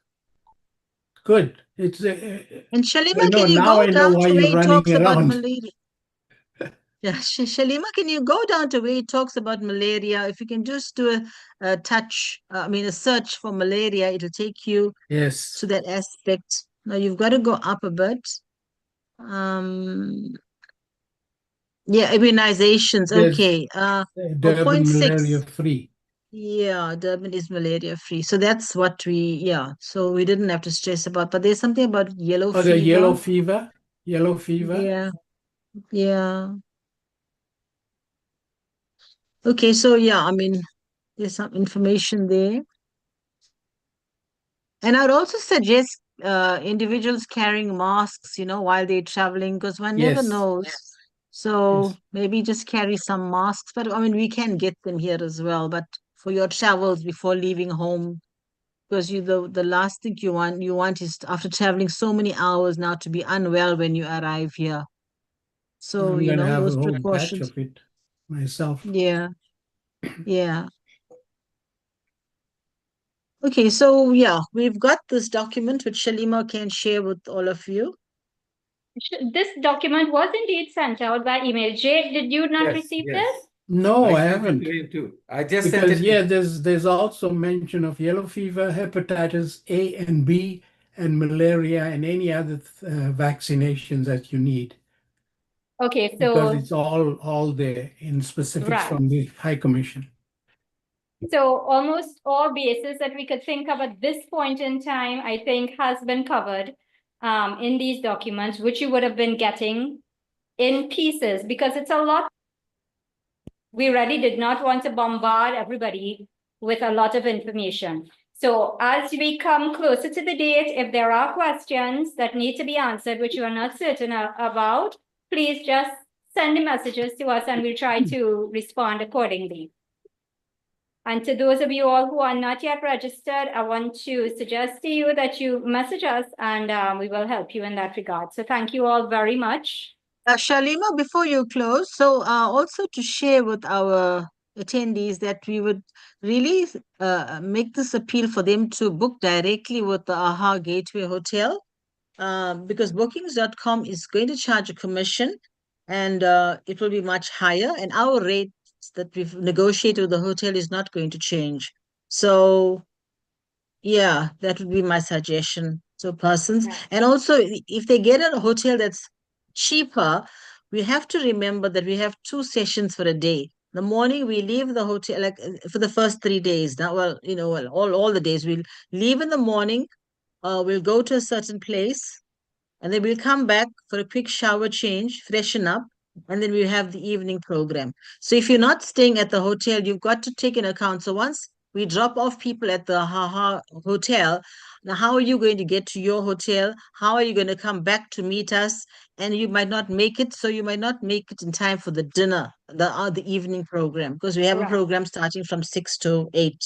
Good. It's And Shalima, no, can you now go I know down why to where you're he running talks about around. malaria? Yeah, Shalima, can you go down to where he talks about malaria? If you can just do a search for malaria, it'll take you Yes. to that aspect. Now you've got to go up a bit. Yeah, immunizations. There's Okay. Durban 0.6. malaria free. Yeah, Durban is malaria free. So that's what so we didn't have to stress about. But there's something about yellow Oh, fever. the yellow fever. Yellow fever. Yeah. Yeah. Okay, so yeah, there's some information there. And I'd also suggest individuals carrying masks, while they're traveling, because one never Yes. knows. So maybe just carry some masks. But we can get them here as well. But for your travels before leaving home, because the last thing you want is after traveling so many hours now to be unwell when you arrive here. So I'm gonna have a those whole batch precautions. of it myself. Yeah. Yeah. Okay, so yeah, we've got this document which Shalima can share with all of you. This document was indeed sent out by email. Jay, did you not receive this? No, I sent it haven't. to him too. I just Because sent it. there's also mention of yellow fever, hepatitis A and B, and malaria, and any other vaccinations that you need. Okay, because so it's all there in specifics right. from the High Commission. So almost all bases that we could think of at this point in time, I think, has been covered in these documents, which you would have been getting in pieces, because it's a lot. We really did not want to bombard everybody with a lot of information. So as we come closer to the date, if there are questions that need to be answered, which you are not certain about, please just send the messages to us and we'll try to respond accordingly. And to those of you all who are not yet registered, I want to suggest to you that you message us and we will help you in that regard. So thank you all very much. Shalima, before you close, so also to share with our attendees that we would really make this appeal for them to book directly with the AHA Gateway Hotel, because bookings.com is going to charge a commission and it will be much higher, and our rates that we've negotiated with the hotel is not going to change. So yeah, that would be my suggestion to persons. Right. And also, if they get a hotel that's cheaper, we have to remember that we have 2 sessions for a day. The morning we leave the hotel, like for the first 3 days. Now, well, you know, well, all the days we'll leave in the morning. We'll go to a certain place, and then we'll come back for a quick shower change, freshen up, and then we'll have the evening program. So if you're not staying at the hotel, you've got to take in account. So once we drop off people at the HaHa hotel, now how are you going to get to your hotel? How are you going to come back to meet us? And you might not make it, so you might not make it in time for the dinner, the evening program, because we have a Right. program starting from 6 to 8.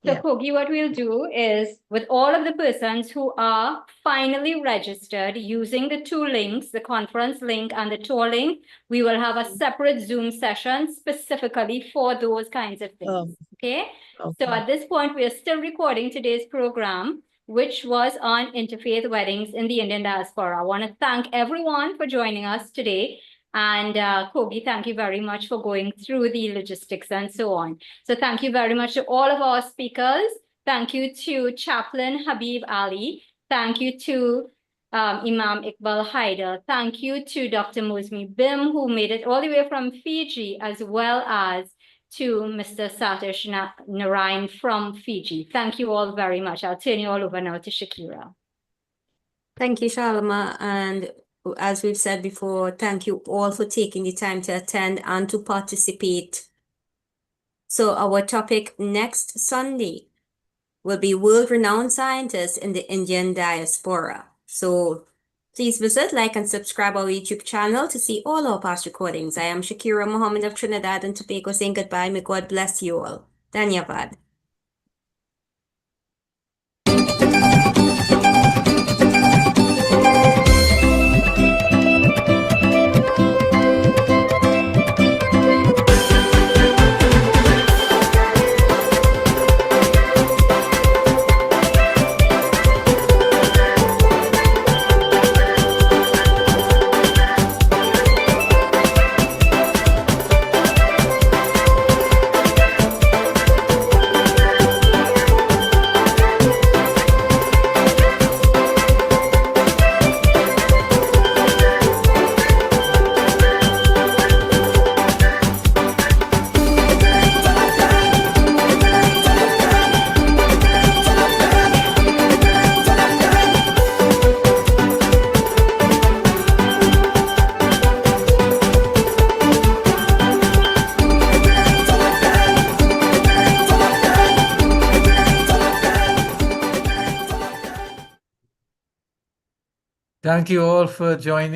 So Yeah. Kogi, what we'll do is with all of the persons who are finally registered using the 2 links, the conference link and the tour link, we will have a separate Zoom session specifically for those kinds of things. Okay. So at this point, we are still recording today's program, which was on interfaith weddings in the Indian diaspora. I want to thank everyone for joining us today. And Kogi, thank you very much for going through the logistics and so on. So thank you very much to all of our speakers. Thank you to Chaplain Habib Ali. Thank you to Imam Iqbal Haider. Thank you to Dr. Mosmi Bim, who made it all the way from Fiji, as well as to Mr. Satish Narayan from Fiji. Thank you all very much. I'll turn you all over now to Shakira. Thank you, Shalima. And as we've said before, thank you all for taking the time to attend and to participate. So our topic next Sunday will be world-renowned scientists in the Indian diaspora. So please visit, like, and subscribe our YouTube channel to see all our past recordings. I am Shakira Mohammed of Trinidad and Tobago saying goodbye. May God bless you all. Dhanyavad. Thank you all for joining.